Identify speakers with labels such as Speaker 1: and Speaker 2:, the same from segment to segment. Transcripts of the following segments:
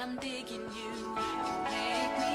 Speaker 1: I'm digging you. You make me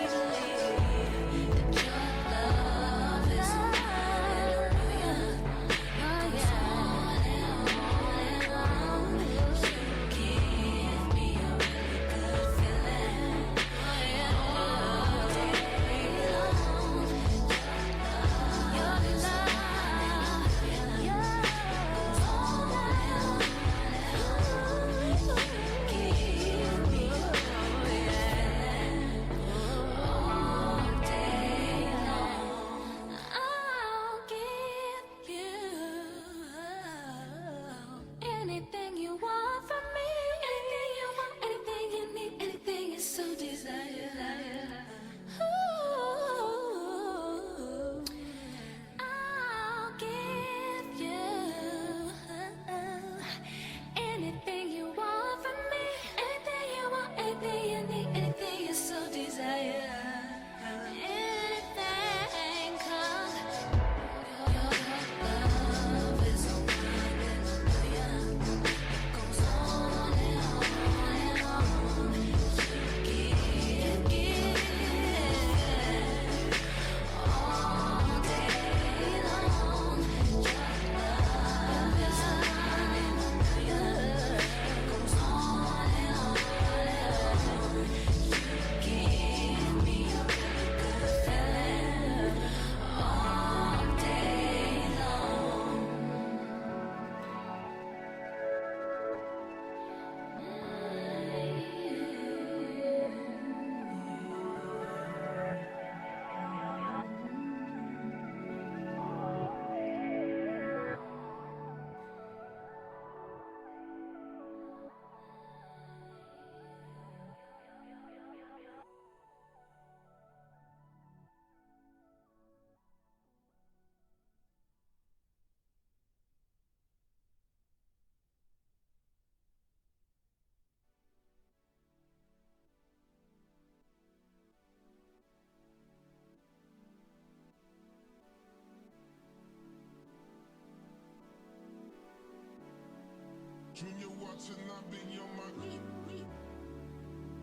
Speaker 1: Junior Watanabe on my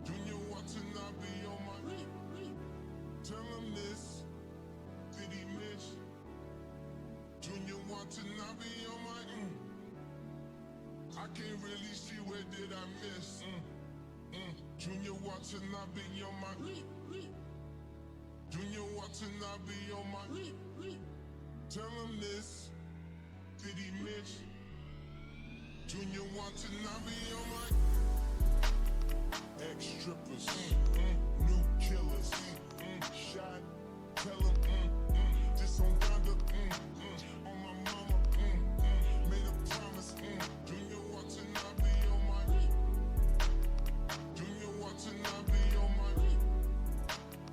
Speaker 1: Junior Watanabe on my tell him this, did he miss? Junior Watanabe on my I can't really see where did I miss. Junior Watanabe on my Junior Watanabe on my tell him this, did he miss? Junior Watanabe on my ex-strippers, new killers, shot, tell him, this on Donda, on my mama, made up promise, Junior Watanabe on my Junior Watanabe on my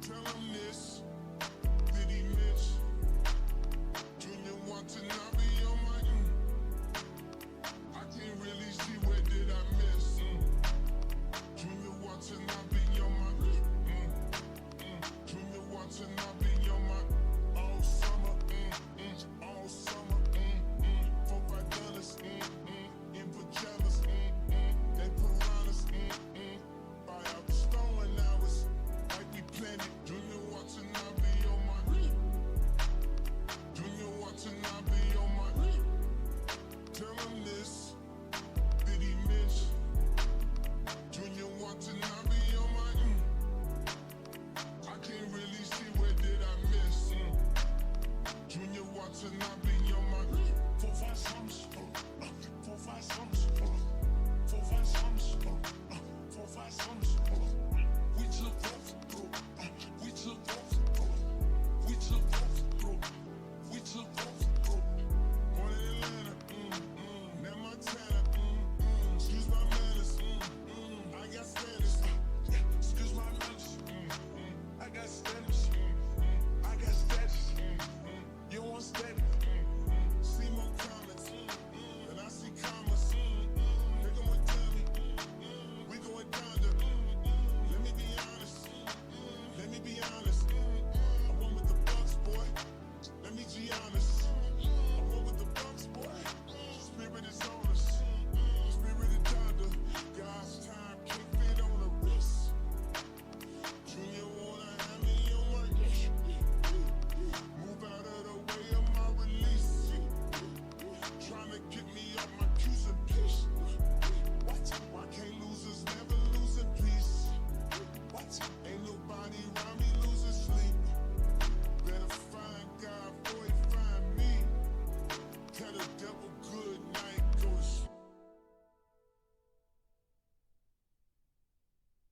Speaker 1: tell him this, did he miss? Junior Watanabe on my I can't really see where did I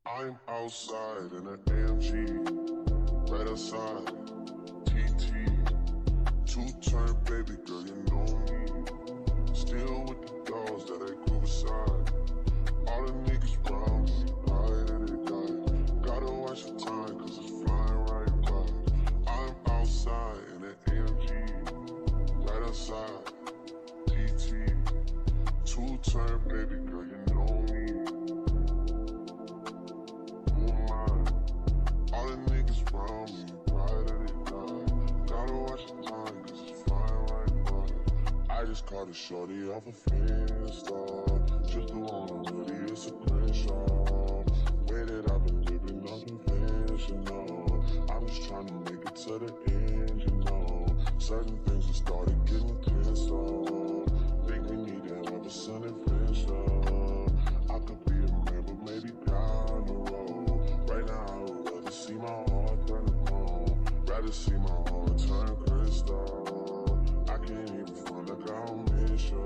Speaker 1: I'm outside in an AMG, right outside, TT, two-turn baby girl, you know me. Still with the dogs that I grew beside. All the niggas round me, right at it die. Gotta watch the time, cause it's flying right by. I'm outside in an AMG, right outside, TT, two-turn baby girl, you know me. All the niggas round me, right at it die. Gotta watch the time, cause it's flying right by. I just caught a shorty off a Finsta. Just the one really, it's a crenshaw. Way that I've been living unconventional. I'm just trying to make it to the end, you know. Certain things have started getting tenser. Think we need to have a sun adventure. I could be a man, but maybe down the road. Right now, I would rather see my heart turn to chrome. Rather see my heart turn crystal. I can't even front like I don't miss you.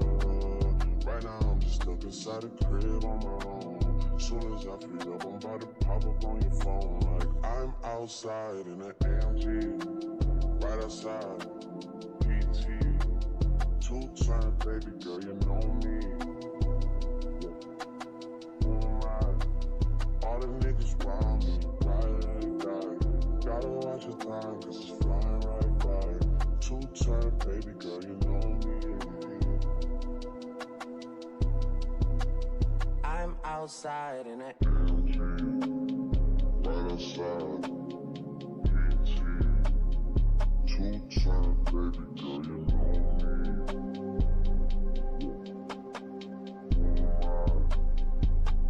Speaker 1: Right now, I'm just stuck inside the crib on my own. Soon as I free up, I'm about to pop up on your phone. Like I'm outside in an AMG, right outside, PT, two-turn baby girl, you know me. All the niggas round me, right at it die. Gotta watch the time, cause it's flying right by. Two-turn baby girl, you know me.
Speaker 2: I'm outside in it.
Speaker 1: Right outside, PT, two-turn baby girl, you know me.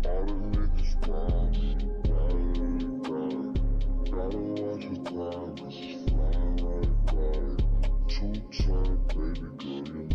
Speaker 1: All the niggas round me, right at it die. Gotta watch the time, cause it's flying right by. Two-turn baby girl, you know me.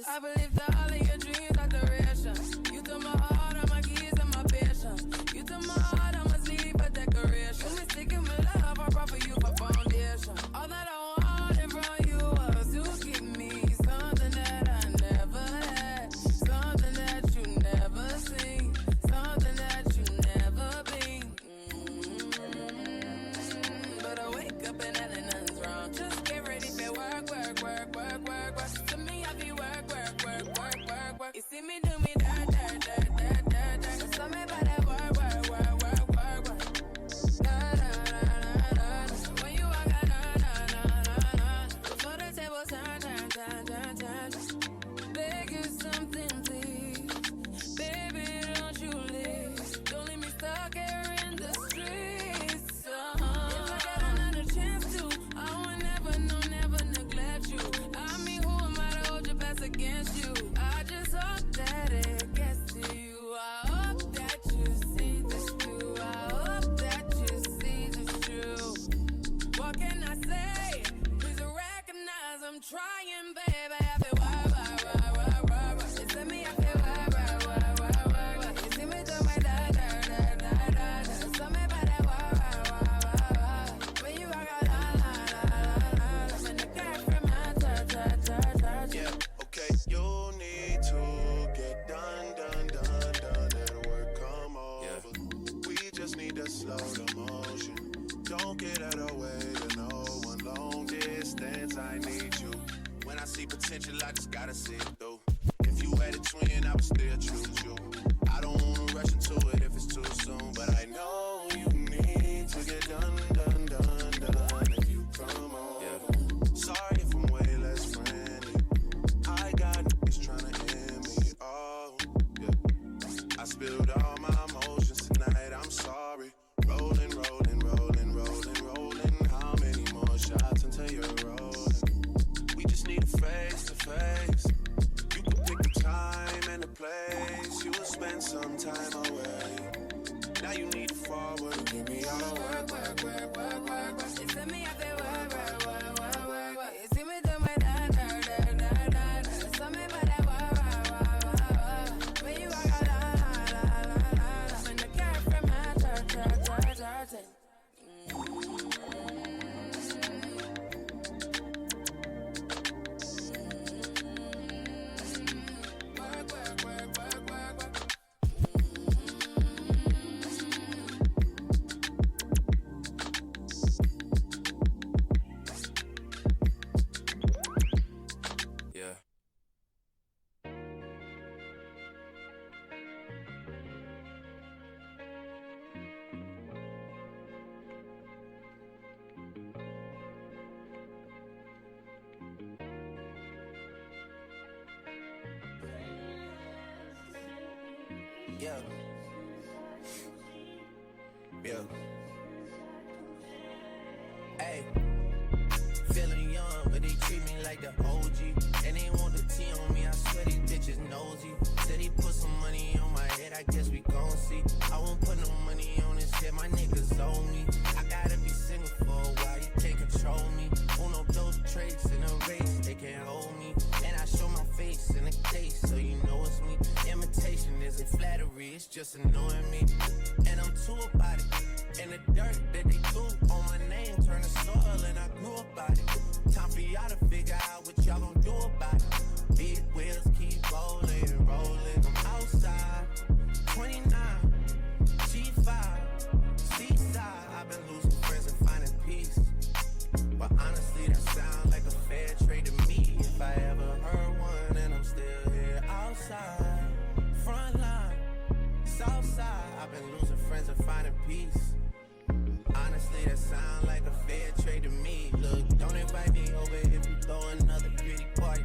Speaker 3: I believe that all of your dreams are duration. You took my heart, all my keys, and my patience. You took my heart, I must leave a decoration. You mistaken my love, I brought for you for foundation. All that I wanted from you was to give me something that I never had, something that you never seen, something that you never been. But I wake up and nothing's wrong. Just get ready for work. To me, I be work. You see me do me that. So tell me about that work. When you walk out, before the table turn. Beg you something, please. Baby, don't you leave. Don't leave me stuck here in the streets. If I got another chance to, I will never neglect you. I mean, who am I to hold your best against you? I just hope that it gets to you. I hope that you see this through. I hope that you see this true. What can I say? Please recognize I'm trying, baby. I feel work. You see me, I feel work. You see me do my da. Tell me about that work. When you walk out, I'm in the cash from
Speaker 4: potential, I just gotta see it through. If you had a twin, I would still choose you. I don't wanna rush into it if it's too soon, but I know you need to get done. If you come on, yeah. Sorry if I'm way less friendly. I got niggas tryna end me. Oh, yeah. I spilled all my emotions tonight. I'm sorry. Rolling. How many more shots until you're rolling? We just need a face to face. You can pick the time and the place. You will spend some time away. Now you need to forward and give me all the work.
Speaker 3: You send me out there, work. You see me do my da. Tell me about that work. When you walk out, I'm in the car from my church.
Speaker 4: Yeah. Hey, feeling young, but they treat me like the OG. And they want the T on me, I swear these bitches nosy. Said he put some money on my head, I guess we gon' see. I won't put no money on this shit, my niggas owe me. I gotta be single for a while, you can't control me. Uno those traits in a race, they can't hold me. And I show my face in the case, so you know it's me. Imitation isn't flattery, it's just annoying me. And I'm too about it. And the dirt that they threw on my name turned to soil, and I grew about it. Time for y'all to figure out what y'all gon' do about it. Big wheels keep rolling and rolling. I'm outside, 29, G5, seaside. I've been losing friends and finding peace. But honestly, that sounds like a fair trade to me. If I ever heard one, and I'm still here outside, front line, south side. I've been losing friends and finding peace. Honestly, that sound like a fair trade to me. Look, don't invite me over if you throw another pretty party.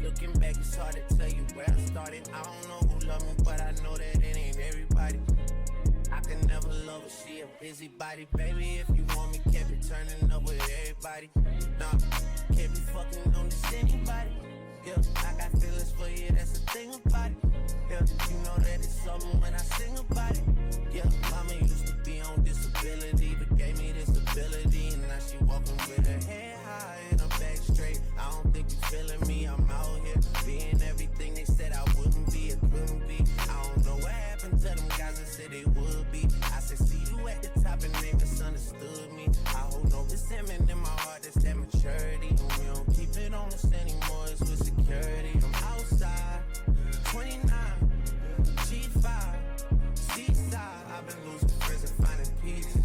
Speaker 4: Looking back, it's hard to tell you where I started. I don't know who loved me, but I know that it ain't everybody. I can never love her, she a busybody. Baby, if you want me, can't be turning up with everybody. Nah, can't be fucking on this anybody. Yeah, I got feelings for you, that's the thing about it. Yeah, you know that it's something when I sing about it. Yeah, mama used to be on disability, but gave me this ability. And now she walking with her head high and her back straight. I don't think you feeling me, I'm out here being everything they said I wouldn't be, it couldn't be. I don't know what happened to them guys that said they would be. I said, see you at the top and they misunderstood me. I hold no resentment in my heart, that's that maturity. And we don't keep it on us anymore, it's with security. I'm outside, 29, G5, seaside. I've been losing friends and finding peace.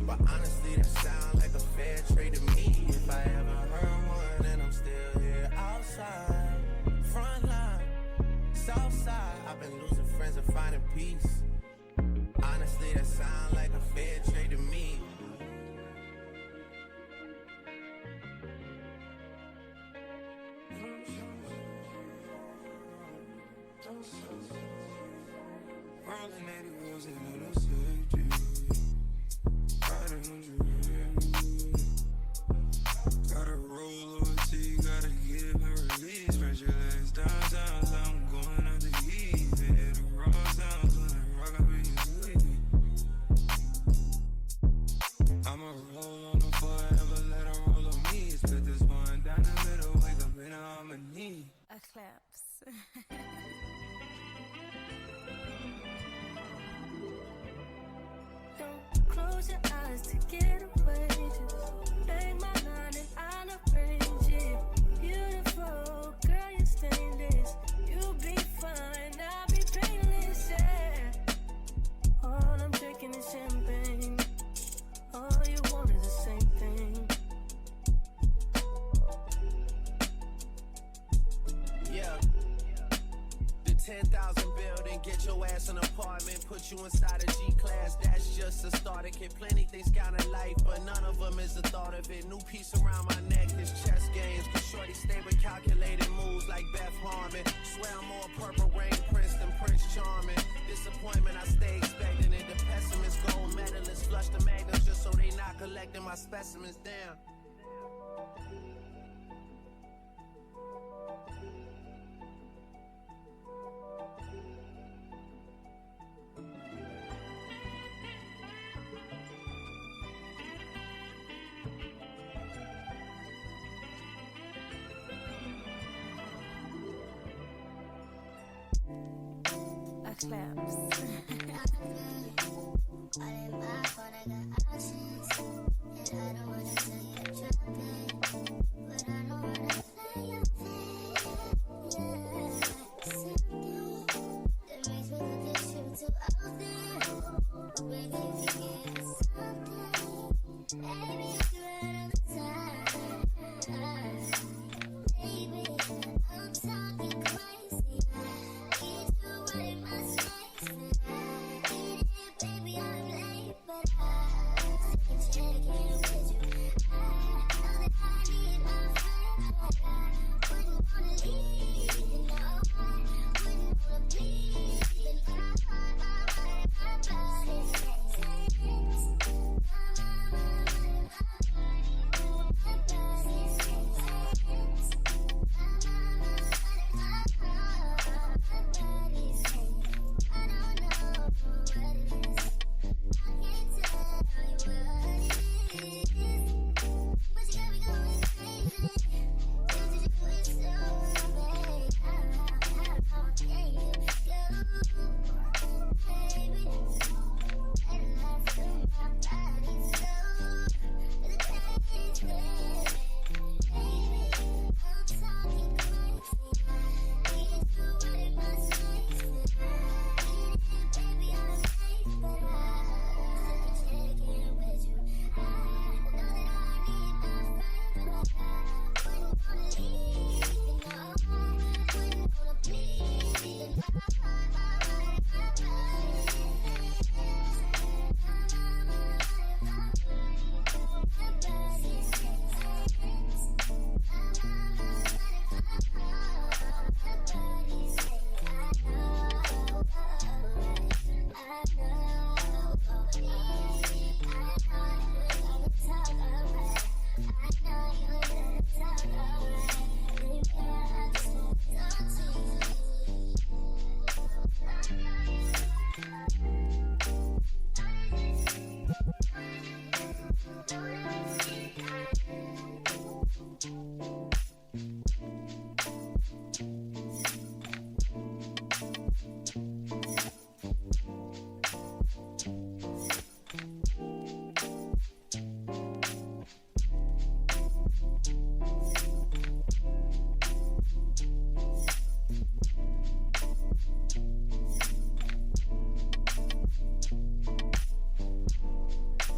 Speaker 4: But honestly, that sound like a fair trade to me. If I ever heard one, and I'm still here outside, front line, south side. I've been losing friends and finding peace. Honestly, that sound like a fair trade to me.
Speaker 5: Rolling 80 wheels and it'll save you. Riding gotta roll OT, gotta give and release. Spread your legs downtown, so I'm going out to eat. Hit the raw sounds when I rock, I be sweet. I'ma roll on the forever, let her roll on me. Split this one down the middle, wake up in harmony.
Speaker 3: Eclipse. Don't close your eyes to get away. Just make my line and I'll arrange it. Beautiful girl, you're stainless. You'll be fine, I'll be painless, yeah. All I'm drinking is champagne. All you want is the same thing.
Speaker 4: your ass an apartment, put you inside a G-Class, that's just a starter kit. Plenty things count in life, but none of them is the thought of it. New piece around my neck, this chess games. Cause shorty stay with calculated moves like Beth Harmon. Swear I'm more Purple Rain Prince than Prince Charming. Disappointment I stay expecting it. The pessimist, gold medalists, flush the magnums just so they not collecting my specimens down.
Speaker 3: Claps.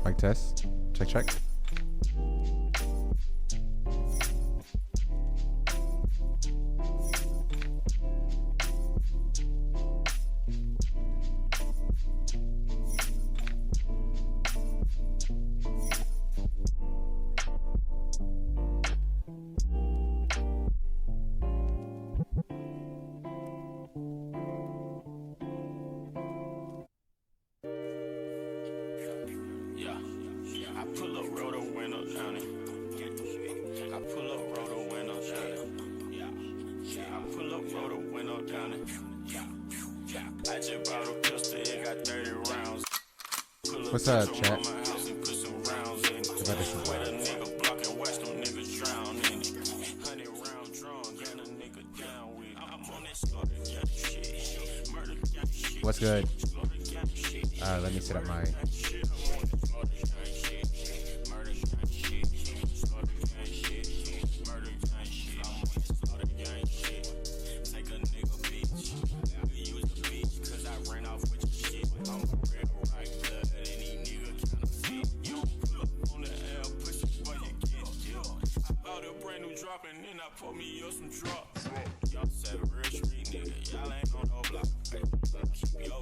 Speaker 6: Mic test. Check, check. What's up, chat? What's good? Let me set up my...
Speaker 7: Y'all say real street nigga, y'all ain't on no block. Keep your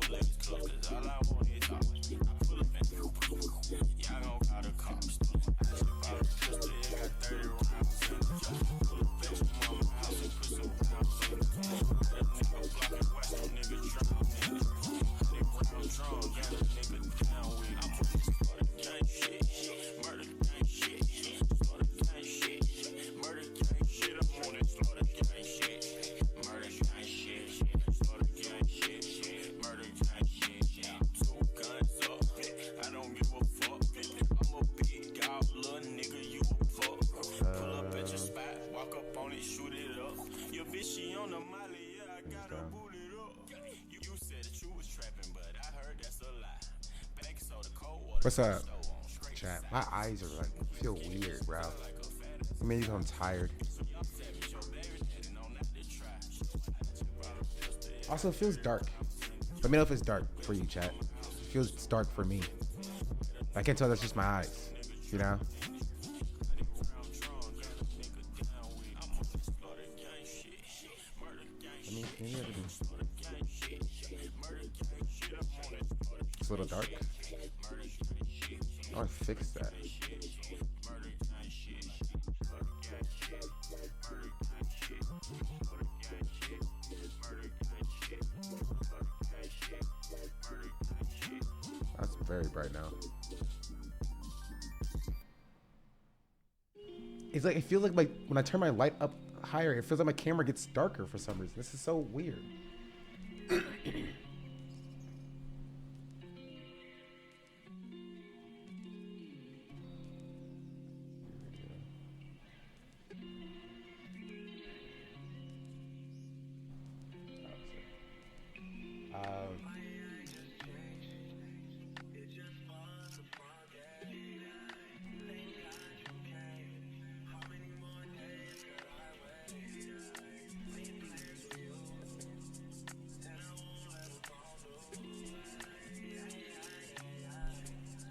Speaker 6: What's up, chat? My eyes are like feel weird, bro. Maybe I'm tired. Also, it feels dark. Let me know if it's dark for you, chat. It feels dark for me. I can't tell that's just my eyes, you know? It's a little dark. I want to fix that. That's very bright now. It's like, it feels like when I turn my light up higher, it feels like my camera gets darker for some reason. This is so weird.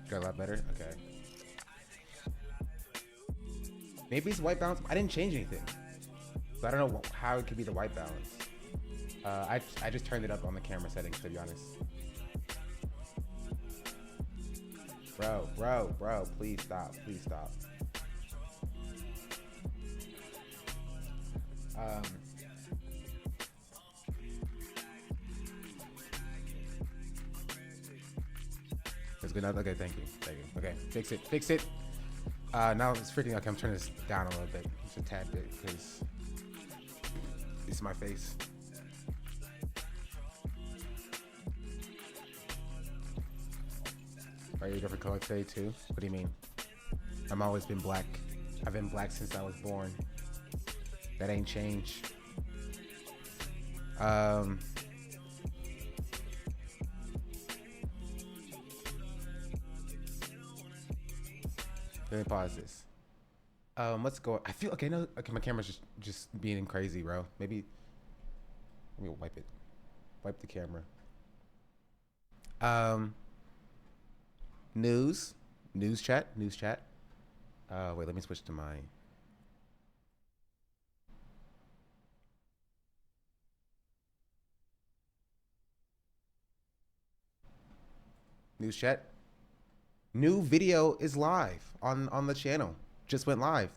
Speaker 6: Got a lot better? Okay. Maybe it's white balance. I didn't change anything. So I don't know how it could be the white balance. I just turned it up on the camera settings, to be honest. Bro, please stop. Please stop. It's good now? Okay, thank you. Okay, fix it. Now it's freaking, okay, I'm turning this down a little bit. Just a tad bit, because this is my face. Are you a different color today too? What do you mean? I've always been black. I've been black since I was born. That ain't changed. Let me pause this. Let's go. I feel okay. No, okay. My camera's just being crazy, bro. Maybe let me wipe it. Wipe the camera. News chat. Wait, let me switch to my. News chat. New video is live on the channel. Just went live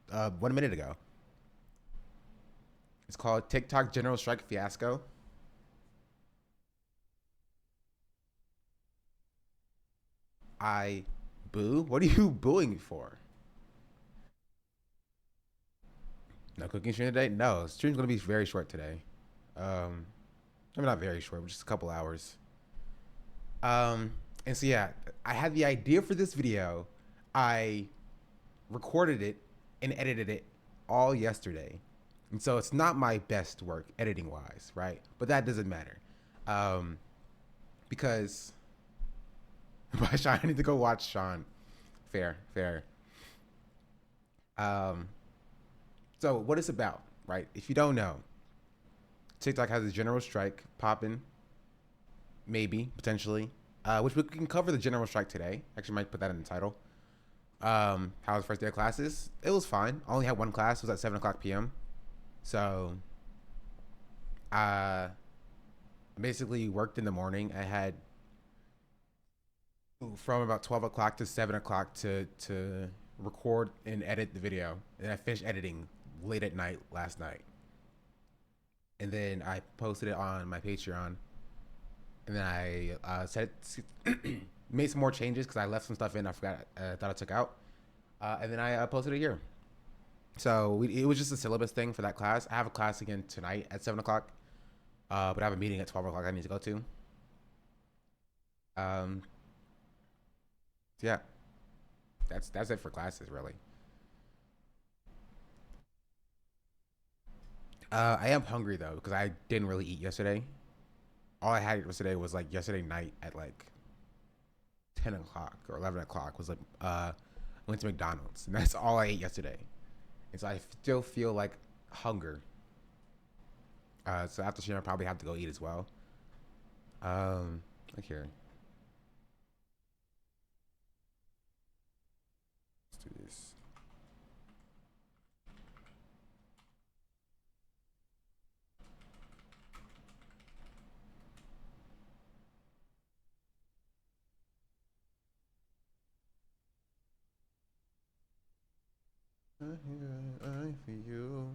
Speaker 6: 1 minute ago. It's called TikTok General Strike Fiasco. I boo? What are you booing for? No cooking stream today? No, stream's gonna be very short today. I mean, not very short, but just a couple hours. And so yeah, I had the idea for this video. I recorded it and edited it all yesterday. And so it's not my best work editing wise, right? But that doesn't matter. Because by Sean, I need to go watch Sean. Fair. So what it's about, right? If you don't know, TikTok has a general strike popping, maybe, potentially. Which we can cover the general strike today. Actually, might put that in the title. How was the first day of classes? It was fine. I only had one class. It was at 7 o'clock p.m. So, basically worked in the morning. I had from about 12 o'clock to 7 o'clock to record and edit the video. And I finished editing late at night last night. And then I posted it on my Patreon. And then I made some more changes because I left some stuff in I forgot. Thought I took out. And then I posted it here. So it was just a syllabus thing for that class. I have a class again tonight at 7 o'clock. But I have a meeting at 12 o'clock I need to go to. Yeah. That's it for classes, really. I am hungry, though, because I didn't really eat yesterday. All I had yesterday was, like, yesterday night at, like, 10 o'clock or 11 o'clock was like, I went to McDonald's, and that's all I ate yesterday. And so I still feel like hunger. So after stream, I probably have to go eat as well. Look here. Let's do this. I for you.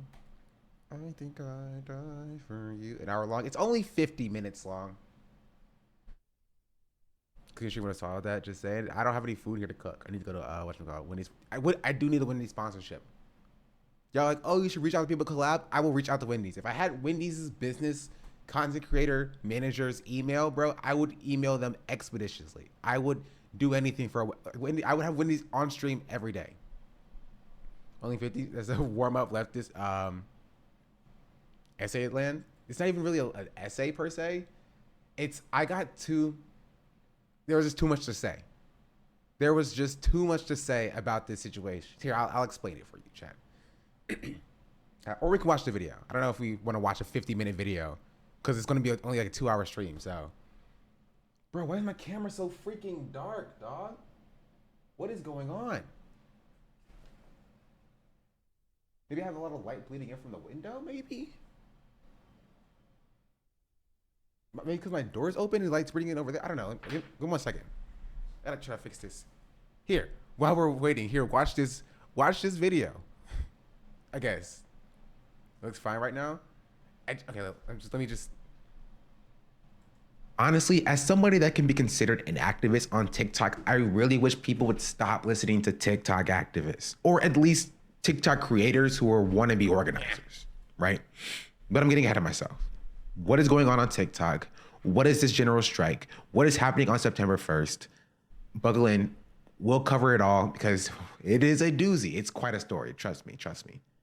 Speaker 6: I think I die for you. An hour long. It's only 50 minutes long. Cause you would have saw that. Just saying. I don't have any food here to cook. I need to go to whatchamacallit, Wendy's. I do need a Wendy's sponsorship. Y'all like, oh, you should reach out to people to collab. I will reach out to Wendy's. If I had Wendy's business content creator manager's email, bro, I would email them expeditiously. I would do anything for Wendy. I would have Wendy's on stream every day. Only 50. There's a warm up leftist essay land. It's not even really an essay per se. There was just too much to say. There was just too much to say about this situation. Here, I'll explain it for you, chat. Or we can watch the video. I don't know if we want to watch a 50-minute video because it's going to be only like a 2-hour stream. So, bro, why is my camera so freaking dark, dog? What is going on? Maybe I have a lot of light bleeding in from the window, maybe? Maybe because my door's open and light's bleeding in over there. I don't know. Give me 1 second. I gotta try to fix this. Here, while we're waiting, here, watch this video. I guess. It looks fine right now. Let me just. Honestly, as somebody that can be considered an activist on TikTok, I really wish people would stop listening to TikTok activists, or at least TikTok creators who are wannabe organizers, right? But I'm getting ahead of myself. What is going on TikTok? What is this general strike? What is happening on September 1st? Buckle in. We'll cover it all because it is a doozy. It's quite a story. Trust me.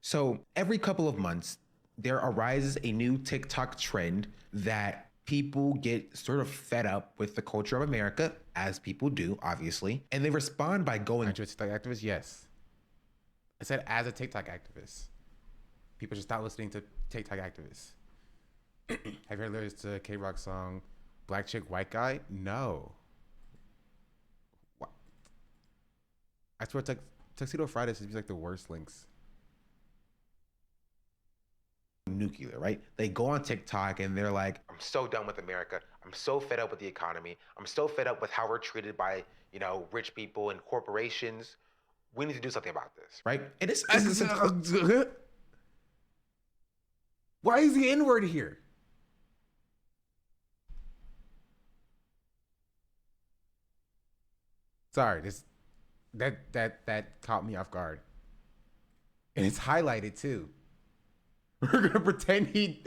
Speaker 6: So every couple of months, there arises a new TikTok trend that people get sort of fed up with the culture of America, as people do, obviously. And they respond by going... Aren't you a TikTok activist? Yes. I said as a TikTok activist. People should stop listening to TikTok activists. Have you heard lyrics to K-Rock song, Black Chick, White Guy? No. What? I swear Tuxedo Fridays is like the worst links. Nuclear, right? They go on TikTok and they're like, I'm so done with America. I'm so fed up with the economy. I'm so fed up with how we're treated by, rich people and corporations. We need to do something about this, right? And it's why is the N-word here? Sorry, that caught me off guard. And it's highlighted too. We're gonna pretend he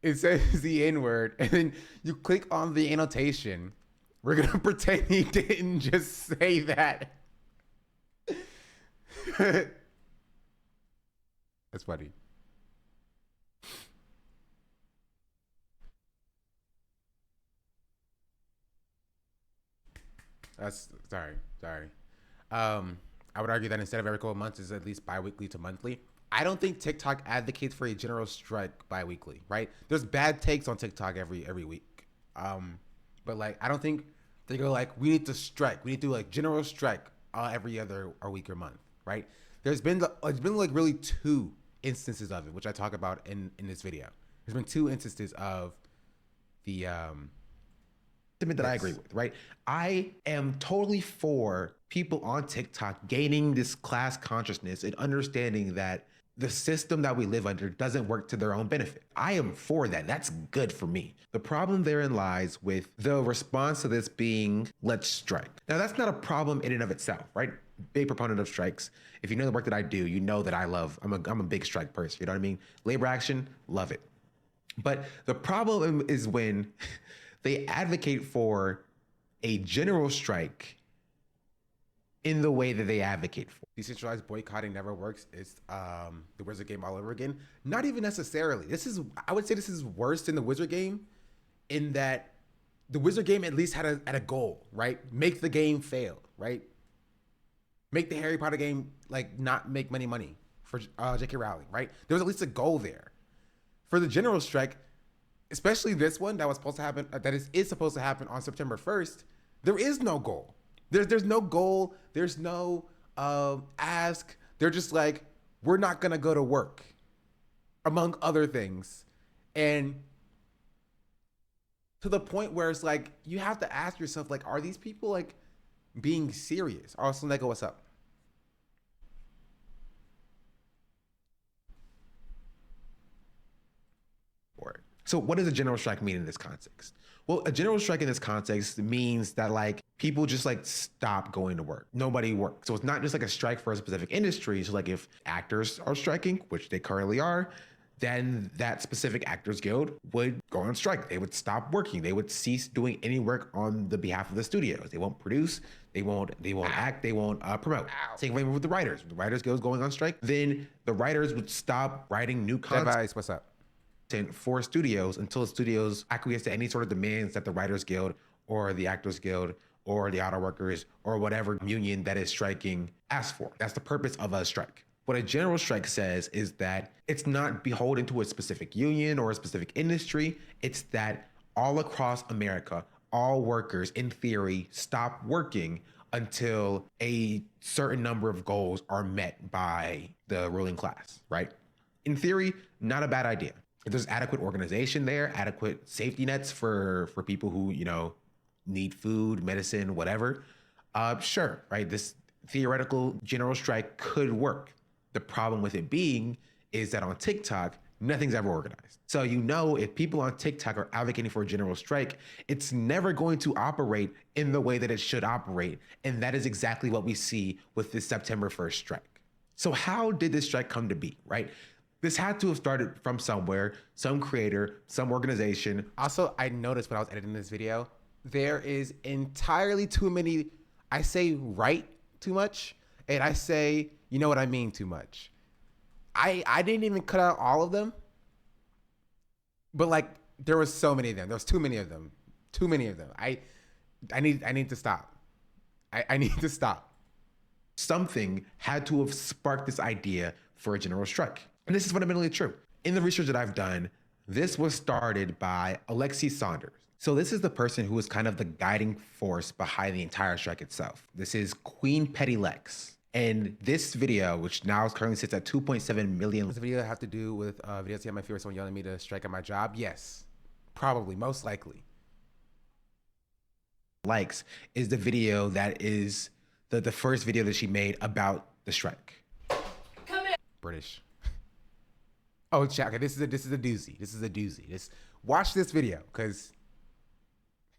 Speaker 6: it says the N-word, and then you click on the annotation. We're gonna pretend he didn't just say that. That's funny. That's sorry. I would argue that instead of every couple of months, is at least bi-weekly to monthly. I don't think TikTok advocates for a general strike bi-weekly, right? There's bad takes on TikTok every week. But like, I don't think they go like, we need to strike. We need to do like general strike every other or week or month, right? It's been like really 2 instances of it, which I talk about in this video. There's been 2 instances of the that I agree with, right? I am totally for people on TikTok gaining this class consciousness and understanding that the system that we live under doesn't work to their own benefit. I am for that. That's good for me. The problem therein lies with the response to this being, let's strike. Now, that's not a problem in and of itself, right? Big proponent of strikes. If you know the work that I do, you know that I'm a big strike person. You know what I mean? Labor action, love it. But the problem is when they advocate for a general strike in the way that they advocate for. Decentralized boycotting never works. It's the Wizard game all over again. Not even necessarily. I would say this is worse than the Wizard game in that the Wizard game at least had a goal, right? Make the game fail, right? Make the Harry Potter game like not make money for J.K. Rowling, right? There was at least a goal there. For the general strike, especially this one that was supposed to happen, that is supposed to happen on September 1st, there is no goal. There's no goal. There's no ask. They're just like, we're not gonna go to work, among other things, and to the point where it's like you have to ask yourself, like, are these people like being serious? Also, Nego, what's up? So what does a general strike mean in this context? Well, a general strike in this context means that like people just like stop going to work. Nobody works. So it's not just like a strike for a specific industry. So like if actors are striking, which they currently are, then that specific actors guild would go on strike. They would stop working. They would cease doing any work on the behalf of the studios. They won't produce. They won't act. They won't promote. Same way with the writers. The writers guild is going on strike. Then the writers would stop writing new content. Device, what's up? For studios until studios acquiesce to any sort of demands that the Writers Guild or the Actors Guild or the auto workers or whatever union that is striking asks for. That's the purpose of a strike. What a general strike says is that it's not beholden to a specific union or a specific industry. It's that all across America, all workers in theory stop working until a certain number of goals are met by the ruling class, right? In theory, not a bad idea. If there's adequate organization there, adequate safety nets for people who, you know, need food, medicine, whatever, sure, right? This theoretical general strike could work. The problem with it being is that on TikTok, nothing's ever organized. So, you know, if people on TikTok are advocating for a general strike, it's never going to operate in the way that it should operate. And that is exactly what we see with this September 1st strike. So how did this strike come to be, right? This had to have started from somewhere, some creator, some organization. Also, I noticed when I was editing this video, there is entirely too many, I say right too much, and I say, you know what I mean too much. I didn't even cut out all of them, but like there was so many of them. There was too many of them. Too many of them. I need to stop. I need to stop. Something had to have sparked this idea for a general strike. And this is fundamentally true. In the research that I've done, this was started by Alexi Saunders. So this is the person who was kind of the guiding force behind the entire strike itself. This is Queen Petty Lex. And this video, which now currently sits at 2.7 million. Does the video have to do with videos to my favorite someone yelling at me to strike at my job? Yes, probably, most likely. Likes is the video that is the first video that she made about the strike. Come here. British. Oh, okay. This is a doozy. This is a doozy. Watch this video, cause.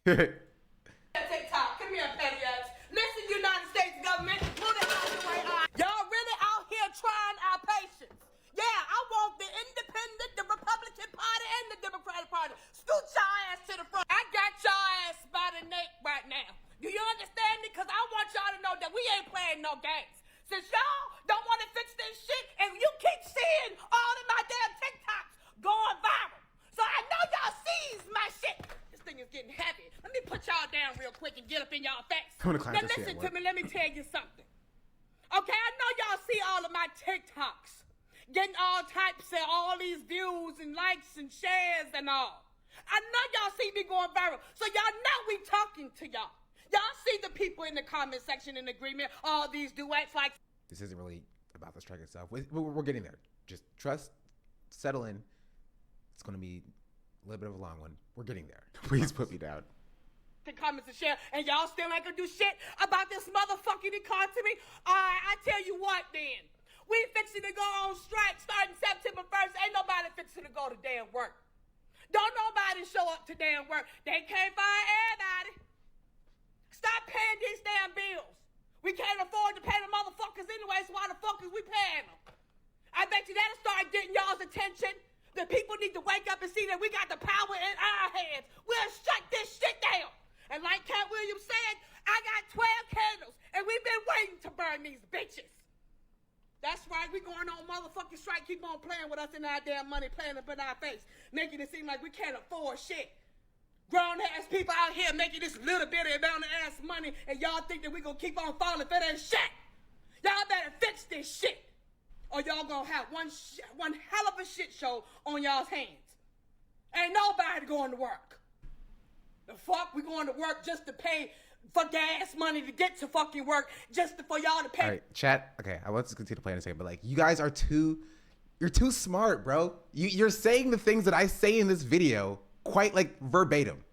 Speaker 7: TikTok, come here, petty ass. Listen, United States government, move the out the way. Y'all really out here trying our patience. Yeah, I want the Independent, the Republican Party, and the Democratic Party. Scoot your ass to the front. I got your ass by the neck right now. Do you understand me? Cause I want y'all to know that we ain't playing no games. Since y'all don't want to fix this shit, and you keep seeing all of my damn TikToks going viral. So I know y'all sees my shit. This thing is getting heavy. Let me put y'all down real quick and get up in y'all face. Now listen to me, let me tell you something. Okay, I know y'all see all of my TikToks. Getting all types of all these views and likes and shares and all. I know y'all see me going viral. So y'all know we talking to y'all. Y'all see the people in the comment section in agreement, all these duets like... This isn't really about the strike itself. We're getting there. Just trust, settle in. It's going to be a little bit of a long one. We're getting there. Please put me down. The comments and share, and y'all still ain't going to do shit about this motherfucking economy? I tell you what then. We fixing to go on strike starting September 1st. Ain't nobody fixing to go to damn work. Don't nobody show up to damn work. They can't find everybody. Stop paying these damn bills. We can't afford to pay the motherfuckers anyway, so why the fuck is we paying them? I bet you that'll start getting y'all's attention. The people need to wake up and see that we got the power in our hands. We'll shut this shit down. And like Cat Williams said, I got 12 candles, and we've been waiting to burn these bitches. That's right, we going on motherfucking strike. Keep on playing with us in our damn money, playing up in our face, making it seem like we can't afford shit. Grown-ass people out here making this little bitty amount of ass money, and y'all think that we gonna keep on falling for that shit. Y'all better fix this shit, or y'all gonna have one hell of a shit show on y'all's hands. Ain't nobody going to work. The fuck we going to work just to pay for gas money to get to fucking work, just for y'all to pay.
Speaker 6: All right, chat. Okay, I want to continue to play in a second, but like, you guys are you're too smart, bro. You're saying the things that I say in this video quite like verbatim.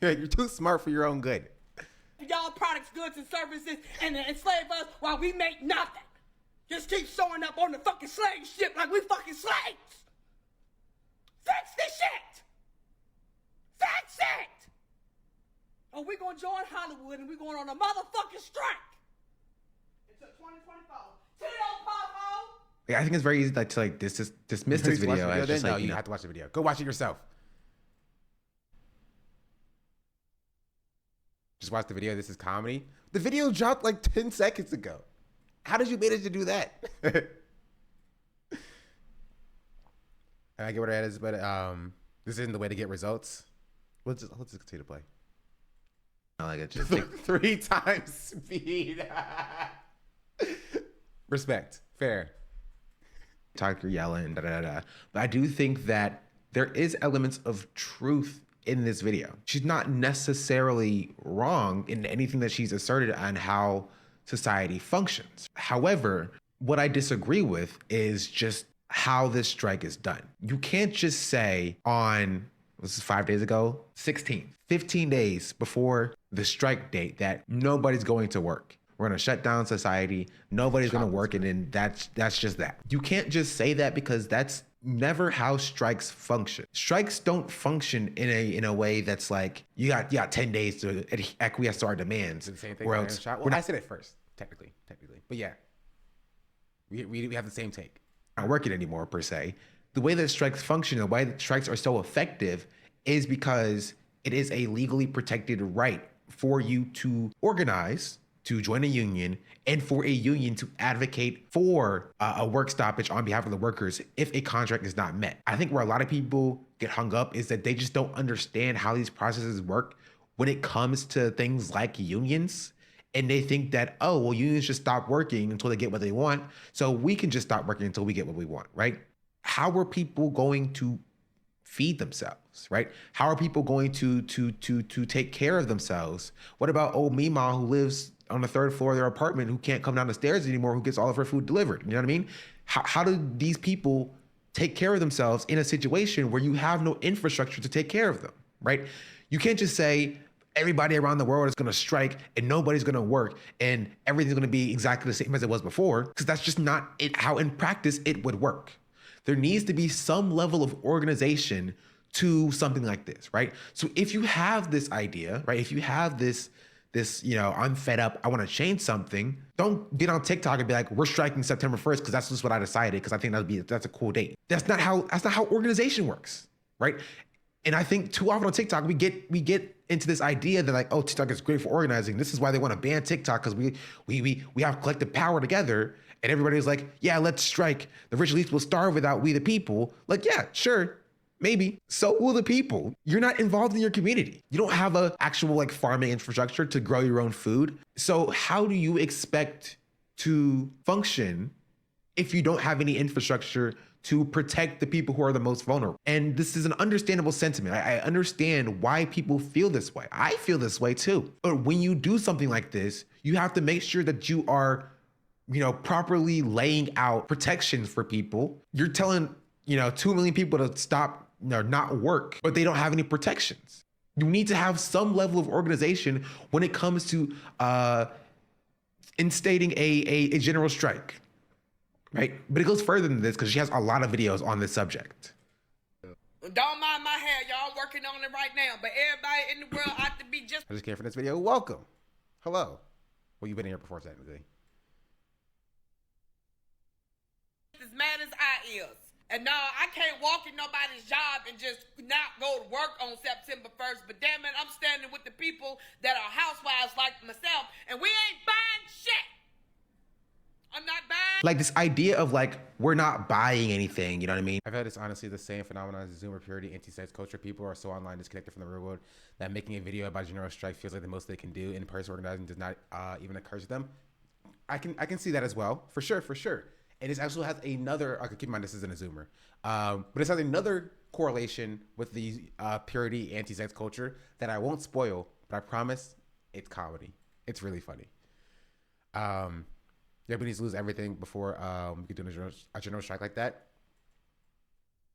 Speaker 6: You're too smart for your own good.
Speaker 7: Y'all products, goods, and services and enslave us while we make nothing. Just keep showing up on the fucking slave ship like we fucking slaves. Fix this shit. Fix it. Or we gonna join Hollywood and we going on a motherfucking strike until 2024. Tito Popo.
Speaker 6: Yeah, I think it's very easy to dismiss this video. As just like, you have to watch the video. Go watch it yourself. Just watch the video. This is comedy. The video dropped like 10 seconds ago. How did you manage to do that? I get what it is, but this isn't the way to get results. Let's just continue to play.
Speaker 8: I like it. Just
Speaker 6: 3 times speed. Respect. Fair.
Speaker 8: Talk, yelling, But I do think that there is elements of truth in this video. She's not necessarily wrong in anything that she's asserted on how society functions. However, what I disagree with is just how this strike is done. You can't just say on, this is 5 days ago, 15 days before the strike date that nobody's going to work. We're gonna shut down society. Nobody's gonna work, and then that's just that. You can't just say that because that's never how strikes function. Strikes don't function in a way that's like you got 10 days to acquiesce to our demands.
Speaker 6: It's the same thing. Well, I said it first, technically, but yeah, we have the same take.
Speaker 8: Not working anymore per se. The way that strikes function, the way that strikes are so effective, is because it is a legally protected right for you to organize, to join a union, and for a union to advocate for a work stoppage on behalf of the workers if a contract is not met. I think where a lot of people get hung up is that they just don't understand how these processes work when it comes to things like unions. And they think that, oh, well, unions just stop working until they get what they want, so we can just stop working until we get what we want, right? How are people going to feed themselves, right? How are people going to take care of themselves? What about old Mima who lives on the 3rd floor of their apartment who can't come down the stairs anymore, who gets all of her food delivered? You know what I mean? How do these people take care of themselves in a situation where you have no infrastructure to take care of them, right? You can't just say everybody around the world is gonna strike and nobody's gonna work and everything's gonna be exactly the same as it was before, because that's just not how in practice it would work. There needs to be some level of organization to something like this, right? So if you have this idea, right? If you have this, I'm fed up, I want to change something, don't get on TikTok and be like, we're striking September 1st because that's just what I decided because I think that's a cool date. That's not how organization works, right? And I think too often on TikTok, we get into this idea that like, oh, TikTok is great for organizing. This is why they want to ban TikTok, because we have collective power together. And everybody's like, yeah, let's strike. The rich elites will starve without we the people. Like, yeah, sure, maybe. So will the people. You're not involved in your community. You don't have a actual like farming infrastructure to grow your own food. So how do you expect to function if you don't have any infrastructure to protect the people who are the most vulnerable? And this is an understandable sentiment. I understand why people feel this way. I feel this way too. But when you do something like this, you have to make sure that you are properly laying out protections for people. You're telling, 2 million people to stop, not work, but they don't have any protections. You need to have some level of organization when it comes to instating a general strike, right? But it goes further than this because she has a lot of videos on this subject.
Speaker 7: Don't mind my hair, y'all. I'm working on it right now, but everybody in the world ought to be just
Speaker 6: I just came for this video. Welcome. Hello. Well, you've been here before, technically.
Speaker 7: as mad as I is. And no, I can't walk in nobody's job and just not go to work on September 1st. But damn it, I'm standing with the people that are housewives like myself. And we ain't buying shit. I'm not buying
Speaker 8: Like this idea of like, we're not buying anything, you know what I mean?
Speaker 6: I've had it's honestly the same phenomenon as Zoomer purity, anti-sex culture. People are so online disconnected from the real world that making a video about general strike feels like the most they can do. In-person organizing does not even occur to them. I can see that as well, for sure. And this also has another, I could keep in mind this isn't a Zoomer, but this has another correlation with the purity, anti-sex culture that I won't spoil, but I promise it's comedy. It's really funny. Everybody needs to lose everything before we can do a general strike like that.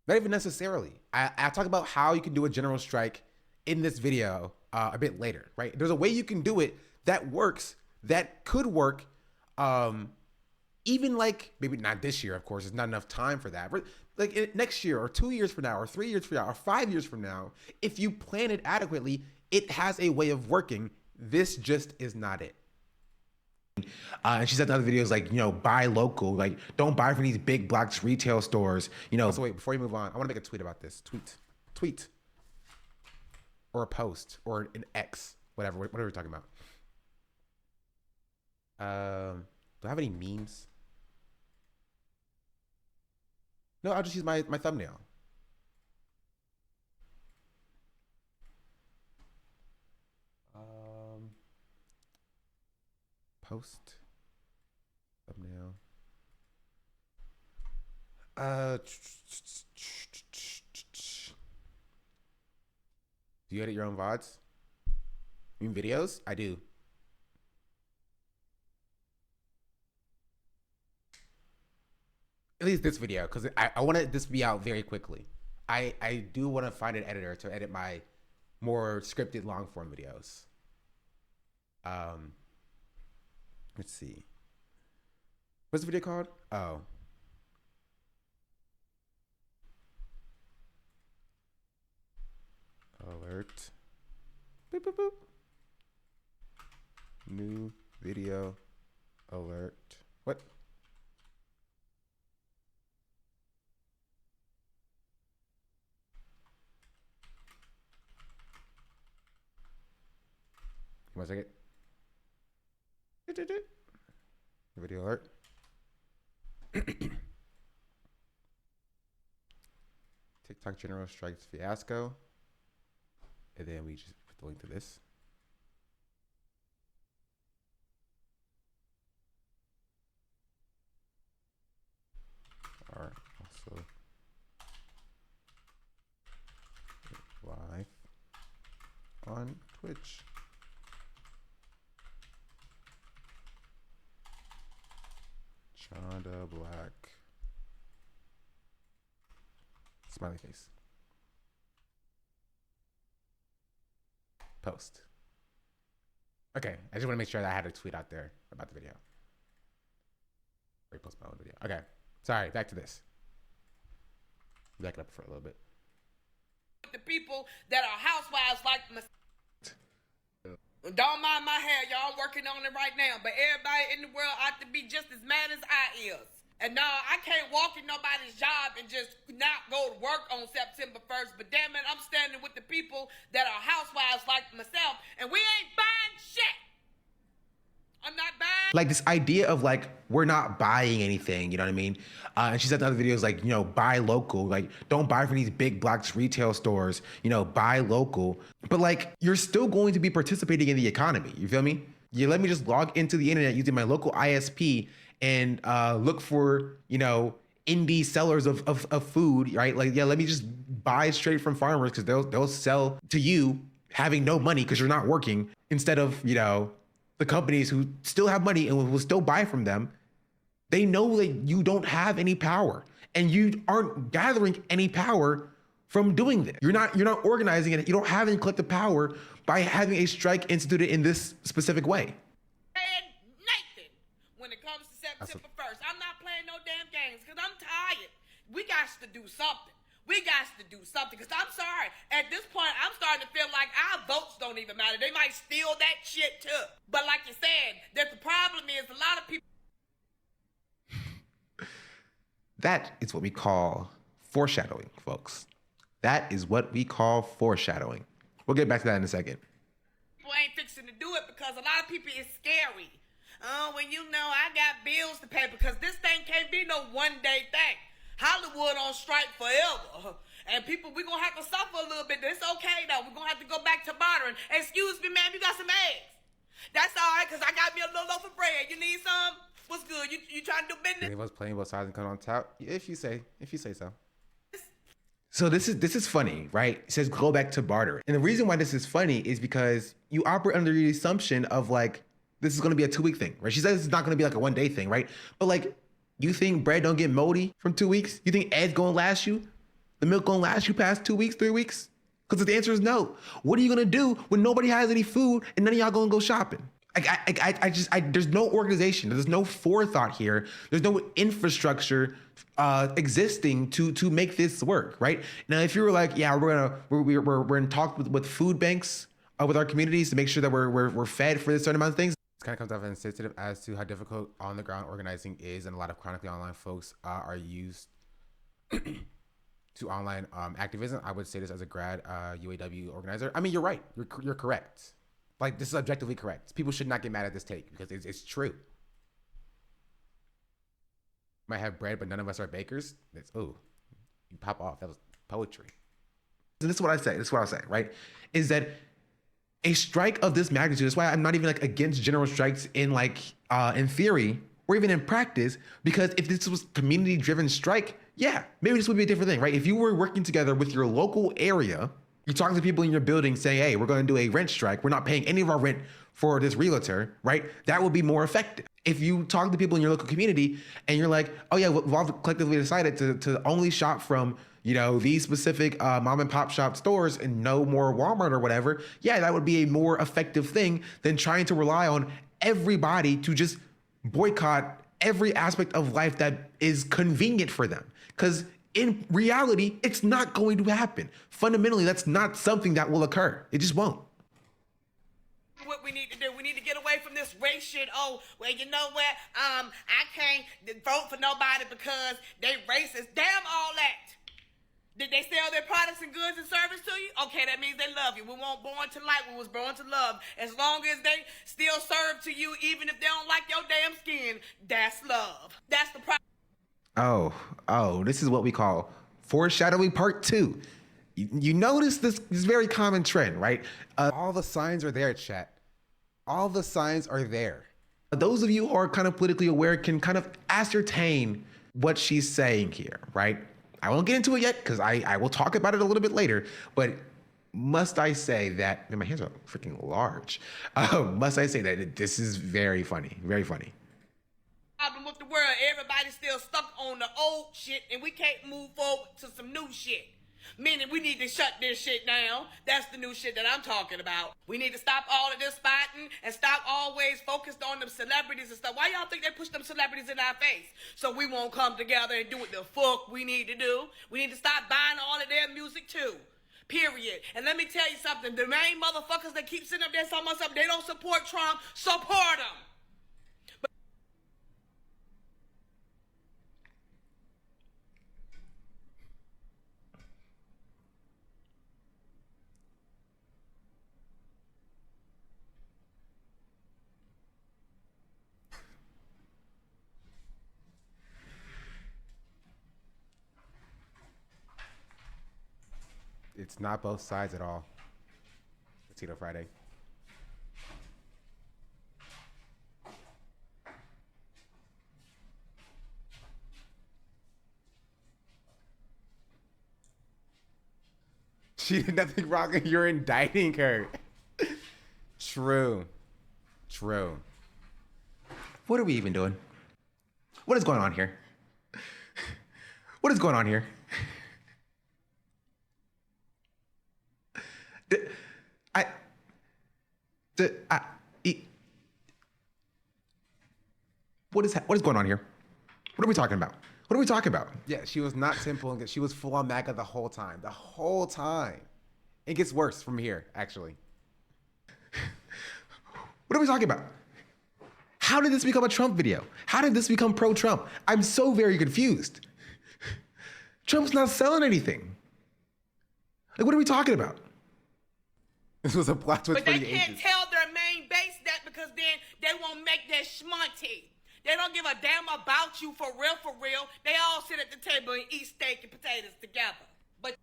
Speaker 6: Not even necessarily. I talk about how you can do a general strike in this video a bit later, right? There's a way you can do it that works, that could work, even like, maybe not this year, of course, there's not enough time for that, but like next year or 2 years from now or 3 years from now or 5 years from now, if you plan it adequately, it has a way of working. This just is not it.
Speaker 8: And she said in other videos, like, you know, buy local, like don't buy from these big box retail stores, you know.
Speaker 6: So wait, before you move on, I want to make a tweet about this. Tweet. Or a post or an X, whatever we're talking about. Do I have any memes? No, I'll just use my thumbnail. Post thumbnail. Do you edit your own VODs? You mean videos? I do. At least this video, because I want this to be out very quickly. I do want to find an editor to edit my more scripted long form videos. Let's see. What's the video called? Oh. Alert. Boop, boop, boop. New video alert. What? One second. Video alert. TikTok general strikes fiasco. And then we just put the link to this. Are also live on Twitch. SeanDaBlack. Smiley face. Post. Okay, I just want to make sure that I had a tweet out there about the video. Repost my own video. Okay, sorry, back to this. Back it up for a little bit.
Speaker 7: The people that are housewives like myself. Don't mind my hair, y'all. I'm working on it right now. But everybody in the world ought to be just as mad as I is. And no, I can't walk in nobody's job and just not go to work on September 1st. But damn it, I'm standing with the people that are housewives like myself. And we ain't buying shit. I'm not buying.
Speaker 8: Like this idea of like, we're not buying anything, you know what I mean? And she said in other videos, like, you know, buy local, like don't buy from these big box retail stores, you know, buy local. But like, you're still going to be participating in the economy. You feel me? You let me just log into the internet using my local ISP and look for, you know, indie sellers of food, right? Like, yeah, let me just buy straight from farmers because they'll sell to you having no money because you're not working, instead of, you know, the companies who still have money and will still buy from them. They know that you don't have any power and you aren't gathering any power from doing this. You're not organizing it. You don't have any collective power by having a strike instituted in this specific way.
Speaker 7: Nathan, when it comes to September 1st, I'm not playing no damn games because I'm tired. We got to do something. We got to do something, because I'm sorry. At this point, I'm starting to feel like our votes don't even matter. They might steal that shit too. But like you said, that the problem is a lot of people.
Speaker 8: That is what we call foreshadowing, folks. That is what we call foreshadowing. We'll get back to that in a second.
Speaker 7: People ain't fixing to do it because a lot of people is scary. Oh, when you know I got bills to pay because this thing can't be no one-day thing. Hollywood on strike forever. And people, we're going to have to suffer a little bit. It's okay, though. We're going to have to go back to bartering. Excuse me, ma'am, you got some eggs? That's all right, because I got me a little loaf of bread. You need some? What's good? You trying to do business?
Speaker 6: Anyone's playing both sides and coming on top? If you say so.
Speaker 8: So this is funny, right? It says go back to barter. And the reason why this is funny is because you operate under the assumption of like, this is going to be a 2-week thing, right? She says it's not going to be like a 1-day thing, right? But like, you think bread don't get moldy from 2 weeks? You think eggs going to last you? The milk going to last you past 2 weeks, 3 weeks? Because the answer is no. What are you going to do when nobody has any food and none of y'all going to go shopping? There's no organization. There's no forethought here. There's no infrastructure existing to make this work, right? Now, if you were like, yeah, we're in talks with food banks with our communities to make sure that we're fed for this certain amount of things.
Speaker 6: It kind of comes off as insensitive as to how difficult on the ground organizing is, and a lot of chronically online folks are used to online activism. I would say this as a grad UAW organizer. I mean, you're right. You're correct. Like, this is objectively correct. People should not get mad at this take because it's true. Might have bread, but none of us are bakers. You pop off. That was poetry.
Speaker 8: And this is what I say. Right? Is that a strike of this magnitude? That's why I'm not even like against general strikes in like in theory or even in practice. Because if this was community-driven strike, yeah, maybe this would be a different thing, right? If you were working together with your local area, you talk to people in your building saying, hey, we're going to do a rent strike. We're not paying any of our rent for this realtor, right? That would be more effective. If you talk to people in your local community and you're like, oh yeah, we've all collectively decided to only shop from, you know, these specific mom and pop shop stores and no more Walmart or whatever, yeah, that would be a more effective thing than trying to rely on everybody to just boycott every aspect of life that is convenient for them. Because in reality, it's not going to happen. Fundamentally, that's not something that will occur. It just won't.
Speaker 7: What we need to do, we need to get away from this race shit. Oh, well, you know what? I can't vote for nobody because they racist. Damn all that. Did they sell their products and goods and service to you? Okay, that means they love you. We weren't born to like, we was born to love. As long as they still serve to you, even if they don't like your damn skin, that's love. That's the problem.
Speaker 8: Oh, this is what we call foreshadowing part 2. You notice this very common trend, right?
Speaker 6: All the signs are there, chat. All the signs are there.
Speaker 8: Those of you who are kind of politically aware can kind of ascertain what she's saying here, right? I won't get into it yet because I will talk about it a little bit later, but must I say that, man, my hands are freaking large. Must I say that this is very funny, very funny.
Speaker 7: Problem with the world, everybody's still stuck on the old shit and we can't move forward to some new shit. Meaning we need to shut this shit down. That's the new shit that I'm talking about. We need to stop all of this fighting and stop always focused on them celebrities and stuff. Why y'all think they push them celebrities in our face? So we won't come together and do what the fuck we need to do. We need to stop buying all of their music too. Period. And let me tell you something. The main motherfuckers that keep sitting up there talking about something, they don't support Trump. Support them.
Speaker 6: It's not both sides at all. Potato Friday. She did nothing wrong and you're indicting her. True.
Speaker 8: What are we even doing? What is going on here? What is going on here? What is going on here? What are we talking about? What are we talking about?
Speaker 6: Yeah, she was not simple. She was full on MAGA the whole time. It gets worse from here, actually.
Speaker 8: What are we talking about? How did this become a Trump video? How did this become pro-Trump? I'm so very confused. Trump's not selling anything. Like, what are we talking about?
Speaker 6: This was a plot twist
Speaker 7: but
Speaker 6: for
Speaker 7: they
Speaker 6: the
Speaker 7: can't
Speaker 6: ages.
Speaker 7: tell their main base that because then they won't make their schmonty. They don't give a damn about you for real, for real. They all sit at the table and eat steak and potatoes together. But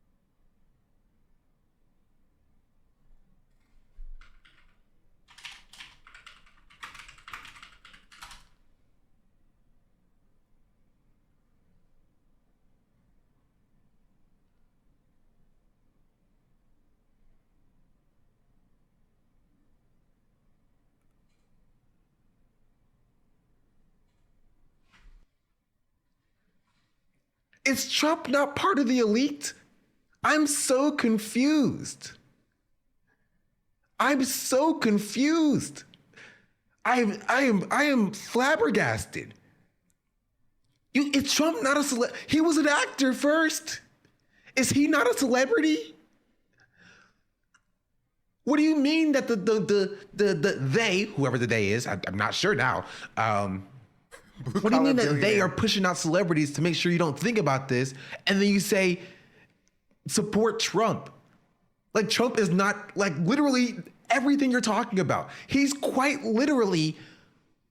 Speaker 8: Is Trump not part of the elite? I'm so confused. I'm so confused. I am flabbergasted. Is Trump not a celebrity? He was an actor first. Is he not a celebrity? What do you mean that the they, whoever the they is, I'm not sure now. What do you mean that they are pushing out celebrities to make sure you don't think about this, and then you say support Trump? Like Trump is not like literally everything you're talking about. He's quite literally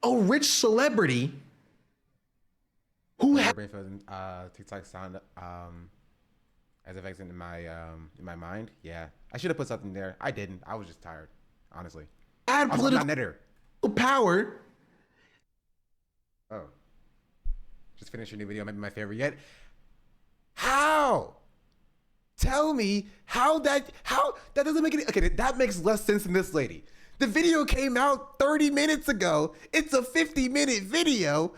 Speaker 8: a rich celebrity who has
Speaker 6: TikTok sound as effects in my mind. Yeah, I should have put something there. I didn't. I was just tired, honestly.
Speaker 8: had political power.
Speaker 6: Oh, just finished your new video. Maybe my favorite yet. How? Tell me how that doesn't make any. Okay, that makes less sense than this lady. The video came out 30 minutes ago. It's a 50-minute video.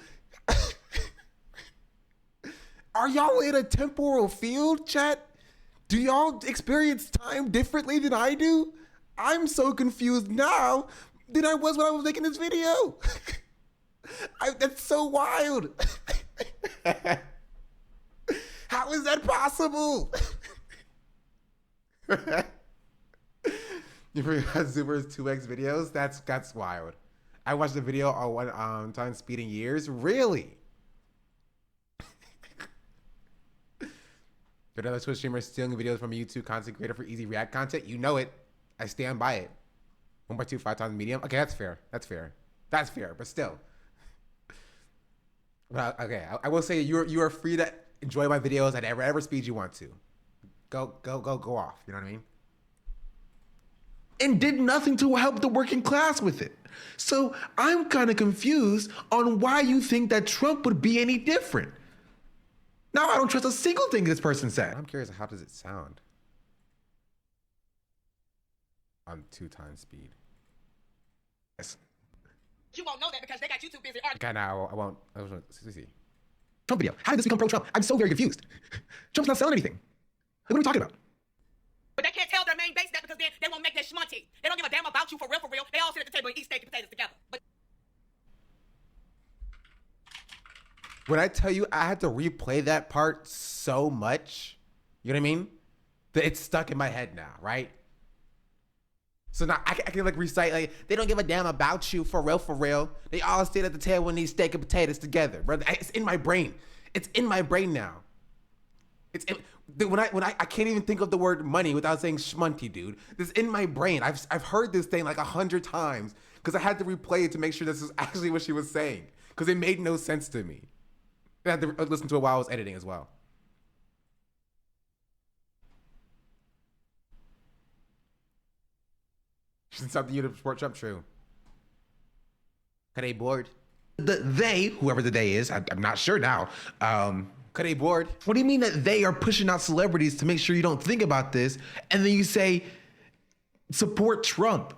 Speaker 6: Are y'all in a temporal field, chat? Do y'all experience time differently than I do? I'm so confused now than I was when I was making this video. That's so wild. How is that possible? You forgot Zuber's 2x videos? That's wild. I watched the video on one time speed in years. Really? But another Twitch streamer stealing videos from a YouTube content creator for easy React content. You know it. I stand by it. 1.2 5 times medium. Okay, that's fair. That's fair. That's fair. But still. Well, okay, I will say you are free to enjoy my videos at whatever speed you want to. Go off. You know what I mean?
Speaker 8: And did nothing to help the working class with it. So I'm kind of confused on why you think that Trump would be any different. Now I don't trust a single thing this person said.
Speaker 6: I'm curious, how does it sound on 2 times speed?
Speaker 8: Yes.
Speaker 7: you won't know that because they got you too busy arguing.
Speaker 6: Okay, now I won't. See.
Speaker 8: Trump video. How did this become pro-Trump? I'm so very confused. Trump's not selling anything. What are we talking about?
Speaker 7: But they can't tell their main base that because then they won't make their shmonty. They don't give a damn about you for real, for real. They all sit at the table and eat steak and potatoes together. But
Speaker 6: when I tell you I had to replay that part so much, you know what I mean? That it's stuck in my head now, right? So now I can like recite, like, they don't give a damn about you for real, for real. They all sit at the table and eat steak and potatoes together. Brother, it's in my brain. It's in my brain now. When I can't even think of the word money without saying shmunty, dude. This is in my brain. I've heard this thing like 100 times because I had to replay it to make sure this is actually what she was saying because it made no sense to me. I had to listen to it while I was editing as well. She's something you to support Trump, true. Are they bored?
Speaker 8: They, whoever the they is, I'm not sure now.
Speaker 6: Are they bored?
Speaker 8: What do you mean that they are pushing out celebrities to make sure you don't think about this, and then you say support Trump?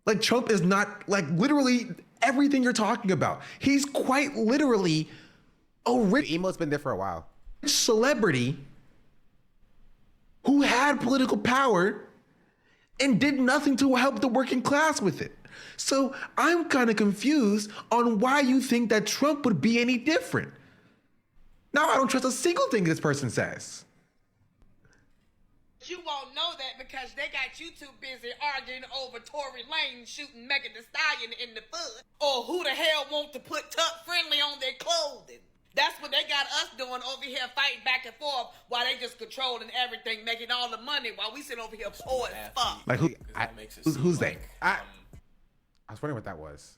Speaker 8: Like Trump is not like literally everything you're talking about. He's quite literally a rich
Speaker 6: Emo's been there for a while.
Speaker 8: Celebrity who had political power and did nothing to help the working class with it. So I'm kind of confused on why you think that Trump would be any different. Now I don't trust a single thing this person says.
Speaker 7: you won't know that because they got you too busy arguing over Tory Lane shooting Megan Thee Stallion in the foot. Or who the hell want to put tuck friendly on their clothing. That's what they got us doing over here, fighting back and forth while they just controlling everything, making all the money while we sit over here poor as fuck.
Speaker 8: Like who's they?
Speaker 6: I was wondering what that was.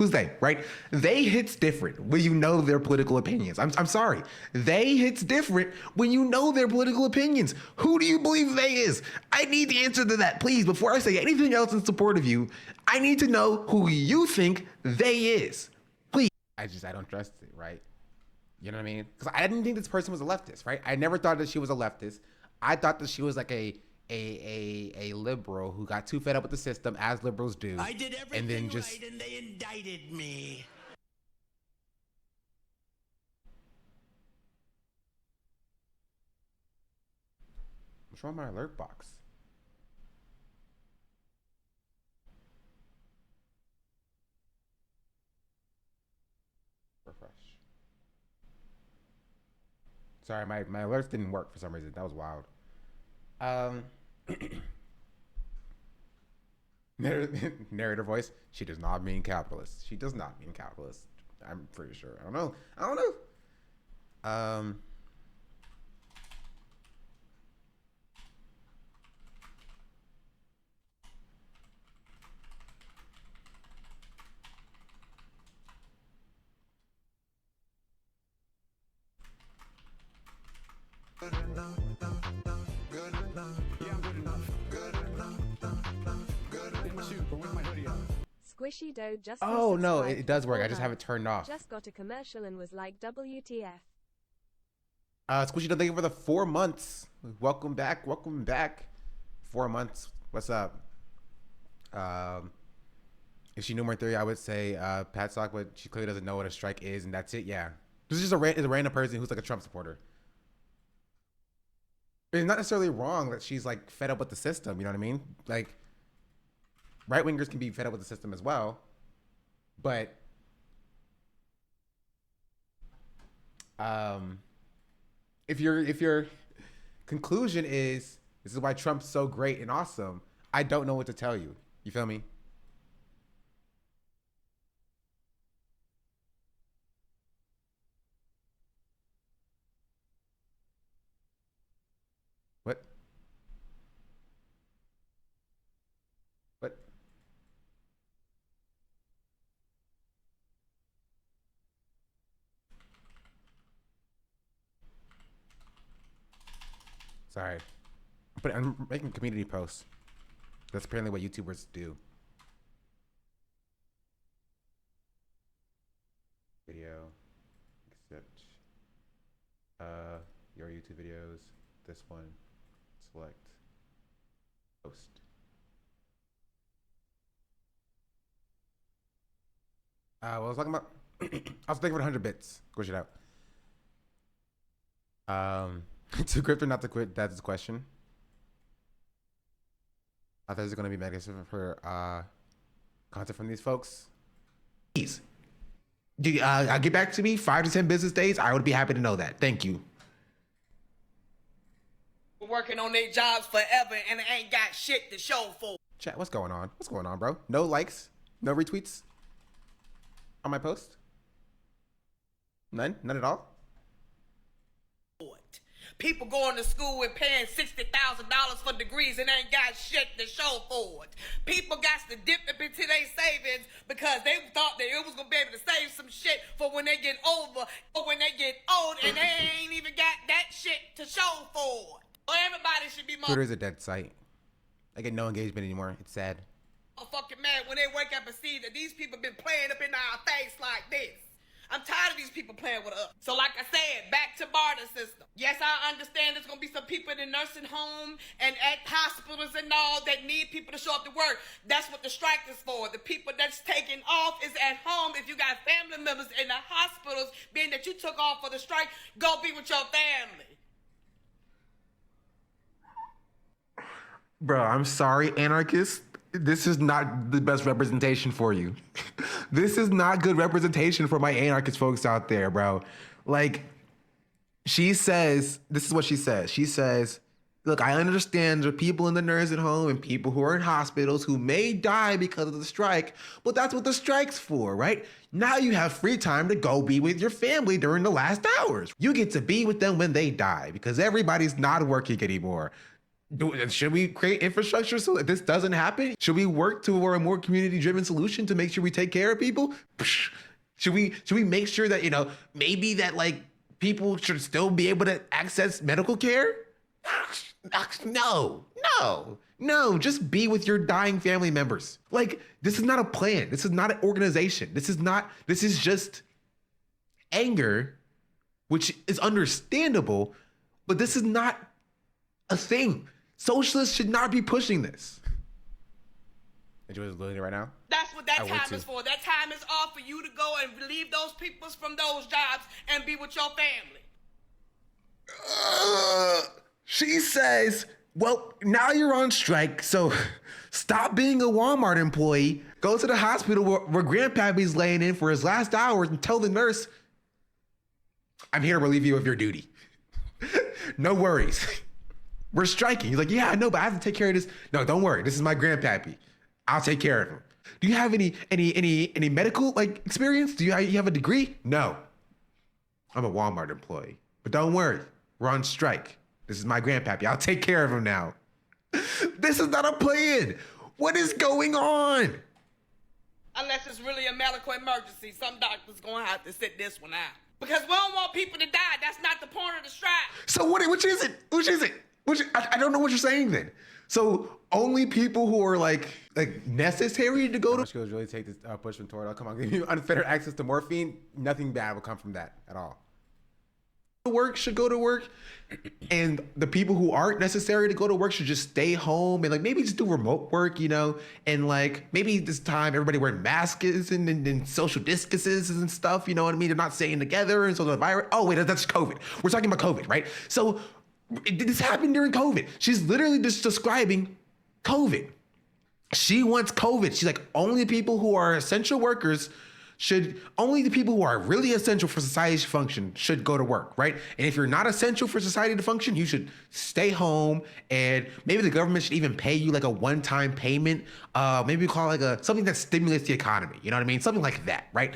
Speaker 8: Who's they, right? They hits different when you know their political opinions. I'm sorry. They hits different when you know their political opinions. Who do you believe they is? I need the answer to that, please. Before I say anything else in support of you, I need to know who you think they is. Please.
Speaker 6: I don't trust it, right? You know what I mean? Because I didn't think this person was a leftist, right? I never thought that she was a leftist. I thought that she was like a liberal who got too fed up with the system, as liberals do.
Speaker 4: I did everything
Speaker 6: and then just
Speaker 4: right, and they indicted me.
Speaker 6: what's wrong with my alert box? Refresh. Sorry, my alerts didn't work for some reason. That was wild. Narrator voice. She does not mean capitalist. She does not mean capitalist. I'm pretty sure. I don't know.
Speaker 9: Squishy Dough just
Speaker 6: Oh no,
Speaker 9: subscribed
Speaker 6: it does
Speaker 9: for
Speaker 6: work.
Speaker 9: 4
Speaker 6: I just have it
Speaker 9: months.
Speaker 6: turned off.
Speaker 9: Just got a commercial and was like, WTF.
Speaker 6: Squishy, thank you for the 4 months. Welcome back. 4 months. What's up? If she knew more theory, I would say Pat Sock, but she clearly doesn't know what a strike is, and that's it. Yeah, this is just a random person who's like a Trump supporter. It's not necessarily wrong that she's like fed up with the system. You know what I mean? Like, right wingers can be fed up with the system as well, but if your conclusion is this is why Trump's so great and awesome, I don't know what to tell you. You feel me? What? What? Sorry. But I'm making community posts. That's apparently what YouTubers do. Video. Accept. Your YouTube videos. This one. Select. Post. What I was talking about. I was thinking for 100 bits. Push it out. To crypt or not to quit? That's the question. I thought there's going to be mechanism for content from these folks.
Speaker 8: Please. Get back to me 5 to 10 business days. I would be happy to know that. Thank you.
Speaker 7: Working on their jobs forever and ain't got shit to show for.
Speaker 6: Chat, what's going on? What's going on, bro? No likes? No retweets? On my post? None? None at all?
Speaker 7: People going to school and paying $60,000 for degrees and ain't got shit to show for it. People got to dip up into their savings because they thought that it was going to be able to save some shit for when they get over or when they get old and they ain't even got that shit to show for it. Well, everybody should be more
Speaker 6: Twitter's a dead site. I get no engagement anymore. It's sad.
Speaker 7: fucking mad when they wake up and see that these people been playing up in our face like this. I'm tired of these people playing with us. So like I said, back to barter system. Yes, I understand there's gonna be some people in the nursing home and at hospitals and all that need people to show up to work. That's what the strike is for. The people that's taking off is at home. If you got family members in the hospitals, being that you took off for the strike, go be with your family.
Speaker 8: Bro, I'm sorry, anarchist. This is not the best representation for you. This is not good representation for my anarchist folks out there, bro. Like, she says, this is what she says. She says, look, I understand there are people in the nursing home and people who are in hospitals who may die because of the strike, but that's what the strike's for, right? Now you have free time to go be with your family during the last hours. You get to be with them when they die because everybody's not working anymore. Should we create infrastructure so that this doesn't happen? Should we work toward a more community-driven solution to make sure we take care of people? Should we make sure that, maybe that like people should still be able to access medical care? No, just be with your dying family members. Like, this is not a plan. This is not an organization. This is just anger, which is understandable, but this is not a thing. Socialists should not be pushing this.
Speaker 6: Enjoy this losing it right now?
Speaker 7: That's what that time is for. That time is off for you to go and relieve those people from those jobs and be with your family.
Speaker 8: She says, well, now you're on strike, so stop being a Walmart employee, go to the hospital where Grandpappy's laying in for his last hours and tell the nurse, I'm here to relieve you of your duty. No worries. We're striking. He's like, yeah, I know, but I have to take care of this. No, don't worry. This is my Grandpappy. I'll take care of him. Do you have any medical like experience? Do you have a degree? No. I'm a Walmart employee. But don't worry. We're on strike. This is my Grandpappy. I'll take care of him now. This is not a plan. What is going on?
Speaker 7: Unless it's really a medical emergency, some doctor's gonna have to sit this one out. Because we don't want people to die. That's not the point of the strike.
Speaker 8: So which is it? Which is it? I don't know what you're saying then. So only people who are like necessary to go to
Speaker 6: skills really take this pushment toward. Oh, come on, give you unfettered access to morphine. Nothing bad will come from that at all.
Speaker 8: Work should go to work, and the people who aren't necessary to go to work should just stay home and like maybe just do remote work, and like maybe this time everybody wearing masks and social distances and stuff, you know what I mean? They're not staying together, and so the virus. Oh wait, that's COVID. We're talking about COVID, right? So this happened during COVID. She's literally just describing COVID. She wants COVID. She's like, only people who are essential workers only the people who are really essential for society to function should go to work, right? And if you're not essential for society to function, you should stay home, and maybe the government should even pay you like a one-time payment. Maybe call it like something that stimulates the economy. You know what I mean? Something like that, right?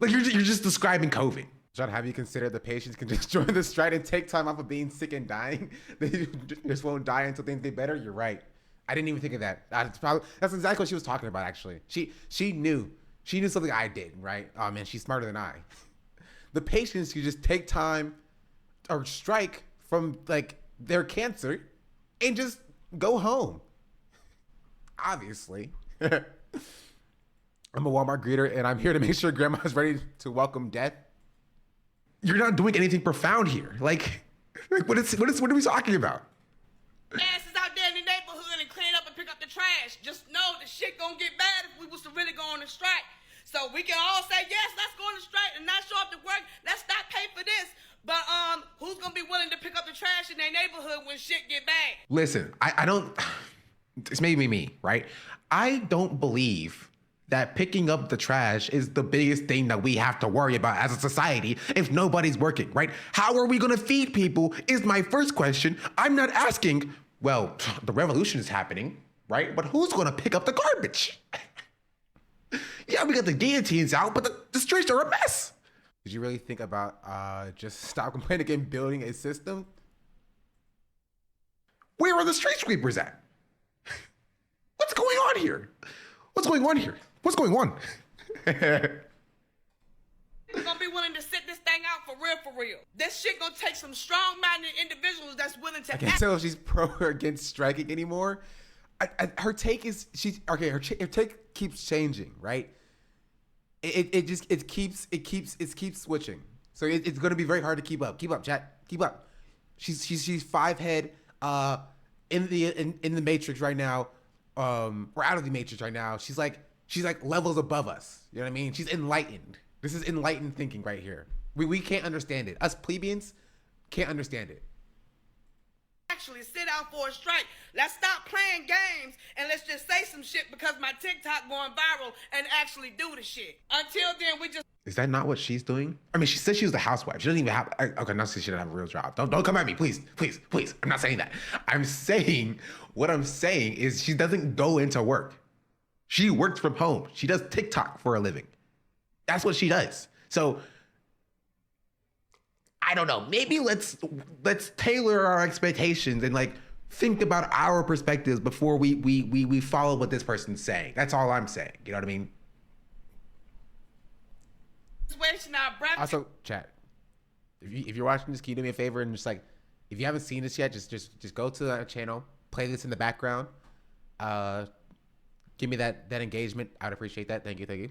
Speaker 8: Like you're just describing COVID.
Speaker 6: John, have you considered the patients can just join the strike and take time off of being sick and dying? They just won't die until things get better? You're right. I didn't even think of that. That's exactly what she was talking about, actually. She knew something I did, right? Oh man, she's smarter than I. The patients could just take time or strike from like their cancer and just go home. Obviously. I'm a Walmart greeter, and I'm here to make sure grandma's ready to welcome death.
Speaker 8: You're not doing anything profound here. Like what are we talking about?
Speaker 7: Asses out there in the neighborhood and clean up and pick up the trash. Just know the shit gonna get bad if we was to really go on a strike. So we can all say, yes, let's go on a strike and not show up to work. Let's not pay for this. But who's gonna be willing to pick up the trash in their neighborhood when shit get bad?
Speaker 8: Listen, I don't, it's maybe me, right? I don't believe that picking up the trash is the biggest thing that we have to worry about as a society if nobody's working, right? How are we gonna feed people is my first question. I'm not asking, well, the revolution is happening, right? But who's gonna pick up the garbage? Yeah, we got the guillotines out, but the streets are a mess.
Speaker 6: Did you really think about just stop complaining and building a system?
Speaker 8: Where are the street sweepers at? What's going on here? What's going on here? What's going on?
Speaker 7: You're gonna be willing to sit this thing out for real. This shit gonna take some strong-minded individuals that's willing to
Speaker 6: I can't tell if she's pro or against striking anymore. Her take is her take keeps changing, right? It keeps switching. So it's gonna be very hard to keep up. Keep up, chat. Keep up. She's 5 head in the matrix right now. We're out of the matrix right now. She's like levels above us. You know what I mean? She's enlightened. This is enlightened thinking right here. We can't understand it. Us plebeians can't understand it.
Speaker 7: Actually sit out for a strike. Let's stop playing games and let's just say some shit because my TikTok going viral and actually do the shit. Until then, we just...
Speaker 8: Is that not what she's doing? I mean, she said she was the housewife. She doesn't even have... Okay, now she doesn't have a real job. Don't come at me, please. I'm not saying that. What I'm saying is she doesn't go into work. She works from home. She does TikTok for a living. That's what she does. So I don't know. Maybe let's tailor our expectations and like think about our perspectives before we follow what this person's saying. That's all I'm saying. You know what I mean?
Speaker 7: Wasting our breath.
Speaker 6: Also, chat. If you're watching this, can you do me a favor and just like, if you haven't seen this yet, just go to that channel, play this in the background. Give me that engagement. I'd appreciate that. Thank you.
Speaker 7: Time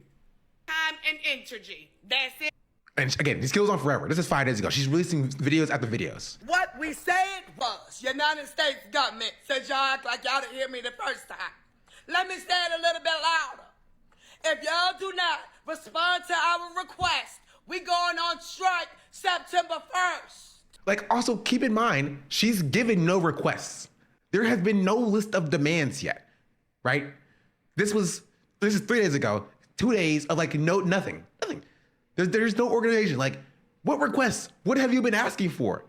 Speaker 7: and energy. That's it.
Speaker 8: And again, this goes on forever. This is 5 days ago. She's releasing videos after videos.
Speaker 7: What we said was, United States government said y'all act like y'all didn't hear me the first time. Let me say it a little bit louder. If y'all do not respond to our request, we going on strike September 1st.
Speaker 8: Like, also keep in mind, she's given no requests. There has been no list of demands yet, right? This is 3 days ago, 2 days of like nothing. There's no organization. Like, what requests? What have you been asking for?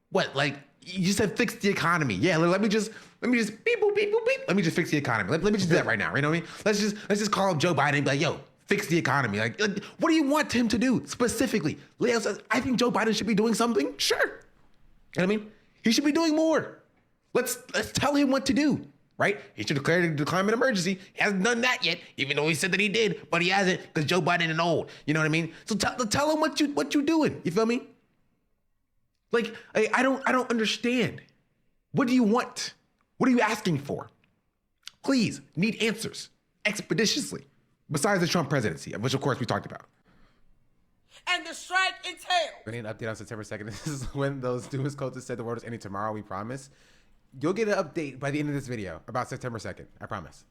Speaker 8: What, like, you said fix the economy. Yeah, let me just beep, boop, beep, boop, beep. Let me just fix the economy. Let me just do that right now. You know what I mean? Let's just call up Joe Biden and be like, yo, fix the economy. Like, what do you want him to do specifically? Leo says, I think Joe Biden should be doing something. Sure. You know what I mean? He should be doing more. Let's tell him what to do. Right? He should declare the climate emergency. He hasn't done that yet, even though he said that he did, but he hasn't because Joe Biden is old. You know what I mean? So tell him what you doing. You feel me? Like, I don't understand. What do you want? What are you asking for? Please, need answers expeditiously. Besides the Trump presidency, which of course we talked about.
Speaker 7: And the strike entails.
Speaker 6: We need an update on September 2nd. This is when those doomers cultists said the world is ending tomorrow. We promise. You'll get an update by the end of this video about September 2nd. I promise.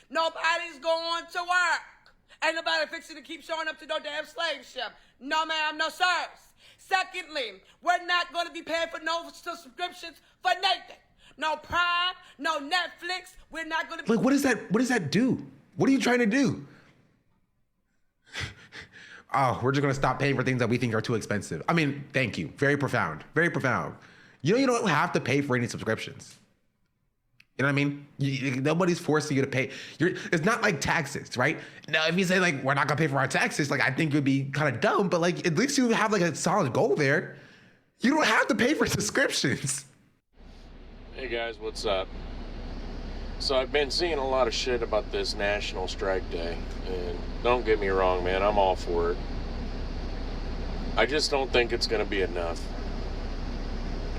Speaker 7: Nobody's going to work. Ain't nobody fixing to keep showing up to no damn slave ship. No, ma'am, no, sirs. Secondly, we're not going to be paying for no subscriptions for Nathan. No Prime, no Netflix. We're not going to be...
Speaker 8: Like, what does that do? What are you trying to do? Oh, we're just going to stop paying for things that we think are too expensive. I mean, thank you. Very profound. Very profound. You know, you don't have to pay for any subscriptions. You know what I mean? Nobody's forcing you to pay. It's not like taxes, right? Now, if you say like, we're not gonna pay for our taxes, like I think it would be kind of dumb, but like at least you have like a solid goal there. You don't have to pay for subscriptions.
Speaker 10: Hey guys, what's up? So I've been seeing a lot of shit about this National Strike Day, and don't get me wrong, man, I'm all for it. I just don't think it's gonna be enough.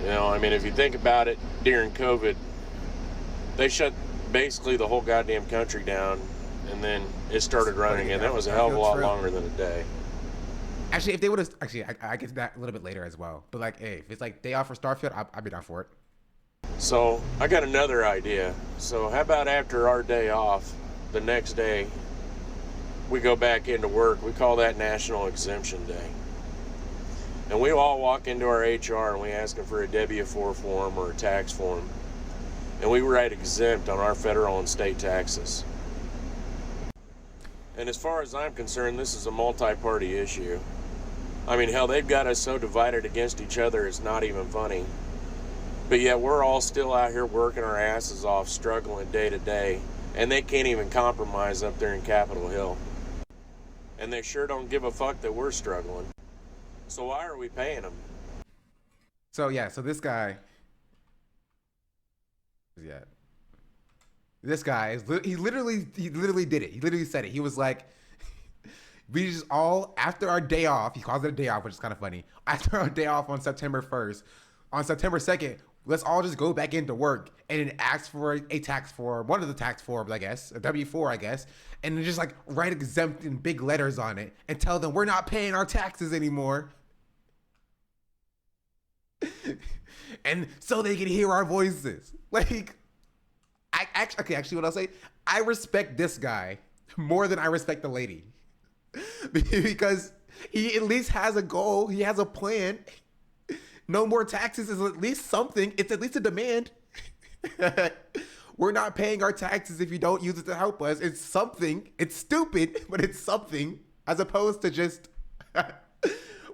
Speaker 10: You know, I mean, if you think about it, during COVID, they shut basically the whole goddamn country down, and then it started running, and that was a hell of a lot longer than a day.
Speaker 6: Actually, if they would have, I get to that a little bit later as well. But like, hey, if it's like day off for Starfield, I'd be down for it.
Speaker 10: So I got another idea. So how about after our day off, the next day, we go back into work. We call that National Exemption Day. And we all walk into our HR and we ask them for a W-4 form or a tax form. And we write exempt on our federal and state taxes. And as far as I'm concerned, this is a multi-party issue. I mean, hell, they've got us so divided against each other, it's not even funny. But yet we're all still out here working our asses off, struggling day to day. And they can't even compromise up there in Capitol Hill. And they sure don't give a fuck that we're struggling. So why are we paying them?
Speaker 6: So yeah, so this guy, this guy is he literally did it. He literally said it. He was like, we just all after our day off. He calls it a day off, which is kind of funny. After our day off on September 1st, on September 2nd, let's all just go back into work and then ask for a tax form, one of the tax forms, I guess, a W-4, I guess, and then just like write exempt in big letters on it and tell them we're not paying our taxes anymore. And so they can hear our voices. Like, actually, what I'll say, I respect this guy more than I respect the lady. Because he at least has a goal. He has a plan. No more taxes is at least something. It's at least a demand. We're not paying our taxes if you don't use it to help us. It's something. It's stupid, but it's something. As opposed to just,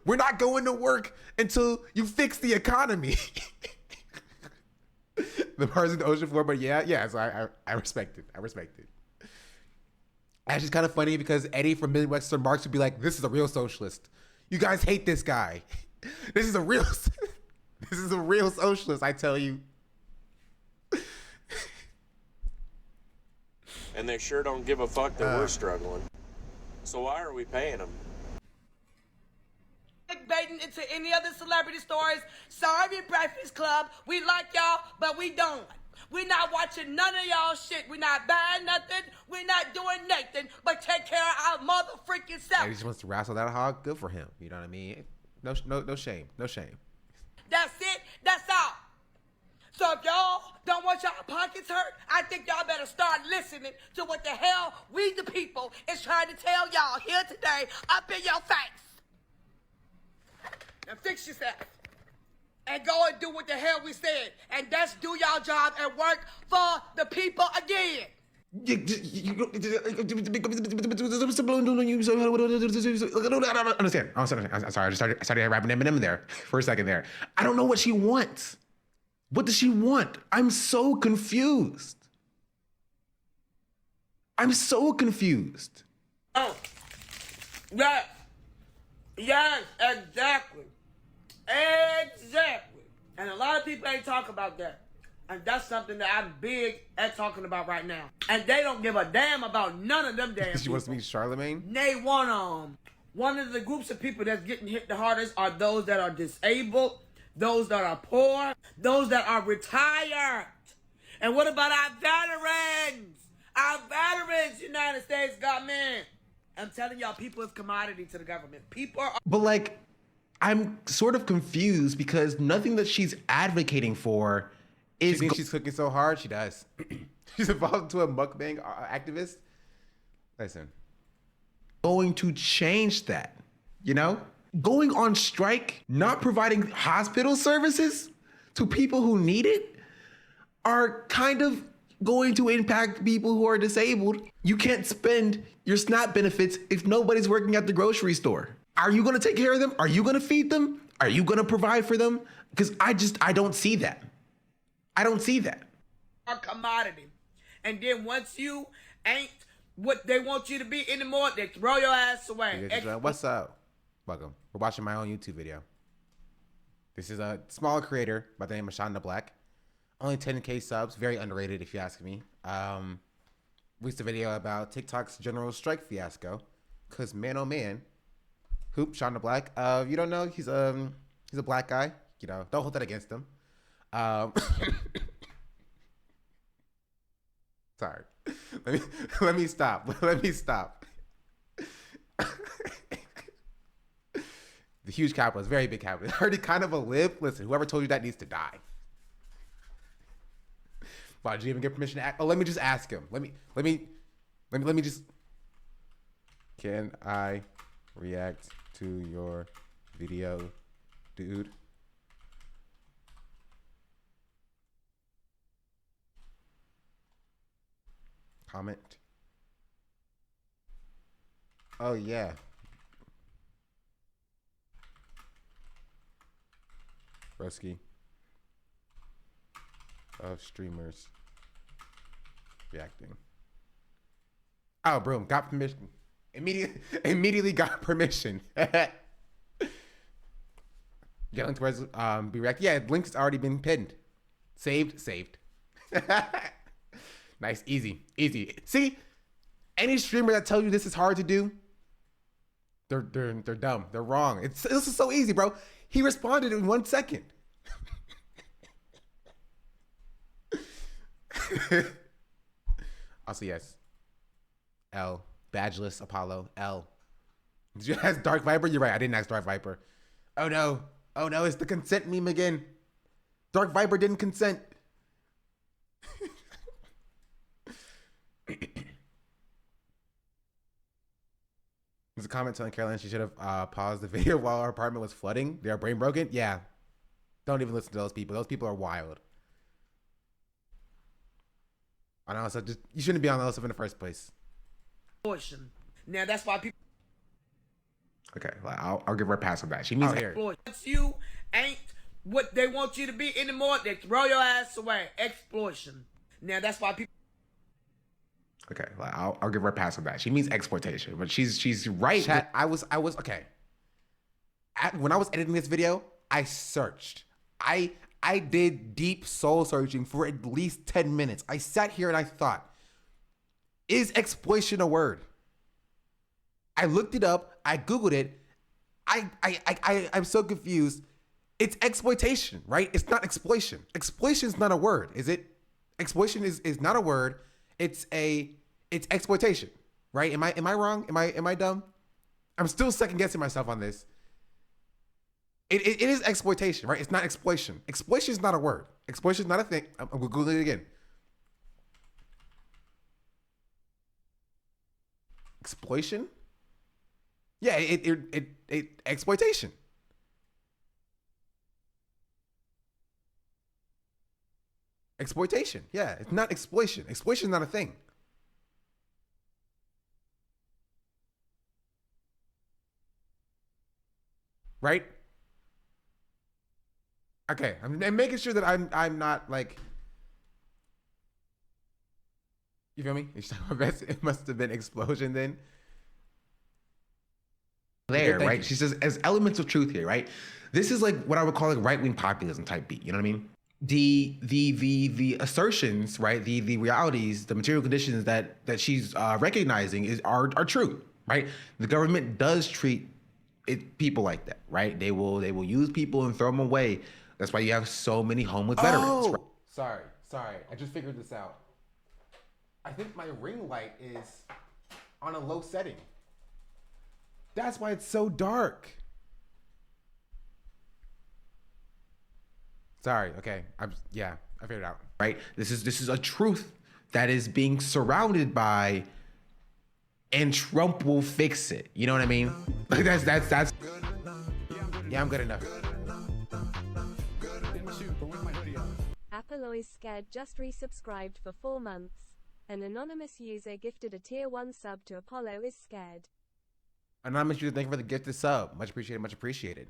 Speaker 6: we're not going to work until you fix the economy. The bars in the ocean floor, but yeah. So I respect it. I respect it. Actually, it's kind of funny because Eddie from Midwestern Marks would be like, "This is a real socialist. You guys hate this guy. This is a real socialist. I tell you."
Speaker 10: And they sure don't give a fuck that we're struggling. So why are we paying them?
Speaker 7: Baiting into any other celebrity stories. Sorry, Breakfast Club. We like y'all, but we don't. We not watching none of y'all shit. We not buying nothing. We not doing nothing but take care of our motherfucking self.
Speaker 6: He just wants to wrestle that hog. Good for him. You know what I mean? No shame. No shame.
Speaker 7: That's it. That's all. So if y'all don't want y'all pockets hurt, I think y'all better start listening to what the hell we the people is trying to tell y'all here today up in your face. Now fix yourself. And go and do what the hell we said. And that's do y'all job and work for the people again.
Speaker 8: Understand. I'm sorry. I just started rapping Eminem there for a second there. I don't know what she wants. What does she want? I'm so confused.
Speaker 7: Oh, yes. Yes, exactly. Exactly. And a lot of people ain't talk about that. And that's something that I'm big at talking about right now. And they don't give a damn about none of them damn
Speaker 6: She wants to meet Charlemagne?
Speaker 7: Nay, one of them. One of the groups of people that's getting hit the hardest are those that are disabled, those that are poor, those that are retired. And what about our veterans? Our veterans, United States government. I'm telling y'all, people is commodity to the government. People are...
Speaker 8: But like, I'm sort of confused because nothing that she's advocating for is...
Speaker 6: You think she's cooking so hard? She does. She's evolved into a mukbang activist. Listen.
Speaker 8: Going to change that, you know? Going on strike, not providing hospital services to people who need it are kind of going to impact people who are disabled. You can't spend your SNAP benefits if nobody's working at the grocery store. Are you gonna take care of them? Are you gonna feed them? Are you gonna provide for them? Because I don't see that. I don't see that.
Speaker 7: A commodity. And then once you ain't what they want you to be anymore, they throw your ass away.
Speaker 6: What's up? Welcome. We're watching my own YouTube video. This is a smaller creator by the name of SeanDaBlack. Only 10K subs. Very underrated if you ask me. Released a video about TikTok's general strike fiasco. Cause man oh man. Hoop, SeanDaBlack. You don't know, he's a black guy. You know, don't hold that against him. Sorry. Let me stop. The huge capitalist, very big capitalist. Already kind of a lib. Listen, whoever told you that needs to die. Wow, did you even get permission to act? Oh, let me just ask him. Let me just. Can I react to your video, dude? Comment. Oh yeah. Broski of streamers reacting. Oh, boom, got permission. Immediately got permission. Getting towards be react. Yeah, link's already been pinned. Saved. Nice, easy. See, any streamer that tells you this is hard to do, they're dumb. They're wrong. This is so easy, bro. He responded in 1 second. Also, yes. L. Badgeless Apollo. L. Did you ask Dark Viper? You're right. I didn't ask Dark Viper. Oh no. It's the consent meme again. Dark Viper didn't consent. There's a comment telling Caroline she should have paused the video while her apartment was flooding. They are brain broken. Yeah. Don't even listen to those people. Those people are wild. I know. So you shouldn't be on those stuff in the first place.
Speaker 7: Now that's why people.
Speaker 8: Okay, well, I'll give her a pass on that. She means
Speaker 7: it. Once you ain't what they want you to be anymore, they throw your ass away. Exploitation. Now that's why people.
Speaker 8: Okay, well, I'll give her a pass on that. She means exploitation, but she's right.
Speaker 6: Chat, I was okay. When I was editing this video, I searched. I did deep soul searching for at least 10 minutes. I sat here and I thought, Is exploitation a word? I looked it up. I Googled it. I'm so confused. It's exploitation, right? It's not exploitation. Exploitation is not a word, is it? Exploitation is not a word. It's exploitation, right? Am I wrong? Am I dumb? I'm still second guessing myself on this. It is exploitation, right? It's not exploitation. Exploitation is not a word. Exploitation is not a thing. I'm Googling it again. Exploitation? Yeah, it exploitation. Exploitation. Yeah, it's not exploitation. Exploitation is not a thing. Right? Okay, I'm making sure that I'm not like, you feel me? It must have been explosion then.
Speaker 8: There, right? She says, as elements of truth here, right? This is like what I would call like right-wing populism type beat. You know what I mean? The assertions, right? The realities, the material conditions that she's recognizing are true, right? The government does treat people like that, right? They will use people and throw them away. That's why you have so many homeless veterans. Right?
Speaker 6: Sorry. I just figured this out. I think my ring light is on a low setting. That's why it's so dark. Sorry. Okay. I figured it out.
Speaker 8: Right. This is a truth that is being surrounded by, and Trump will fix it. You know what I mean? Like that's.
Speaker 6: Yeah, I'm good enough.
Speaker 9: Apollo is scared just resubscribed for 4 months. An anonymous user gifted a tier 1 sub to Apollo is scared.
Speaker 6: Anonymous user, thank you for the gifted sub. Much appreciated, much appreciated.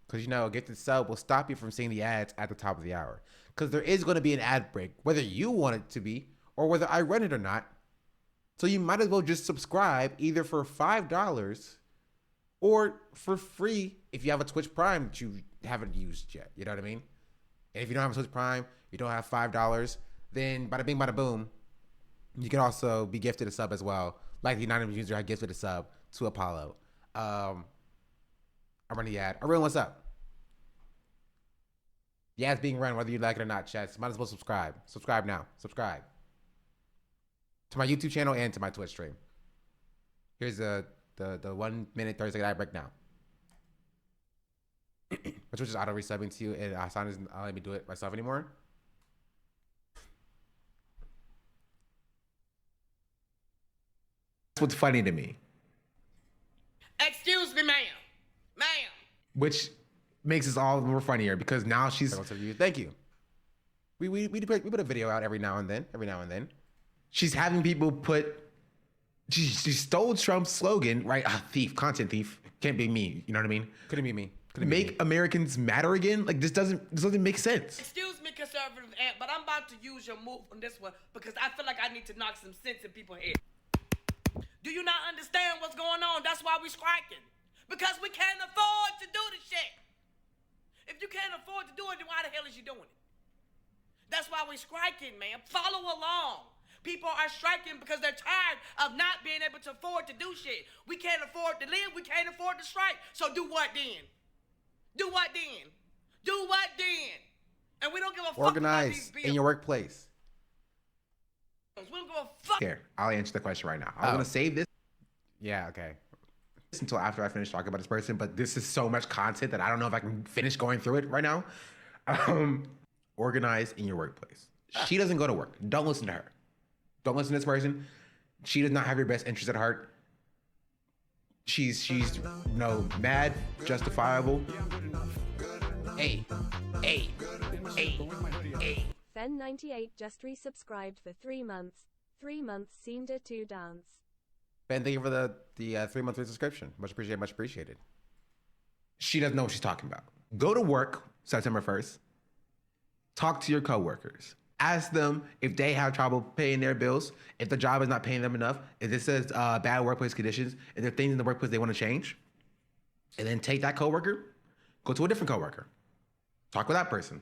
Speaker 6: Because, you know, a gifted sub will stop you from seeing the ads at the top of the hour. Because there is going to be an ad break, whether you want it to be or whether I run it or not. So you might as well just subscribe either for $5 or for free if you have a Twitch Prime that you haven't used yet. You know what I mean? And if you don't have a Twitch Prime, you don't have $5, then bada bing, bada boom, you can also be gifted a sub as well. Like the anonymous user, I gifted a sub to Apollo. I'm running the ad. Everyone, what's up? The ad's being run whether you like it or not, chat. So might as well subscribe. Subscribe now. Subscribe to my YouTube channel and to my Twitch stream. Here's the 1 minute 30 second ad break now. Which was just auto resubbing to you, and Hassan isn't letting me do it myself anymore.
Speaker 8: That's what's funny to me.
Speaker 7: Excuse me, ma'am.
Speaker 8: Which makes us all more funnier because now she's.
Speaker 6: Thank you. We put a video out every now and then.
Speaker 8: She's having people put. She stole Trump's slogan, right? Thief, content thief. Can't be me. You know what I mean?
Speaker 6: Couldn't be me.
Speaker 8: Make Americans matter again. Like this doesn't make sense.
Speaker 7: Excuse me, conservative aunt, but I'm about to use your move on this one because I feel like I need to knock some sense in people's head. Do you not understand what's going on? That's why we striking. Because we can't afford to do the shit. If you can't afford to do it, then why the hell is you doing it? That's why we striking, man. Follow along. People are striking because they're tired of not being able to afford to do shit. We can't afford to live. We can't afford to strike. So do what then? Do what then? Do what then? And we don't give a fuck about these
Speaker 6: Organize
Speaker 7: bills.
Speaker 6: in your workplace.
Speaker 7: We don't give a fuck.
Speaker 8: Here, I'll answer the question right now. I'm gonna save this.
Speaker 6: Yeah, okay.
Speaker 8: Until after I finish talking about this person, but this is so much content that I don't know if I can finish going through it right now. Organize in your workplace. She doesn't go to work. Don't listen to her. Don't listen to this person. She does not have your best interest at heart. She's mad, justifiable. Hey.
Speaker 9: Fen98 just resubscribed for 3 months. 3 months Cinder to dance.
Speaker 6: Ben, thank you for the 3-month subscription. Much appreciated, much appreciated.
Speaker 8: She doesn't know what she's talking about. Go to work September 1st. Talk to your coworkers. Ask them if they have trouble paying their bills, if the job is not paying them enough, if this says bad workplace conditions, if there are things in the workplace they want to change. And then take that coworker, go to a different coworker. Talk with that person.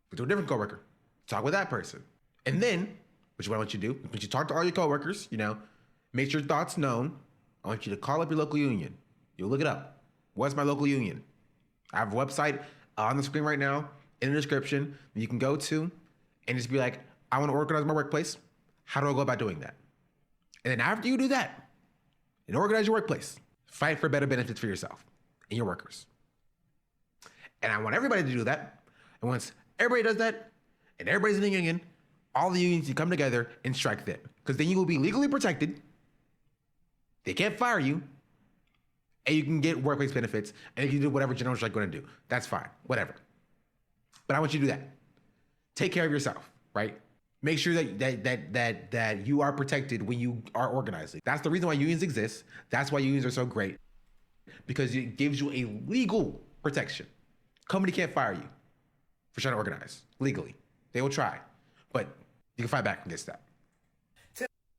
Speaker 8: Go to a different coworker. Talk with that person. And then which is what I want you to do. When you talk to all your coworkers, you know, make your thoughts known. I want you to call up your local union. You'll look it up. What's my local union? I have a website on the screen right now in the description that you can go to and just be like, I want to organize my workplace. How do I go about doing that? And then after you do that and organize your workplace, fight for better benefits for yourself and your workers. And I want everybody to do that. And once everybody does that and everybody's in the union, all the unions can come together and strike then. Because then you will be legally protected. They can't fire you. And you can get workplace benefits. And you can do whatever general strike going to do. That's fine. Whatever. But I want you to do that. Take care of yourself, right? Make sure that you are protected when you are organizing. That's the reason why unions exist. That's why unions are so great. Because it gives you a legal protection. Company can't fire you for trying to organize legally. They will try, but you can fight back against that.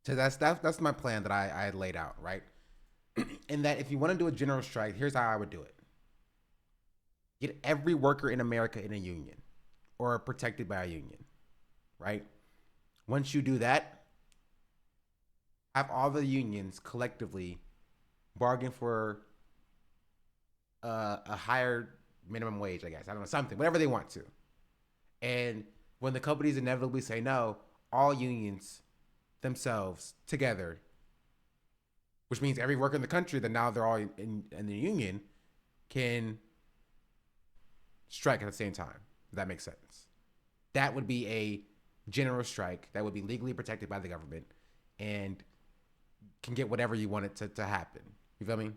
Speaker 6: So that's my plan that I had laid out, right? And that if you want to do a general strike, here's how I would do it. Get every worker in America in a union or protected by a union, right? Once you do that, have all the unions collectively bargain for a higher minimum wage, I guess. I don't know, something, whatever they want to. And when the companies inevitably say no, all unions themselves together, which means every worker in the country that now they're all in the union, can strike at the same time. If that makes sense. That would be a general strike that would be legally protected by the government and can get whatever you want it to happen. You feel me?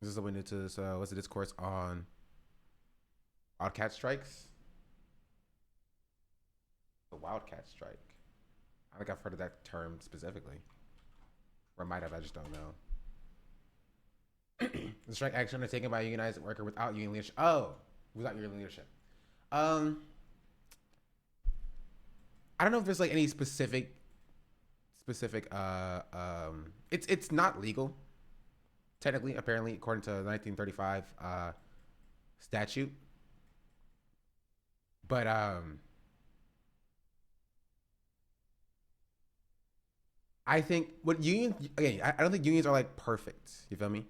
Speaker 6: This is what we new to. So, what's the discourse on wildcat strikes? The wildcat strike. I think I've heard of that term specifically, or I might have. I just don't know. The strike action undertaken by a unionized worker without union leadership. Oh, without union leadership. I don't know if there's like any specific. It's not legal, technically, apparently, according to the 1935 statute. But I think what unions, again, I don't think unions are like perfect. You feel me?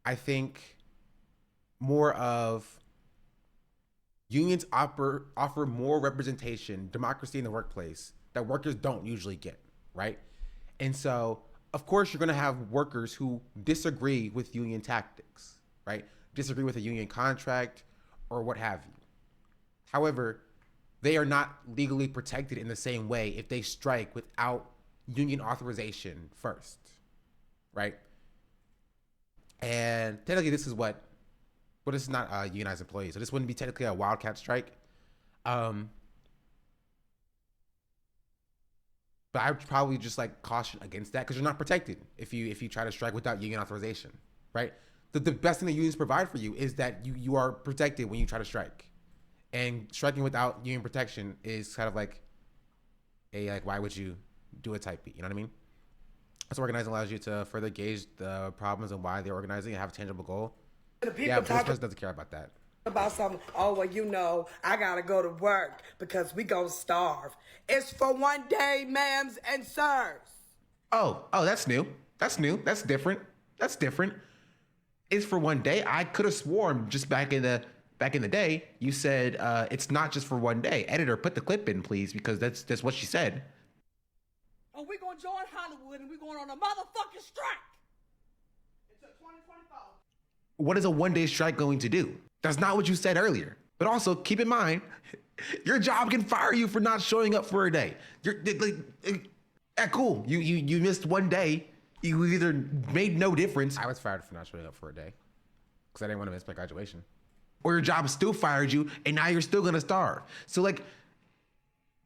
Speaker 6: I think more of unions offer more representation, democracy in the workplace that workers don't usually get, right? And so, of course, you're going to have workers who disagree with union tactics, right? Disagree with a union contract or what have you. However, they are not legally protected in the same way if they strike without union authorization first, right? And technically, this is what, well, this is not unionized employees, so this wouldn't be technically a wildcat strike. But I would probably just like caution against that because you're not protected if you try to strike without union authorization, right? The best thing that unions provide for you is that you are protected when you try to strike, and striking without union protection is kind of like a like why would you do a type B? You know what I mean? So organizing allows you to further gauge the problems and why they're organizing and have a tangible goal. Yeah, but this person doesn't care about that.
Speaker 7: About something, oh, well, you know, I gotta go to work because we gonna starve. It's for one day, ma'ams and sirs.
Speaker 8: Oh, that's new. That's new. That's different. It's for one day. I could have sworn just back in the day, you said it's not just for one day. Editor, put the clip in, please, because that's what she said.
Speaker 7: Oh, we gonna join Hollywood and we going on a motherfucking strike until 2024.
Speaker 8: What is a one-day strike going to do? That's not what you said earlier. But also, keep in mind, your job can fire you for not showing up for a day. You're like, cool. You missed one day. You either made no difference.
Speaker 6: I was fired for not showing up for a day because I didn't want to miss my graduation.
Speaker 8: Or your job still fired you, and now you're still gonna starve. So like,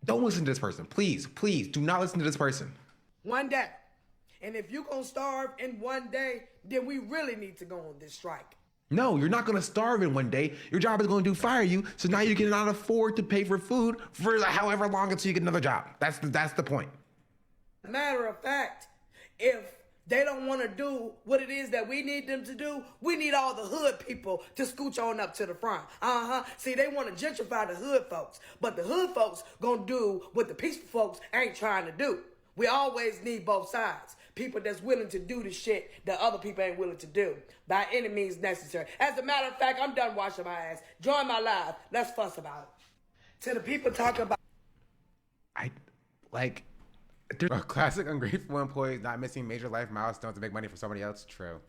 Speaker 8: don't listen to this person. Please do not listen to this person.
Speaker 7: One day. And if you're gonna starve in one day, then we really need to go on this strike.
Speaker 8: No, you're not gonna starve in one day. Your job is going to fire you, so now you cannot afford to pay for food for however long until you get another job. That's the point.
Speaker 7: Matter of fact, if they don't want to do what it is that we need them to do. We need all the hood people to scooch on up to the front. See, they want to gentrify the hood folks, but the hood folks gonna do what the peaceful folks ain't trying to do. We always need both sides. People that's willing to do the shit that other people ain't willing to do by any means necessary. As a matter of fact, I'm done washing my ass. Join my live. Let's fuss about it. To the people talking about...
Speaker 6: A classic ungrateful employee not missing major life milestones to make money for somebody else. True.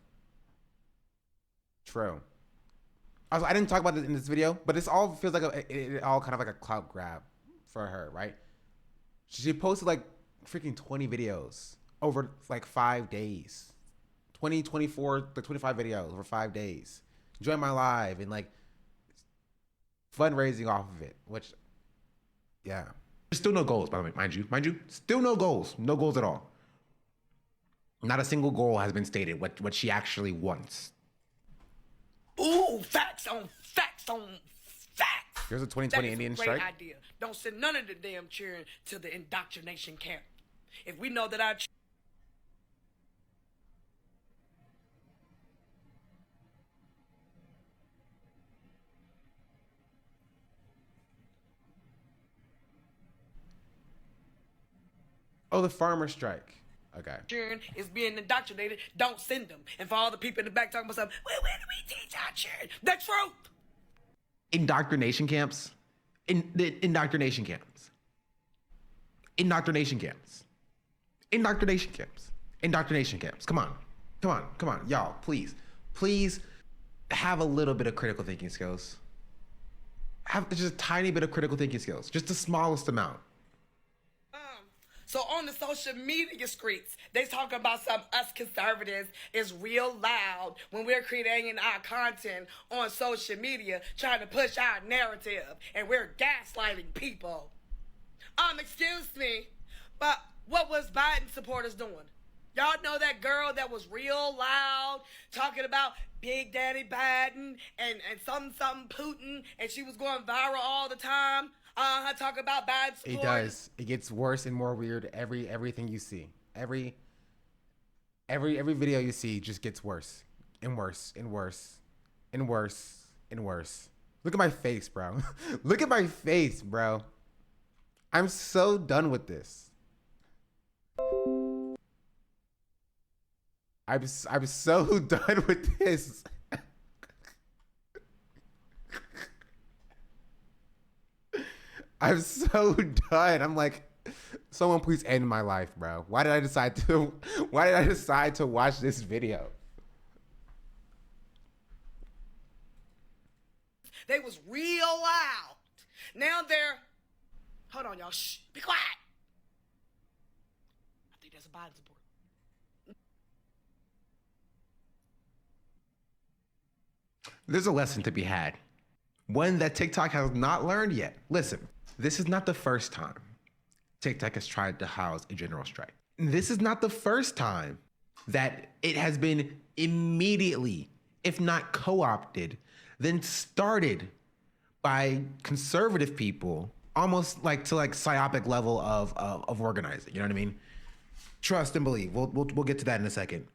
Speaker 6: Also, I didn't talk about this in this video, but this all feels like it all kind of like a clout grab for her, right? She posted like freaking 20 videos over like 5 days. 25 videos over 5 days. Join my live and like fundraising off of it, which, yeah.
Speaker 8: There's still no goals, by the way, mind you, still no goals at all. Not a single goal has been stated, what she actually wants.
Speaker 7: Ooh, facts on facts.
Speaker 6: Here's a 2020 Indian strike.
Speaker 7: Great idea. Don't send none of the damn children to the indoctrination camp. If we know that our
Speaker 6: Oh, the farmer strike. Okay.
Speaker 7: children is being indoctrinated, don't send them. And for all the people in the back talking about something, well, where do we teach our children the truth?
Speaker 8: Indoctrination camps. Indoctrination camps. Come on, y'all, please have a little bit of critical thinking skills. Have just a tiny bit of critical thinking skills, just the smallest amount.
Speaker 7: So on the social media streets, they talking about us conservatives is real loud when we're creating our content on social media, trying to push our narrative, and we're gaslighting people. Excuse me, but what was Biden supporters doing? Y'all know that girl that was real loud talking about Big Daddy Biden and something Putin, and she was going viral all the time? Talk about Biden supporters.
Speaker 6: It does. It gets worse and more weird everything you see. Every video you see just gets worse and worse and worse and worse and worse. Look at my face, bro. Look at my face, bro. I'm so done with this. I'm so done with this. I'm so done. I'm like, someone please end my life, bro. Why did I decide to watch this video?
Speaker 7: They was real loud. Now they're, hold on, y'all. Shh, be quiet. I think that's a Biden supporter.
Speaker 8: There's a lesson to be had. One that TikTok has not learned yet. Listen, this is not the first time TikTok has tried to house a general strike. This is not the first time that it has been immediately, if not co-opted, then started by conservative people, almost like to like psyopic level of organizing. You know what I mean? Trust and believe. We'll get to that in a second.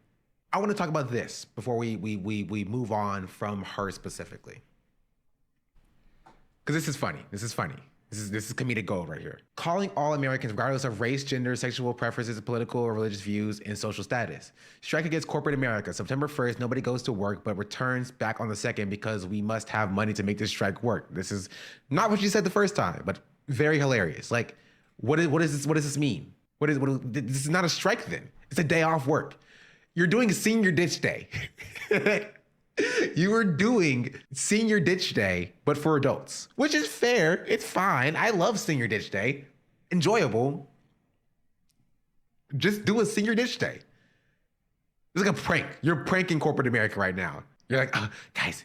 Speaker 8: I want to talk about this before we move on from her specifically. Because this is funny. This is comedic gold right here. Calling all Americans, regardless of race, gender, sexual preferences, political or religious views, and social status. Strike against corporate America. September 1st, nobody goes to work, but returns back on the 2nd because we must have money to make this strike work. This is not what she said the first time, but very hilarious. Like, what does this mean? This is not a strike then. It's a day off work. You're doing senior ditch day. You were doing senior ditch day, but for adults, which is fair. It's fine. I love senior ditch day. Enjoyable. Just do a senior ditch day. It's like a prank. You're pranking corporate America right now. You're like, guys,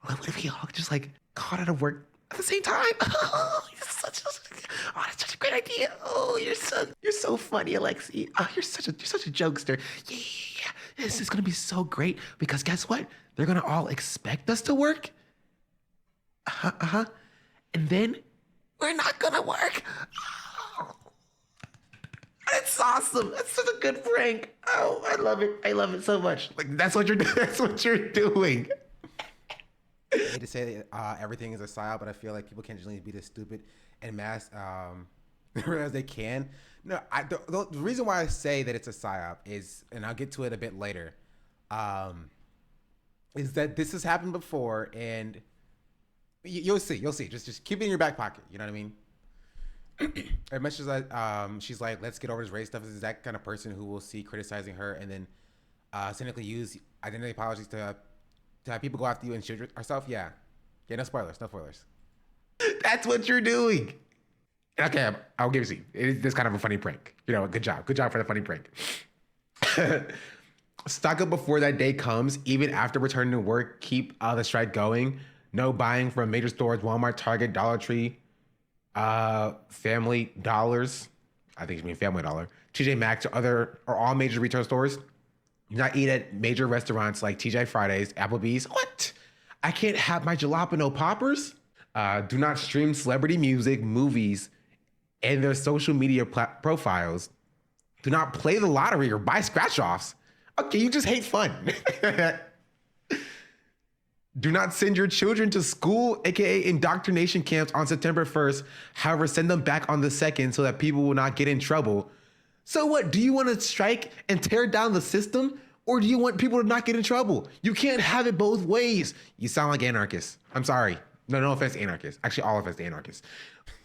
Speaker 8: what if we all just like caught out of work at the same time? That's such a great idea. Oh, you're so funny, Alexi. Oh, you're such a jokester. Yeah. This is gonna be so great because guess what? They're gonna all expect us to work. And then we're not gonna work. Oh. It's so awesome. That's such a good prank. Oh, I love it. I love it so much. Like that's what you're that's what you're doing.
Speaker 6: I hate to say that everything is a psyop, but I feel like people can't genuinely be this stupid and mass realize they can. No, the reason why I say that it's a psyop is, and I'll get to it a bit later, is that this has happened before, and you'll see. Just keep it in your back pocket. You know what I mean? As much as she's like, let's get over this race stuff. Is that kind of person who will see criticizing her and then cynically use identity apologies to have people go after you and shoot herself? Yeah. No spoilers.
Speaker 8: That's what you're doing. Okay, I'll give it to you. It's kind of a funny prank. You know, good job for the funny prank. Stock up before that day comes. Even after returning to work, keep the strike going. No buying from major stores, Walmart, Target, Dollar Tree, Family Dollars. I think you mean Family Dollar. TJ Maxx or all major retail stores. Do not eat at major restaurants like TJ Fridays, Applebee's. What? I can't have my jalapeno poppers? Do not stream celebrity music, movies, and their social media profiles. Do not play the lottery or buy scratch-offs. Okay, you just hate fun. Do not send your children to school, aka indoctrination camps, on September 1st. However, send them back on the 2nd so that people will not get in trouble. So what, do you want to strike and tear down the system? Or do you want people to not get in trouble? You can't have it both ways. You sound like anarchists. I'm sorry. No offense to anarchists. Actually, all offense to anarchists.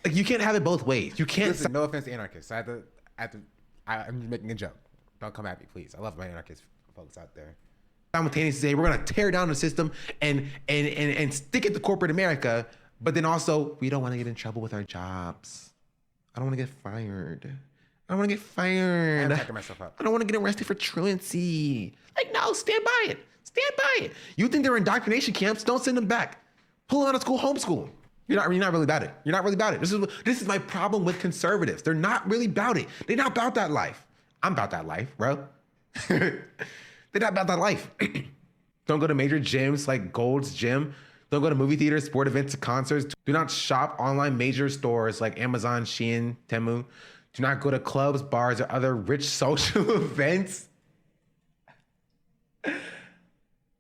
Speaker 8: Like, you can't have it both ways. You can't.
Speaker 6: Listen, no offense to anarchists. I'm just making a joke. Don't come at me, please. I love my anarchist folks out there.
Speaker 8: Simultaneously say we're gonna tear down the system and stick it to corporate America, but then also we don't want to get in trouble with our jobs. I don't want to get fired. I don't want to get fired.
Speaker 6: I'm packing myself up.
Speaker 8: I don't want to get arrested for truancy. Like, no, stand by it. Stand by it. You think they're indoctrination camps? Don't send them back. Pull them out of school, homeschool them. You're not really about it. You're not really about it. This is my problem with conservatives. They're not really about it. They're not about that life. I'm about that life, bro. They're not about that life. Don't go to major gyms like Gold's Gym. Don't go to movie theaters, sport events, concerts. Do not shop online major stores like Amazon, Shein, Temu. Do not go to clubs, bars, or other rich social events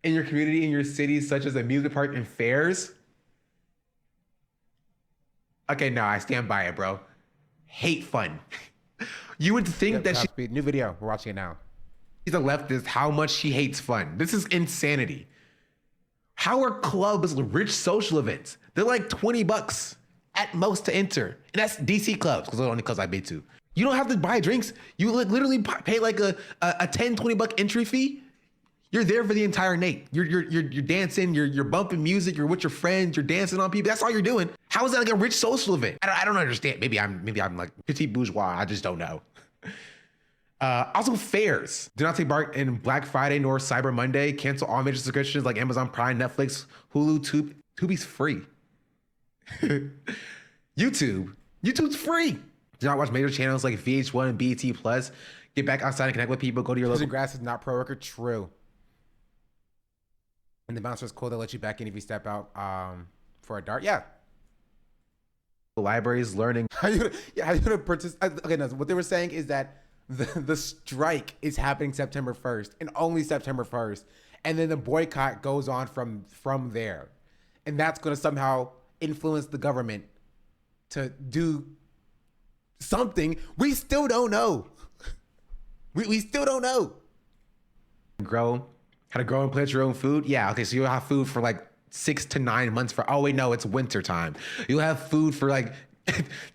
Speaker 8: in your community, in your city, such as amusement park and fairs. Okay, no, I stand by it, bro. Hate fun. You would think that
Speaker 6: new video. We're watching it now.
Speaker 8: She's a leftist, how much she hates fun. This is insanity. How are clubs rich social events? They're like $20 at most to enter. And that's DC clubs, because they're the only clubs I've been to. You don't have to buy drinks. You literally pay like a $10, $20 entry fee. You're there for the entire night. You're dancing, you're bumping music, you're with your friends, you're dancing on people. That's all you're doing. How is that like a rich social event? I don't understand. Maybe I'm like petite bourgeois. I just don't know. Also, fairs. Do not take part in Black Friday nor Cyber Monday. Cancel all major subscriptions like Amazon Prime, Netflix, Hulu, Tubi's free. YouTube's free. Do not watch major channels like VH1 and BET Plus. Get back outside and connect with people. Go to your local.
Speaker 6: Grass is not pro-worker. True. And the bouncer's cool. They'll let you back in if you step out for a dart. Yeah.
Speaker 8: Libraries, learning.
Speaker 6: How you gonna participate? Okay, no. What they were saying is that the strike is happening September 1st and only September 1st. And then the boycott goes on from there. And that's going to somehow influence the government to do something. We still don't know. We still don't know.
Speaker 8: How to grow and plant your own food? Yeah, okay, so you'll have food for like 6 to 9 months oh wait, no, it's winter time. You'll have food for like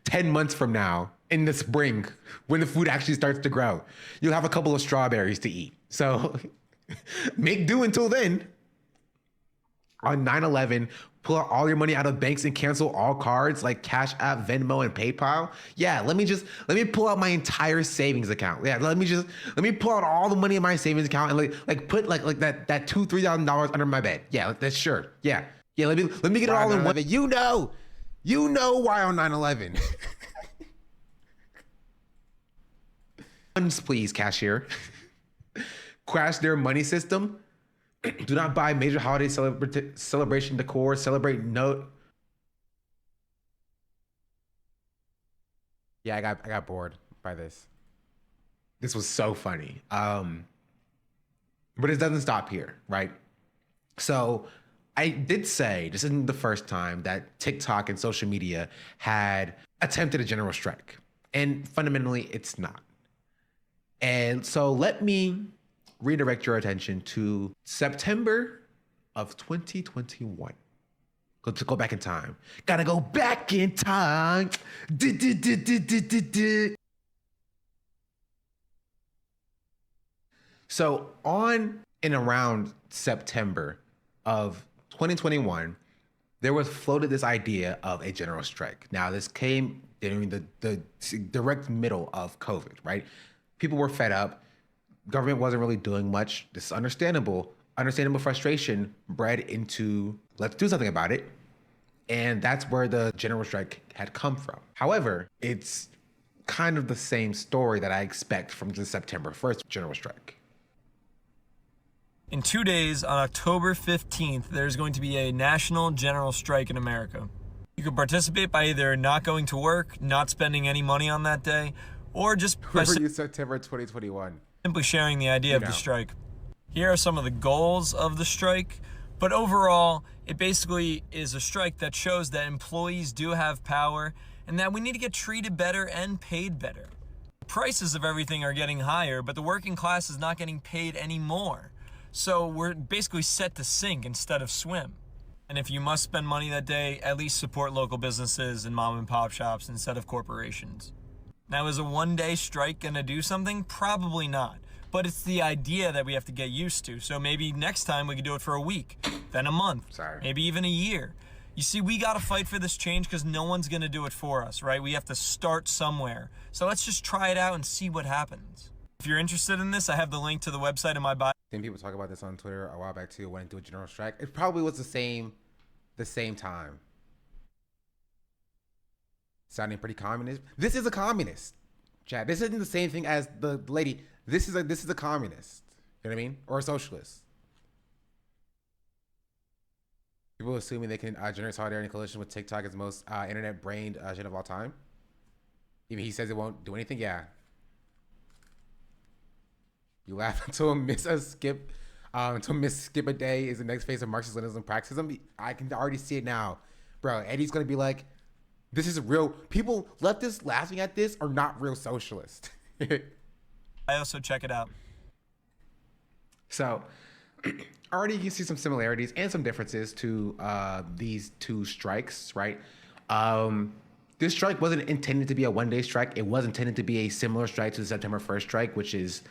Speaker 8: 10 months from now in the spring when the food actually starts to grow. You'll have a couple of strawberries to eat. So make do until then. On 9/11, pull out all your money out of banks and cancel all cards like Cash App, Venmo, and PayPal. Yeah, let me pull out my entire savings account. Yeah, let me pull out all the money in my savings account and like put like that $2,000-$3,000 under my bed. Yeah, that's sure. Yeah. Let me get it all in one.
Speaker 6: You know why on 9/11.
Speaker 8: Funds, please, cashier. Crash their money system. Do not buy major holiday celebration decor. Celebrate note.
Speaker 6: Yeah, I got bored by this.
Speaker 8: This was so funny. But it doesn't stop here, right? So I did say this isn't the first time that TikTok and social media had attempted a general strike. And fundamentally, it's not. And so let me redirect your attention to September of 2021. Go back in time. Gotta go back in time. So on and around September of 2021, there was floated this idea of a general strike. Now, this came during the direct middle of COVID, right? People were fed up. Government wasn't really doing much. This is understandable. Understandable frustration bred into let's do something about it. And that's where the general strike had come from. However, it's kind of the same story that I expect from the September 1st general strike.
Speaker 11: In 2 days, on October 15th, there's going to be a national general strike in America. You can participate by either not going to work, not spending any money on that day, or just by
Speaker 6: September 2021.
Speaker 11: Simply sharing the idea of the strike. Here are some of the goals of the strike, but overall, it basically is a strike that shows that employees do have power and that we need to get treated better and paid better. Prices of everything are getting higher, but the working class is not getting paid anymore. So we're basically set to sink instead of swim. And if you must spend money that day, at least support local businesses and mom and pop shops instead of corporations. Now, is a one-day strike gonna do something? Probably not. But it's the idea that we have to get used to. So maybe next time we can do it for a week, then a month, maybe even a year. You see, we gotta fight for this change because no one's gonna do it for us, right? We have to start somewhere. So let's just try it out and see what happens. If you're interested in this, I have the link to the website in my bio.
Speaker 6: Seen people talk about this on Twitter a while back too, wanting to do a general strike. It probably was the same time. Sounding pretty communist. This is a communist, Chad. This isn't the same thing as the lady. This is a communist. You know what I mean? Or a socialist. People assuming they can generate solidarity and coalition with TikTok as the most internet-brained shit of all time. Even he says it won't do anything. Yeah. You laugh until skip a day is the next phase of Marxist-Leninism praxism. I can already see it now, bro. Eddie's gonna be like, "This is real." People leftists laughing at this are not real socialists.
Speaker 11: I also check it out.
Speaker 8: So, already you can see some similarities and some differences to these two strikes, right? This strike wasn't intended to be a one-day strike. It was intended to be a similar strike to the September 1st strike, which is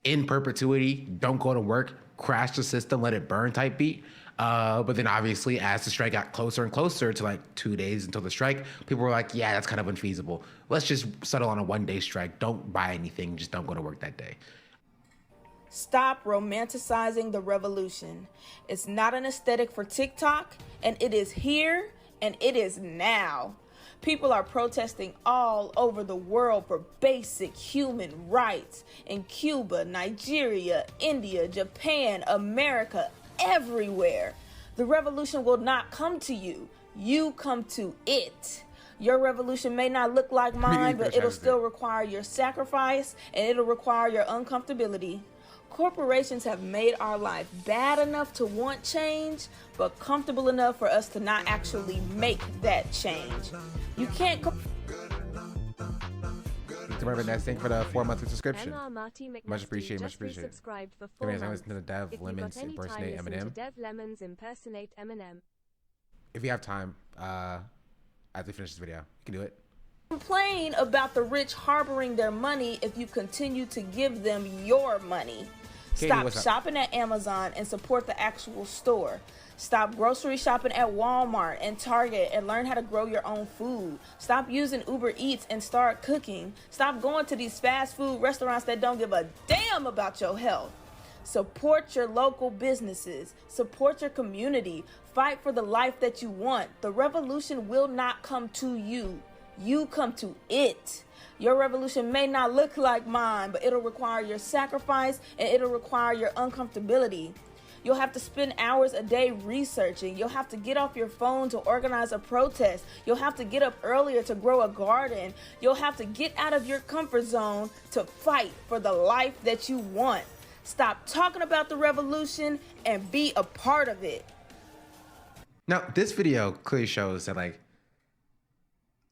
Speaker 8: in perpetuity, don't go to work, crash the system, let it burn type beat. But then obviously as the strike got closer and closer to like 2 days until the strike, people were like, yeah, that's kind of unfeasible. Let's just settle on a one-day strike. Don't buy anything. Just don't go to work that day.
Speaker 7: Stop romanticizing the revolution. It's not an aesthetic for TikTok, and it is here, and it is now. People are protesting all over the world for basic human rights in Cuba, Nigeria, India, Japan, America, everywhere. The revolution will not come to you. You come to it. Your revolution may not look like mine, but it'll still require your sacrifice and it'll require your uncomfortability. Corporations have made our life bad enough to want change, but comfortable enough for us to not actually make that change. You can't.
Speaker 6: Remember that thing for the 4-month subscription. Much appreciated.
Speaker 9: Much appreciated. Subscribed for 4 months.
Speaker 6: Listen to the Dev Lemons impersonate Eminem.
Speaker 9: Dev Lemons impersonate Eminem.
Speaker 6: If you have time, after we finish this video, you can do it.
Speaker 7: Complain about the rich harboring their money if you continue to give them your money. Stop shopping at Amazon and support the actual store. Stop grocery shopping at Walmart and Target and learn how to grow your own food. Stop using Uber Eats and start cooking. Stop going to these fast food restaurants that don't give a damn about your health. Support your local businesses. Support your community. Fight for the life that you want. The revolution will not come to you. You come to it. Your revolution may not look like mine, but it'll require your sacrifice and it'll require your uncomfortability.
Speaker 3: You'll have to spend hours a day researching. You'll have to get off your phone to organize a protest. You'll have to get up earlier to grow a garden. You'll have to get out of your comfort zone to fight for the life that you want. Stop talking about the revolution and be a part of it.
Speaker 8: Now, this video clearly shows that like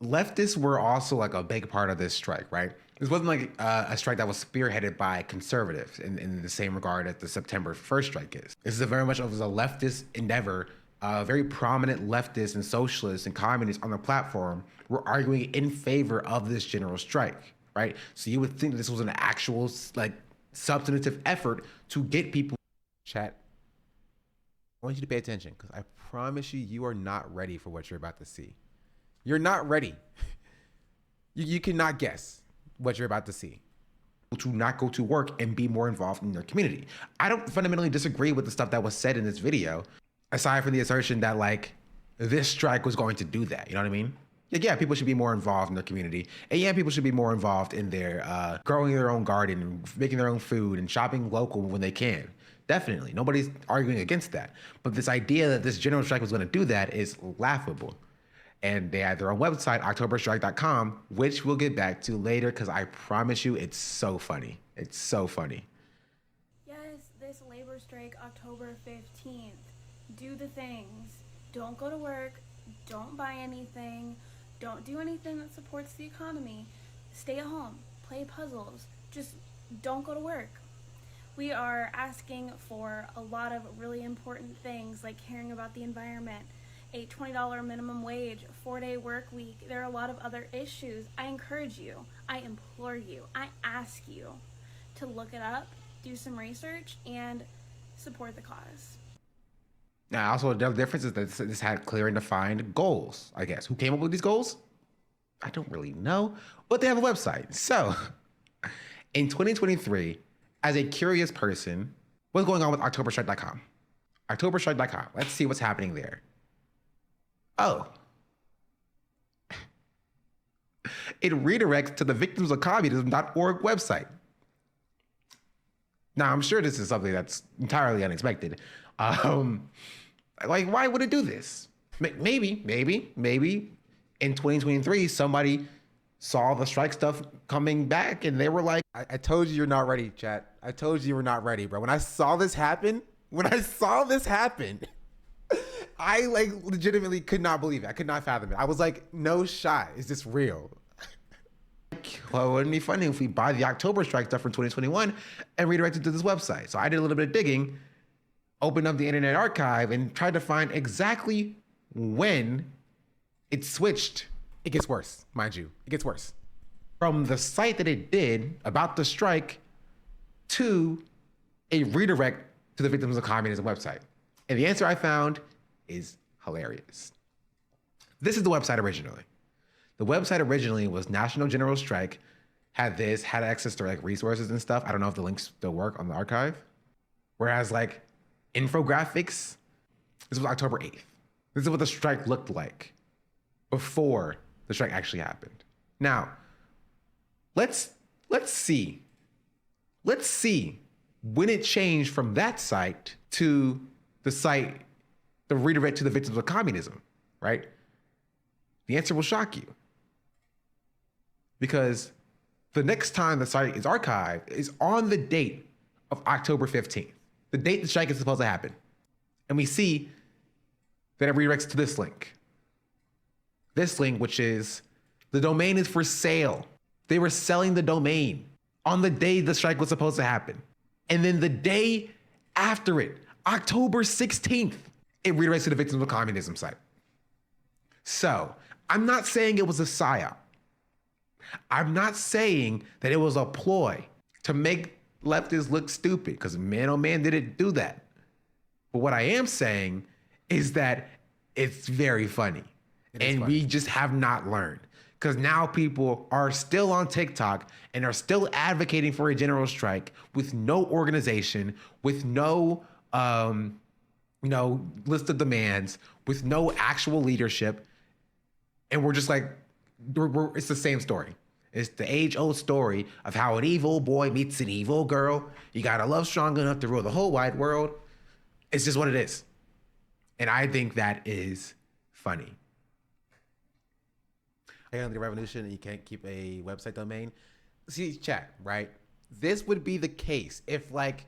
Speaker 8: leftists were also like a big part of this strike, right? This wasn't like a strike that was spearheaded by conservatives in the same regard as the September 1st strike is. This is a very much of a leftist endeavor. Very prominent leftists and socialists and communists on the platform were arguing in favor of this general strike, right? So you would think that this was an actual like substantive effort to get people.
Speaker 6: Chat, I want you to pay attention because I promise you, you are not ready for what you're about to see. You're not ready. You cannot guess what you're about to see.
Speaker 8: To not go to work and be more involved in their community. I don't fundamentally disagree with the stuff that was said in this video, aside from the assertion that like this strike was going to do that. You know what I mean? Yeah, people should be more involved in their community. And yeah, people should be more involved in their growing their own garden and making their own food and shopping local when they can. Definitely. Nobody's arguing against that. But this idea that this general strike was going to do that is laughable. And they have their own website, octoberstrike.com, which we'll get back to later because I promise you it's so funny. It's so funny.
Speaker 12: Yes, this labor strike, October 15th. Do the things. Don't go to work. Don't buy anything. Don't do anything that supports the economy. Stay at home. Play puzzles. Just don't go to work. We are asking for a lot of really important things like caring about the environment, a $20 minimum wage, 4-day work week. There are a lot of other issues. I encourage you, I implore you, I ask you to look it up, do some research, and support the cause.
Speaker 8: Now, also the difference is that this had clear and defined goals, I guess. Who came up with these goals? I don't really know, but they have a website. So, in 2023, as a curious person, what's going on with octoberstrike.com? octoberstrike.com. Let's see what's happening there. Oh. It redirects to the victimsofcommunism.org website. Now, I'm sure this is something that's entirely unexpected. Like, why would it do this? Maybe in 2023, somebody saw the strike stuff coming back and they were like,
Speaker 6: I told you you're not ready, chat. I told you you were not ready, bro. When I saw this happen, I like legitimately could not believe it. I could not fathom it. I was like, no shot. Is this real?
Speaker 8: Well, wouldn't it be funny if we buy the October strike stuff from 2021 and redirect it to this website? So I did a little bit of digging, opened up the Internet Archive and tried to find exactly when it switched.
Speaker 6: It gets worse, mind you. It gets worse.
Speaker 8: From the site that it did about the strike to a redirect to the Victims of Communism website. And the answer I found is hilarious. This is the website originally. The website originally was National General Strike, had access to like resources and stuff. I don't know if the links still work on the archive. Whereas like infographics, this was October 8th. This is what the strike looked like before the strike actually happened. Now, let's see when it changed from that site to the site, the redirect to the Victims of Communism, right? The answer will shock you. Because the next time the site is archived is on the date of October 15th, the date the strike is supposed to happen. And we see that it redirects to this link. This link, which is, the domain is for sale. They were selling the domain on the day the strike was supposed to happen. And then the day after it, October 16th, it redirects to the Victims of Communism site. So, I'm not saying it was a psyop. I'm not saying that it was a ploy to make leftists look stupid, because man, oh man, did it do that. But what I am saying is that it's very funny. And we just have not learned. Because now people are still on TikTok and are still advocating for a general strike with no organization, with no list of demands, with no actual leadership. And we're just like, it's the same story. It's the age-old story of how an evil boy meets an evil girl. You gotta love strong enough to rule the whole wide world. It's just what it is. And I think that is funny.
Speaker 6: I got the revolution and you can't keep a website domain. See, chat, right? This would be the case if like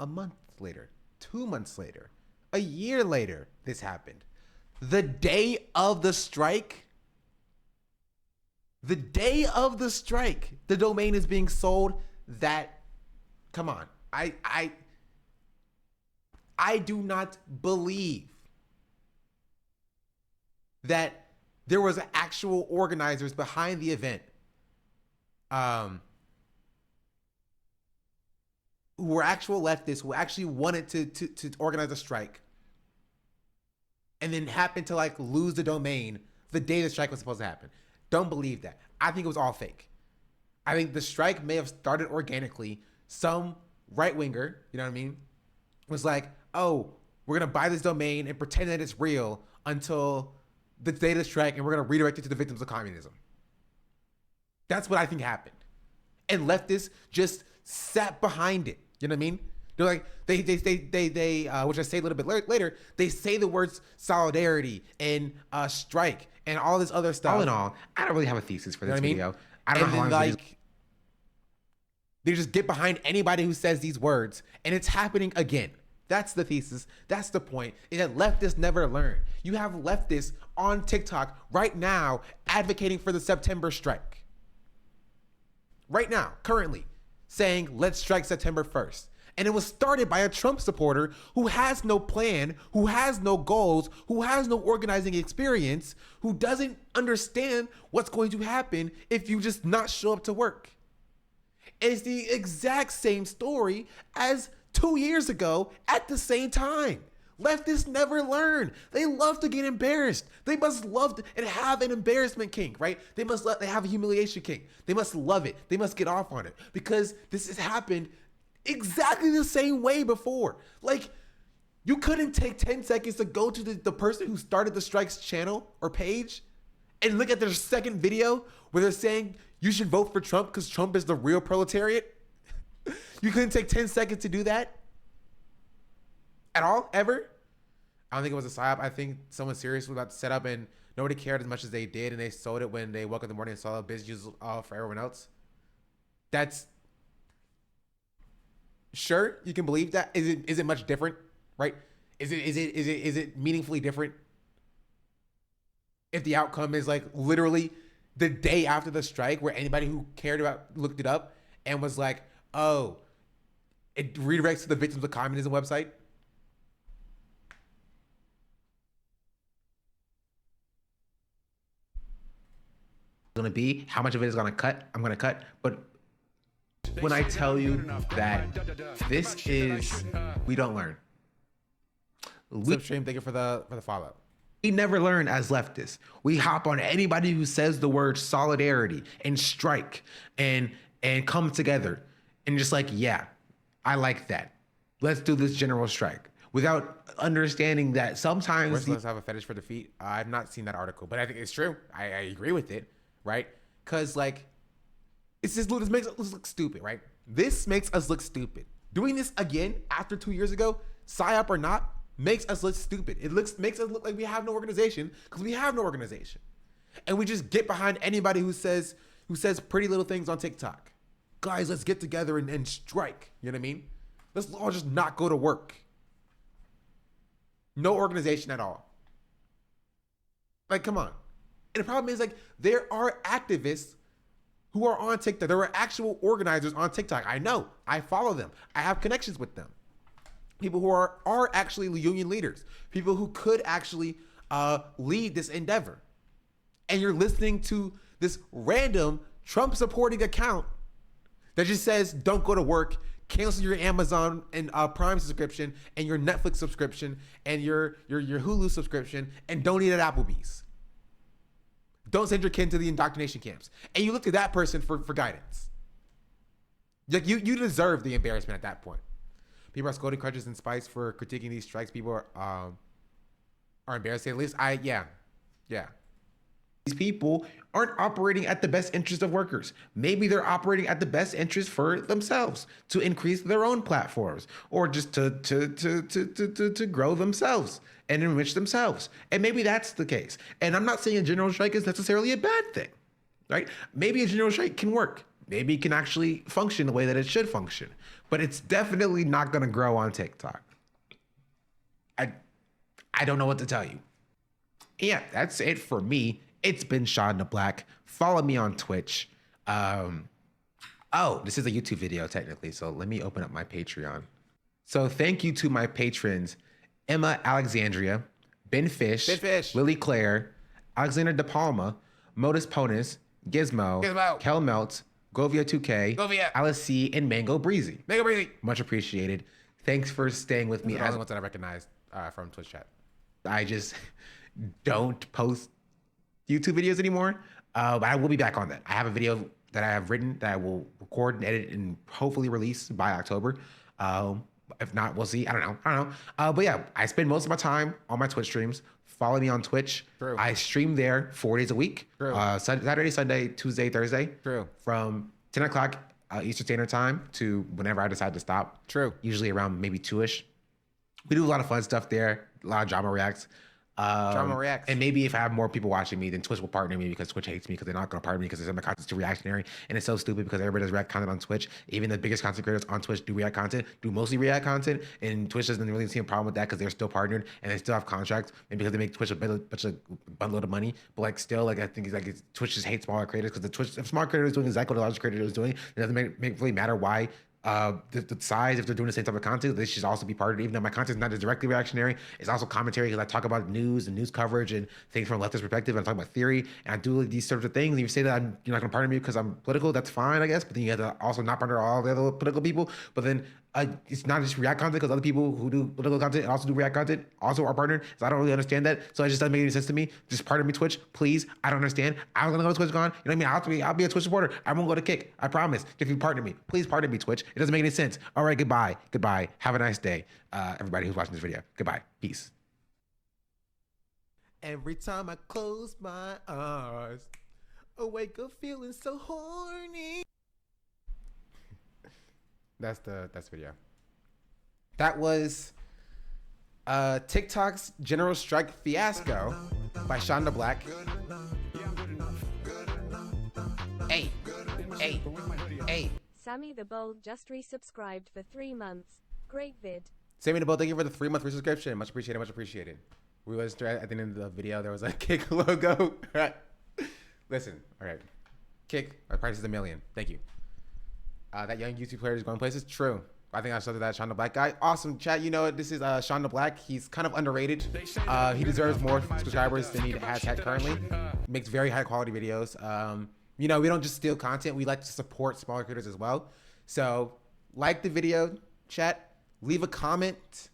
Speaker 6: a month later, 2 months later, a year later, this happened. The day of the strike, the domain is being sold. Come on. I do not believe that there was actual organizers behind the event who were actual leftists who actually wanted to organize a strike and then happened to like lose the domain the day the strike was supposed to happen. Don't believe that. I think it was all fake. I think the strike may have started organically. Some right-winger, you know what I mean, was like, oh, we're going to buy this domain and pretend that it's real until the day of the strike, and we're going to redirect it to the victims of communism. That's what I think happened. And leftists just sat behind it. You know what I mean? They're like, they which I say a little bit later, they say the words solidarity and strike and all this other stuff.
Speaker 8: All in all, I don't really have a thesis for this video. I
Speaker 6: don't know how long they just get behind anybody who says these words, and it's happening again. That's the thesis. That's the point. Is that leftists never learn. You have leftists on TikTok right now advocating for the September strike. Right now, currently, saying let's strike September 1st. And it was started by a Trump supporter who has no plan, who has no goals, who has no organizing experience, who doesn't understand what's going to happen if you just not show up to work. It's the exact same story as 2 years ago at the same time. Leftists never learn. They love to get embarrassed. They must love and have an embarrassment kink, right? They have a humiliation kink. They must love it. They must get off on it because this has happened exactly the same way before. Like, you couldn't take 10 seconds to go to the person who started the strike's channel or page and look at their second video where they're saying you should vote for Trump because Trump is the real proletariat. You couldn't take 10 seconds to do that at all, ever? I don't think it was a psyop. I think someone serious was about to set up and nobody cared as much as they did, and they sold it when they woke up in the morning and saw business for everyone else. That's sure, you can believe that. Is it much different, right? Is it meaningfully different if the outcome is like literally the day after the strike, where anybody who cared about looked it up and was like, oh, it redirects to the victims of communism website?
Speaker 8: Going to be how much of it is going to cut, I'm going to cut. But when I tell you that this is, we don't learn.
Speaker 6: Stream, thank you for the follow.
Speaker 8: We never learn as leftists. We hop on anybody who says the word solidarity and strike and come together and just like, yeah, I like that. Let's do this general strike without understanding that sometimes
Speaker 6: let's have a fetish for defeat. I've not seen that article, but I think it's true. I agree with it, right? Because like, it's just, this makes us look stupid, right? This makes us look stupid. Doing this again after 2 years ago, psyop or not, makes us look stupid. It makes us look like we have no organization, because we have no organization. And we just get behind anybody who says pretty little things on TikTok. Guys, let's get together and strike. You know what I mean? Let's all just not go to work. No organization at all. Like, come on. And the problem is, like, there are activists who are on TikTok. There are actual organizers on TikTok. I know. I follow them. I have connections with them. People who are actually union leaders. People who could actually lead this endeavor. And you're listening to this random Trump supporting account that just says, don't go to work, cancel your Amazon and Prime subscription and your Netflix subscription and your Hulu subscription, and don't eat at Applebee's. Don't send your kid to the indoctrination camps. And you look to that person for guidance. Like, you deserve the embarrassment at that point. People are scolding Crutches and Spice for critiquing these strikes. People are embarrassed, at least. Yeah.
Speaker 8: these people aren't operating at the best interest of workers. Maybe they're operating at the best interest for themselves to increase their own platforms or just to grow themselves and enrich themselves. And maybe that's the case. And I'm not saying a general strike is necessarily a bad thing, right? Maybe a general strike can work. Maybe it can actually function the way that it should function, but it's definitely not going to grow on TikTok. I don't know what to tell you. Yeah, that's it for me. It's been SeanDaBlack. Follow me on Twitch. Oh, this is a YouTube video technically, so let me open up my Patreon. So thank you to my patrons, Emma Alexandria, Ben Fish, Lily Claire, Alexander De Palma, Modus Ponus, Gizmo, Kel Melt, Govia2K, Alice C, and Mango Breezy. Much appreciated. Thanks for staying with me.
Speaker 6: Those are the only ones that I recognized from Twitch chat.
Speaker 8: I just don't post YouTube videos anymore, but I will be back on that. I have a video that I have written that I will record and edit and hopefully release by October. If not, we'll see. I don't know. But yeah, I spend most of my time on my Twitch streams. Follow me on Twitch.
Speaker 6: True.
Speaker 8: I stream there 4 days a week.
Speaker 6: True.
Speaker 8: Saturday, Sunday, Tuesday, Thursday.
Speaker 6: True.
Speaker 8: From 10 o'clock Eastern Standard Time to whenever I decide to stop.
Speaker 6: True.
Speaker 8: Usually around maybe 2-ish. We do a lot of fun stuff there. A lot of drama reacts. And maybe if I have more people watching me, then Twitch will partner me because Twitch hates me because they're not going to partner me because my content's too reactionary. And it's so stupid because everybody does react content on Twitch. Even the biggest content creators on Twitch do mostly react content. And Twitch doesn't really see a problem with that because they're still partnered and they still have contracts. And because they make Twitch a bundle of money. But like still, like I think Twitch just hates smaller creators because if smaller creators doing exactly what the larger creator is doing, it doesn't really matter why. The size, if they're doing the same type of content, they should also be part of it. Even though my content is not as directly reactionary, it's also commentary because I talk about news and news coverage and things from a leftist perspective. And I talk about theory and I do these sorts of things. And you say that you're not going to partner me because I'm political, that's fine, I guess. But then you have to also not partner all the other political people. But then it's not just react content because other people who do political content and also do react content also are partnered. So I don't really understand that. So it just doesn't make any sense to me. Just partner me Twitch, please. I don't understand. I'm gonna go to TwitchCon. You know what I mean? I'll be a Twitch supporter. I won't go to Kick. I promise. If you partner me, please partner me Twitch. It doesn't make any sense. All right, goodbye. Have a nice day, everybody who's watching this video. Goodbye. Peace. Every time I close my eyes, I wake up feeling so horny.
Speaker 6: That's video. That was TikTok's general strike fiasco by SeanDaBlack. Hey.
Speaker 9: Sammy the Bold just resubscribed for 3 months. Great vid.
Speaker 6: Sammy the Bold, thank you for the 3-month resubscription. Much appreciated. We was at the end of the video. There was a Kick logo. Listen, all right. Kick, our price is $1 million. Thank you. That young YouTube player is going places. True. I think I showed that SeanDaBlack guy. Awesome, chat. You know, this is SeanDaBlack. He's kind of underrated. He deserves more subscribers than he has had currently. Makes very high quality videos. You know, we don't just steal content. We like to support smaller creators as well. So, like the video, chat. Leave a comment.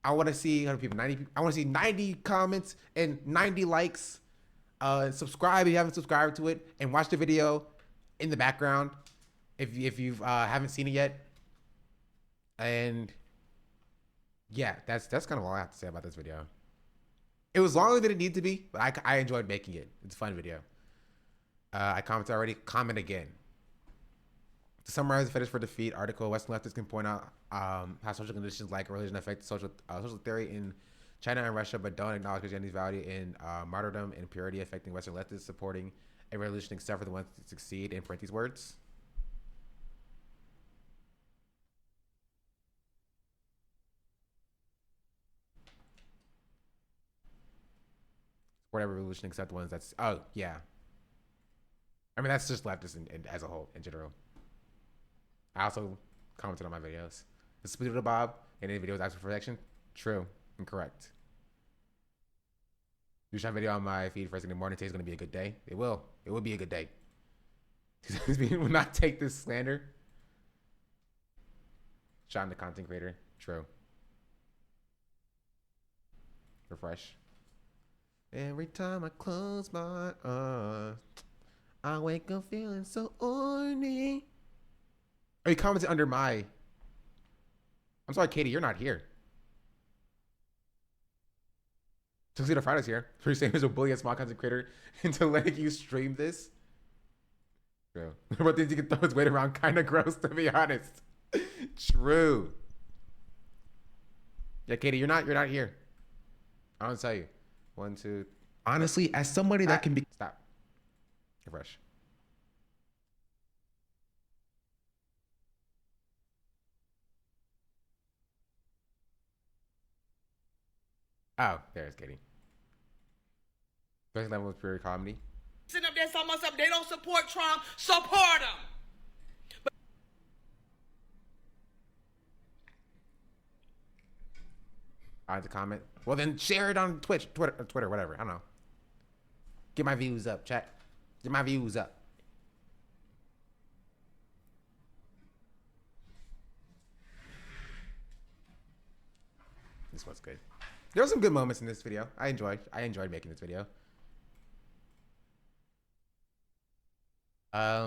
Speaker 6: I want to see how many people. 90. I want to see 90 comments and 90 likes. Subscribe if you haven't subscribed to it, and watch the video in the background if you haven't seen it yet. And yeah, that's kind of all I have to say about this video. It was longer than it needed to be, but I enjoyed making it. It's a fun video. I commented already. Comment again. To summarize the Fetish for Defeat article, Western leftists can point out how social conditions like religion affect social theory in China and Russia, but don't acknowledge Christianity's value in martyrdom and purity affecting Western leftists supporting a revolution except for the ones that succeed in these words. Whatever revolution except the ones that's yeah. I mean that's just leftists and as a whole in general. I also commented on my videos. The split of Bob and any videos asking for protection. True. Incorrect. You shot a video on my feed first thing in the morning. Today's gonna be a good day. It will. It will be a good day. We will not take this slander. Shot in the content creator. True. Refresh. Every time I close my eyes, I wake up feeling so horny. Oh, you commented under my... I'm sorry, Katie, you're not here. Tuxedo Friday's here. Pretty same as a bully a small content creator into letting you stream this. True. What things you can throw his weight around kind of gross, to be honest. True. Yeah, Katie, you're not here. I don't tell you. 1, 2.
Speaker 8: Honestly, as somebody that can be
Speaker 6: Stop. Refresh. Oh, there's Katie. Best level of pure comedy.
Speaker 7: Sitting up there so much up, they don't support Trump. Support him.
Speaker 6: I had to comment. Well, then share it on Twitter, whatever. I don't know. Get my views up, chat. Get my views up. This was good. There were some good moments in this video. I enjoyed making this video. I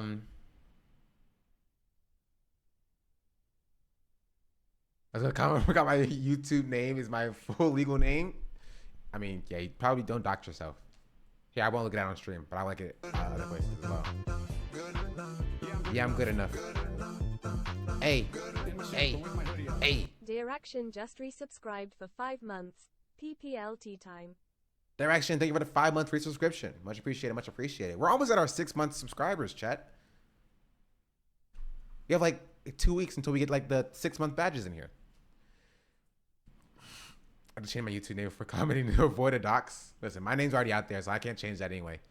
Speaker 6: was gonna comment. I forgot my YouTube name is my full legal name. I mean, yeah, you probably don't dox yourself. Yeah, I won't look at that on stream, but I like it other places as well. Yeah, I'm good enough. Hey.
Speaker 9: Direction just resubscribed for 5 months. PPLT time.
Speaker 6: Direction, thank you for the 5-month free subscription. Much appreciated, much appreciated. We're almost at our 6-month subscribers, chat. We have like 2 weeks until we get like the 6-month badges in here. I had to change my YouTube name for commenting to avoid a dox. Listen, my name's already out there, so I can't change that anyway.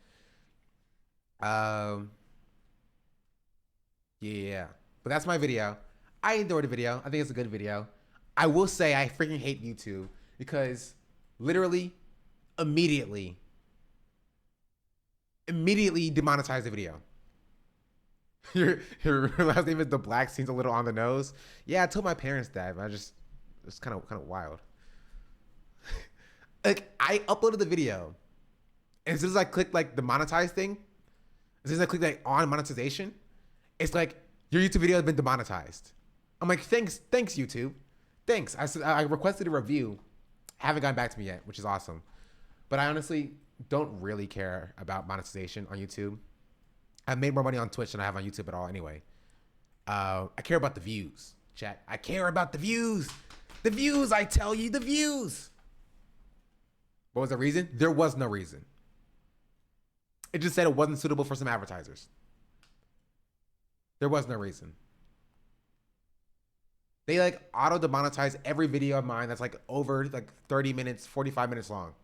Speaker 6: Yeah. But that's my video. I enjoyed the video. I think it's a good video. I will say I freaking hate YouTube because literally immediately demonetize the video. Your last name is the Black, seems a little on the nose. Yeah, I told my parents that, but it's kind of wild. Like, I uploaded the video, and as soon as I clicked like the monetize thing, as soon as I clicked like on monetization, it's like your YouTube video has been demonetized. I'm like, thanks YouTube, thanks. I requested a review, haven't gotten back to me yet, which is awesome. But I honestly don't really care about monetization on YouTube. I've made more money on Twitch than I have on YouTube at all anyway. I care about the views, chat. I care about the views. The views, I tell you, the views. What was the reason? There was no reason. It just said it wasn't suitable for some advertisers. There was no reason. They like auto demonetize every video of mine that's like over like 30 minutes, 45 minutes long.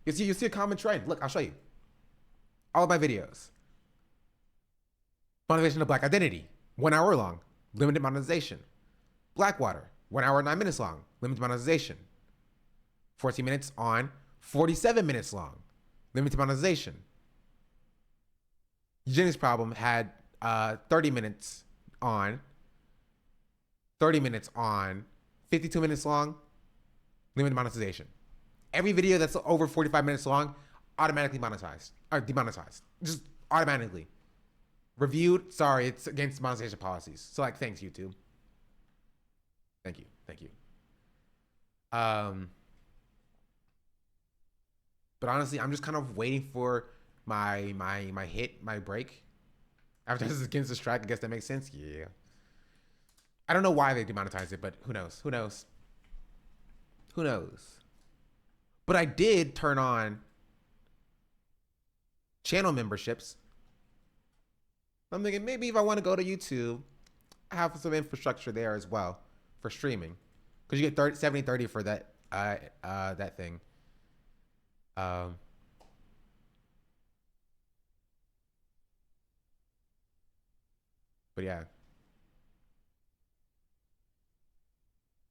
Speaker 6: You see a common trend. Look, I'll show you. All of my videos. Motivation of Black Identity, 1 hour long, limited monetization. Blackwater, 1 hour, 9 minutes long, limited monetization. 14 minutes on, 47 minutes long, limited monetization. Eugenics Problem had 30 minutes on, 30 minutes on, 52 minutes long, limited monetization. Every video that's over 45 minutes long, automatically monetized, or demonetized, just automatically. Reviewed, sorry, it's against monetization policies. So like, thanks YouTube. Thank you. But honestly, I'm just kind of waiting for my break. After this is against the strike, I guess that makes sense. Yeah. I don't know why they demonetized it, but who knows? But I did turn on channel memberships. I'm thinking maybe if I want to go to YouTube, I have some infrastructure there as well for streaming, because you get 70/30 for that that thing. But yeah,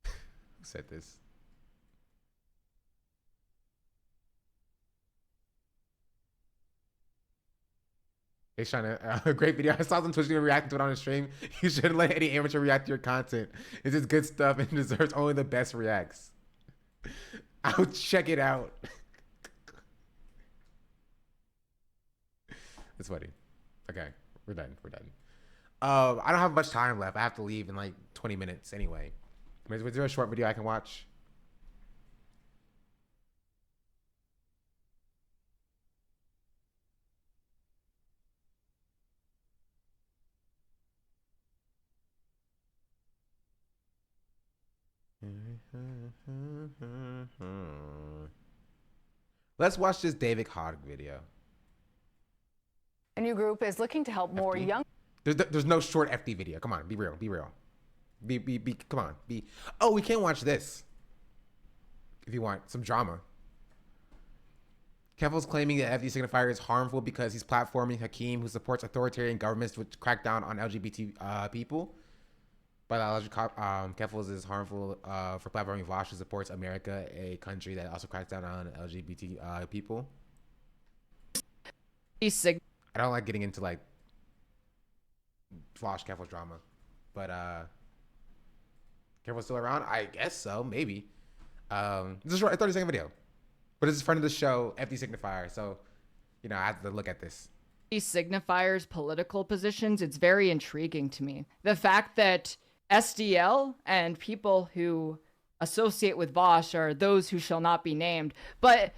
Speaker 6: who said this? He's trying to a great video. I saw some Twitch reacting to it on the stream. You shouldn't let any amateur react to your content. It's just good stuff and deserves only the best reacts. I'll check it out. It's funny. Okay, we're done. I don't have much time left. I have to leave in like 20 minutes anyway. Is there a short video I can watch? Let's watch this David Hogg video.
Speaker 13: A new group is looking to help more young.
Speaker 6: There's no short FD video. Come on, be real. Be real. Come on. Oh, we can't watch this. If you want some drama. Keffel's claiming that FD signifier is harmful because he's platforming Hakeem, who supports authoritarian governments which crack down on LGBT people. By that logic, Keffels is harmful for platforming Vosh, who supports America, a country that also cracks down on LGBT people. I don't like getting into like Vosh Keffels drama, but Keffel's still around? I guess so, maybe. This is a 30-second video, but it's a friend of the show, FD signifier, so you know I have to look at this.
Speaker 14: These signifiers' political positions, it's very intriguing to me. The fact that SDL and people who associate with Vosh are those who shall not be named, but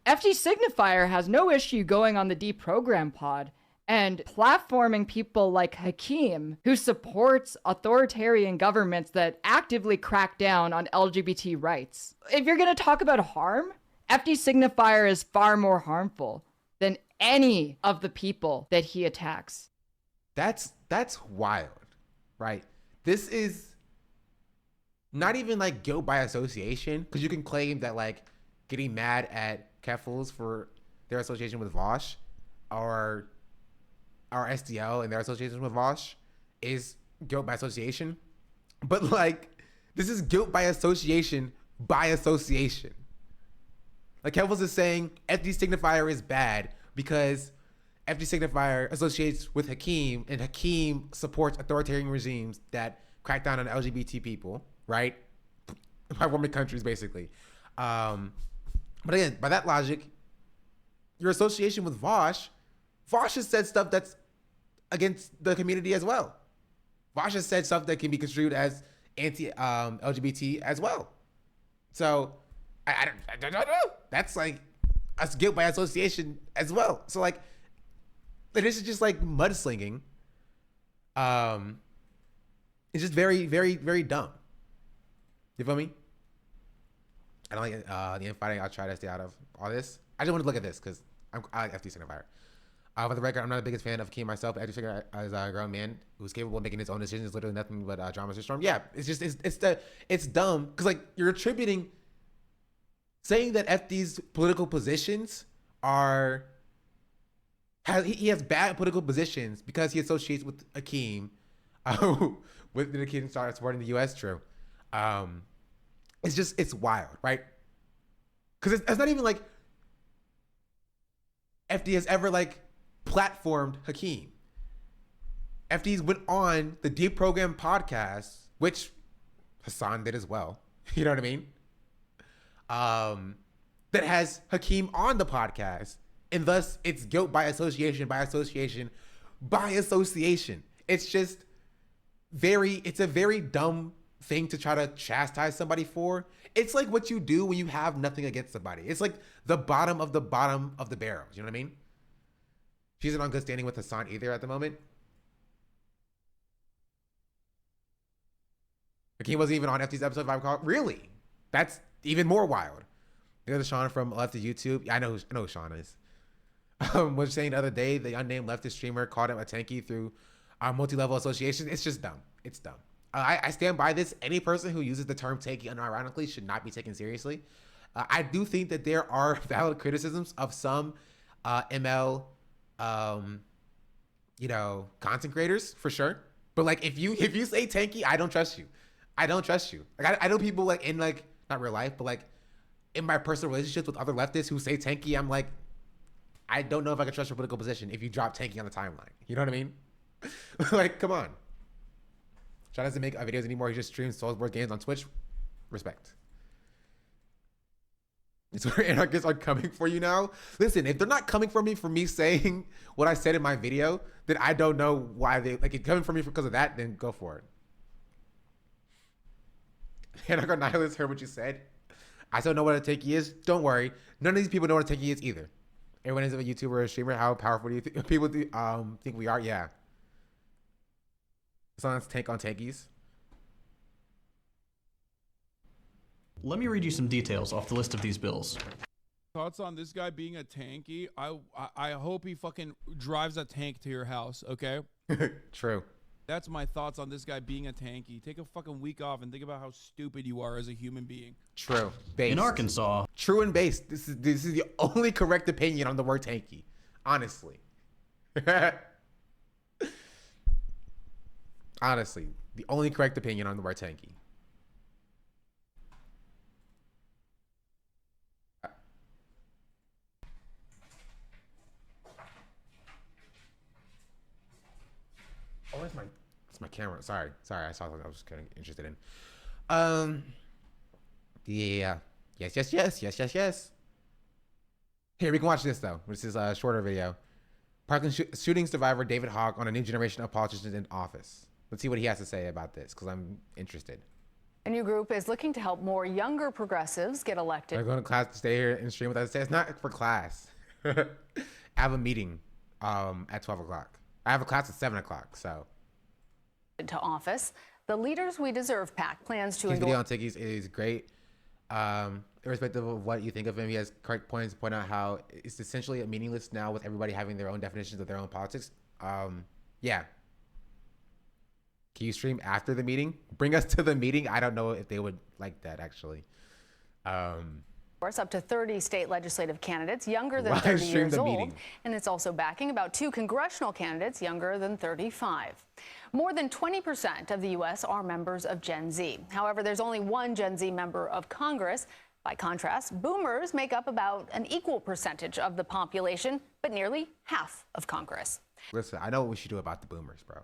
Speaker 14: FD signifier has no issue going on the deprogram pod and platforming people like Hakeem, who supports authoritarian governments that actively crack down on LGBT rights. If you're going to talk about harm, FD signifier is far more harmful than any of the people that he attacks.
Speaker 6: That's wild, right? This is not even like guilt by association, because you can claim that like getting mad at Keffels for their association with Vosh or SDL and their association with Vosh is guilt by association. But like, this is guilt by association by association. Like Keffels is saying FD signifier is bad because FD signifier associates with Hakeem, and Hakeem supports authoritarian regimes that crack down on LGBT people, right? By women countries, basically. But again, by that logic, your association with Vosh has said stuff that's against the community as well. Vosh has said stuff that can be construed as anti-LGBT as well. So I don't know. That's like us guilt by association as well. So like, this is just like mudslinging. It's just very, very, very dumb. You feel me? I don't like the infighting. I'll try to stay out of all this. I just want to look at this because I like FD signifier. For the record, I'm not the biggest fan of Hakeem myself. FD signifier is a grown man who's capable of making his own decisions. Literally nothing but drama to storm. Yeah, it's dumb because like you're attributing saying that FD's political positions are. He has bad political positions because he associates with Hakeem, with the Hakeem started supporting the U.S. True, it's wild, right? Because it's not even like FD has ever like platformed Hakeem. FD's went on the Deprogram podcast, which Hassan did as well. You know what I mean? That has Hakeem on the podcast. And thus, it's guilt by association, by association, by association. It's just it's a very dumb thing to try to chastise somebody for. It's like what you do when you have nothing against somebody. It's like the bottom of the barrel. You know what I mean? She isn't on good standing with Hassan either at the moment. Hakeem wasn't even on FT's episode 5 call. Really? That's even more wild. There's Sean from Left to YouTube. I know who Sean is. Was saying the other day the unnamed leftist streamer called him a tanky through multi-level association. It's just dumb. It's dumb. I stand by this. Any person who uses the term tanky unironically should not be taken seriously. I do think that there are valid criticisms of some ML, content creators for sure. But like, if you say tanky, I don't trust you. I don't trust you. Like I know people like in like not real life, but like in my personal relationships with other leftists who say tanky, I'm like, I don't know if I can trust your political position if you drop tanky on the timeline. You know what I mean? Like, come on. Sean doesn't make videos anymore. He just streams Soulsborne games on Twitch. Respect. It's where anarchists are coming for you now. Listen, if they're not coming for me saying what I said in my video, then I don't know why they like it coming for me because of that. Then go for it. Anarcho-nihilist heard what you said. I still know what a tanky is. Don't worry. None of these people know what a tanky is either. Everyone is a YouTuber or a streamer. How powerful do you think people think we are? Yeah. Someone's tank on tankies.
Speaker 15: Let me read you some details off the list of these bills.
Speaker 16: Thoughts on this guy being a tanky? I hope he fucking drives a tank to your house, okay?
Speaker 6: True.
Speaker 16: That's my thoughts on this guy being a tanky. Take a fucking week off and think about how stupid you are as a human being.
Speaker 6: True. Based.
Speaker 15: In Arkansas.
Speaker 6: True and based. This is the only correct opinion on the word tanky. Honestly. Honestly, the only correct opinion on the word tanky. Oh, it's my camera. Sorry. I saw something I was kind of interested in. Yeah. Yes. Here, we can watch this though. This is a shorter video. Parkland shooting survivor David Hogg on a new generation of politicians in office. Let's see what he has to say about this, because I'm interested.
Speaker 13: A new group is looking to help more younger progressives get elected.
Speaker 6: They're going to class to stay here and stream with us. It's not for class. I have a meeting at 12 o'clock. I have a class at 7 o'clock, so.
Speaker 13: To office. The Leaders We Deserve PAC plans to
Speaker 6: His
Speaker 13: endorse.
Speaker 6: video on Tiggy's is great. Irrespective of what you think of him, he has correct points to point out how it's essentially meaningless now with everybody having their own definitions of their own politics. Yeah. Can you stream after the meeting? Bring us to the meeting. I don't know if they would like that, actually.
Speaker 13: Up to 30 state legislative candidates younger than
Speaker 6: Live
Speaker 13: 30
Speaker 6: stream
Speaker 13: years
Speaker 6: the
Speaker 13: old.
Speaker 6: meeting.
Speaker 13: And it's also backing about 2 congressional candidates younger than 35. More than 20% of the U.S. are members of Gen Z. However, there's only one Gen Z member of Congress. By contrast, boomers make up about an equal percentage of the population, but nearly half of Congress.
Speaker 6: Listen, I know what we should do about the boomers, bro.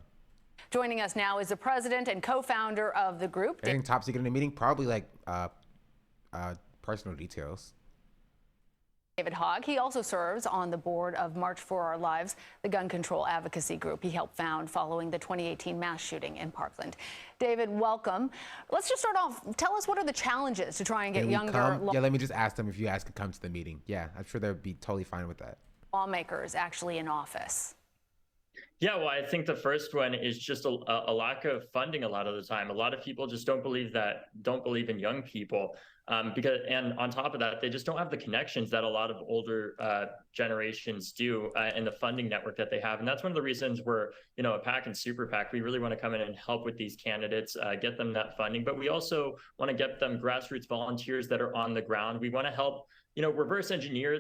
Speaker 13: Joining us now is the president and co-founder of the group.
Speaker 6: Anything top secret in the meeting? Probably like personal details.
Speaker 13: David Hogg. He also serves on the board of March for Our Lives, the gun control advocacy group he helped found following the 2018 mass shooting in Parkland. David, welcome. Let's just start off. Tell us, what are the challenges to try and get younger
Speaker 6: Yeah, let me just ask them if you guys could come to the meeting. Yeah, I'm sure they'd be totally fine with that.
Speaker 13: lawmakers actually in office?
Speaker 17: Yeah, well, I think the first one is just a lack of funding. A lot of the time, a lot of people just don't believe in young people, and on top of that, they just don't have the connections that a lot of older generations do, and the funding network that they have. And that's one of the reasons we're, a PAC and super PAC. We really want to come in and help with these candidates, get them that funding, but we also want to get them grassroots volunteers that are on the ground. We want to help, reverse engineer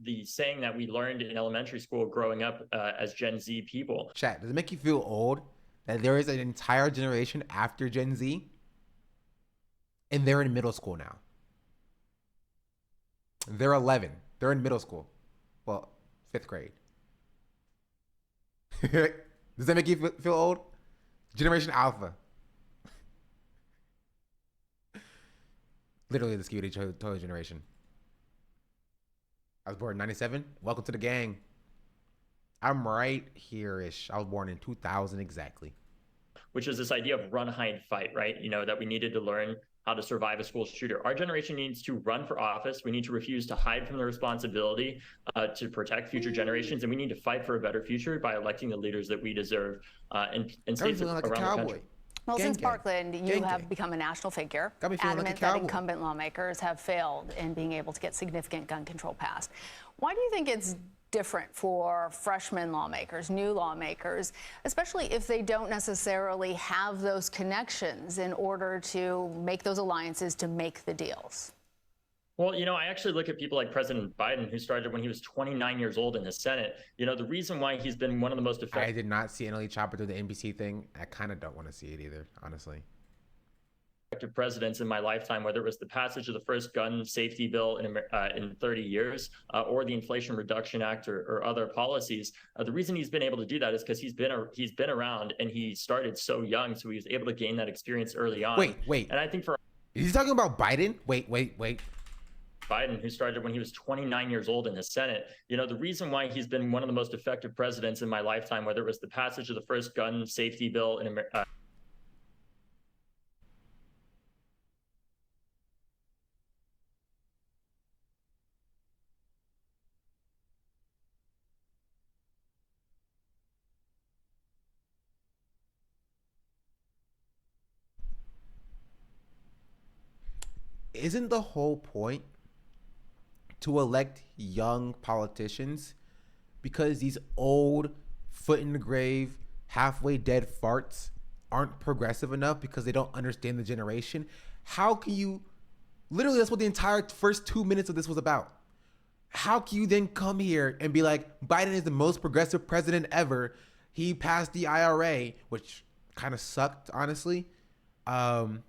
Speaker 17: the saying that we learned in elementary school growing up as Gen Z people.
Speaker 6: Chat, does it make you feel old that there is an entire generation after Gen Z and they're in middle school now? They're 11. They're in middle school. Well, 5th grade. Does that make you feel old? Generation Alpha. Literally the skewed total generation. I was born in 97. Welcome to the gang. I'm right here-ish. I was born in 2000 exactly.
Speaker 17: Which is this idea of run, hide, fight, right? That we needed to learn how to survive a school shooter. Our generation needs to run for office. We need to refuse to hide from the responsibility to protect future generations. And we need to fight for a better future by electing the leaders that we deserve in states around the country.
Speaker 13: Well, since Parkland, you have become a national figure, adamant that incumbent lawmakers have failed in being able to get significant gun control passed. Why do you think it's different for freshman lawmakers, new lawmakers, especially if they don't necessarily have those connections in order to make those alliances to make the deals?
Speaker 17: Well, I actually look at people like President Biden, who started when he was 29 years old in the Senate. The reason why he's been one of the most effective.
Speaker 6: I did not see NLE Chopper do the NBC thing. I kind of don't want to see it either, honestly.
Speaker 17: Presidents in my lifetime, whether it was the passage of the first gun safety bill in 30 years or the Inflation Reduction Act or other policies, the reason he's been able to do that is because he's been around and he started so young, so he was able to gain that experience early on.
Speaker 6: Wait.
Speaker 17: And I think for
Speaker 6: is he talking about Biden? Wait.
Speaker 17: Biden, who started when he was 29 years old in the Senate, the reason why he's been one of the most effective presidents in my lifetime, whether it was the passage of the first gun safety bill in America.
Speaker 6: isn't the whole point to elect young politicians because these old, foot in the grave, halfway dead farts aren't progressive enough because they don't understand the generation? How can you, literally that's what the entire first 2 minutes of this was about. How can you then come here and be like, Biden is the most progressive president ever? He passed the IRA, which kind of sucked, honestly. And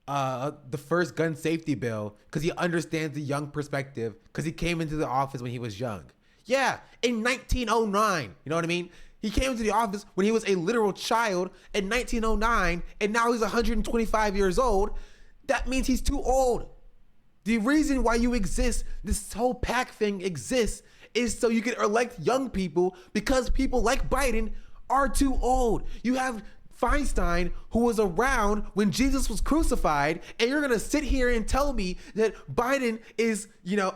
Speaker 6: the first gun safety bill, because he understands the young perspective, because he came into the office when he was young. Yeah, in 1909, you know what I mean? He came into the office when he was a literal child in 1909, and now he's 125 years old. That means he's too old. The reason why you exist, this whole PAC thing exists, is so you can elect young people, because people like Biden are too old. You have Feinstein, who was around when Jesus was crucified, and you're gonna sit here and tell me that Biden is,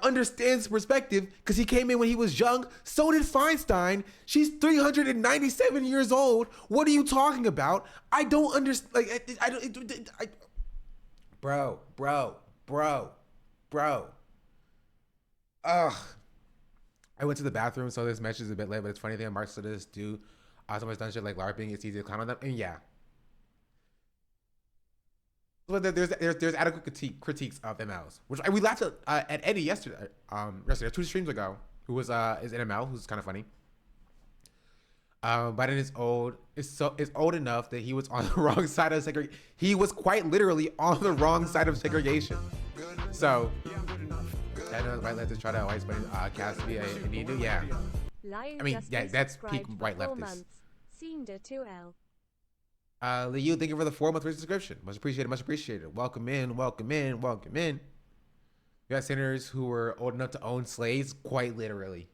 Speaker 6: understands perspective because he came in when he was young. So did Feinstein. She's 397 years old. What are you talking about? I don't understand. Bro. Ugh. I went to the bathroom, so this message is a bit late, but it's funny thing Mark said this do. Someone's done shit like LARPing, it's easy to clown on them. And yeah. But there's adequate critiques of MLs, which we laughed at Eddie yesterday, 2 streams ago, who was is an ML, who's kind of funny. Biden is old enough that he was on the wrong side of segregation. He was quite literally on the wrong side of segregation. So I know the white leftists try to always put Cass to be a Ninu. Yeah. I mean, yeah, that's peak white leftists.
Speaker 9: SeanDaBlack.
Speaker 6: Liu, thank you for the 4-month subscription. Much appreciated, much appreciated. Welcome in. We got senators who were old enough to own slaves, quite literally.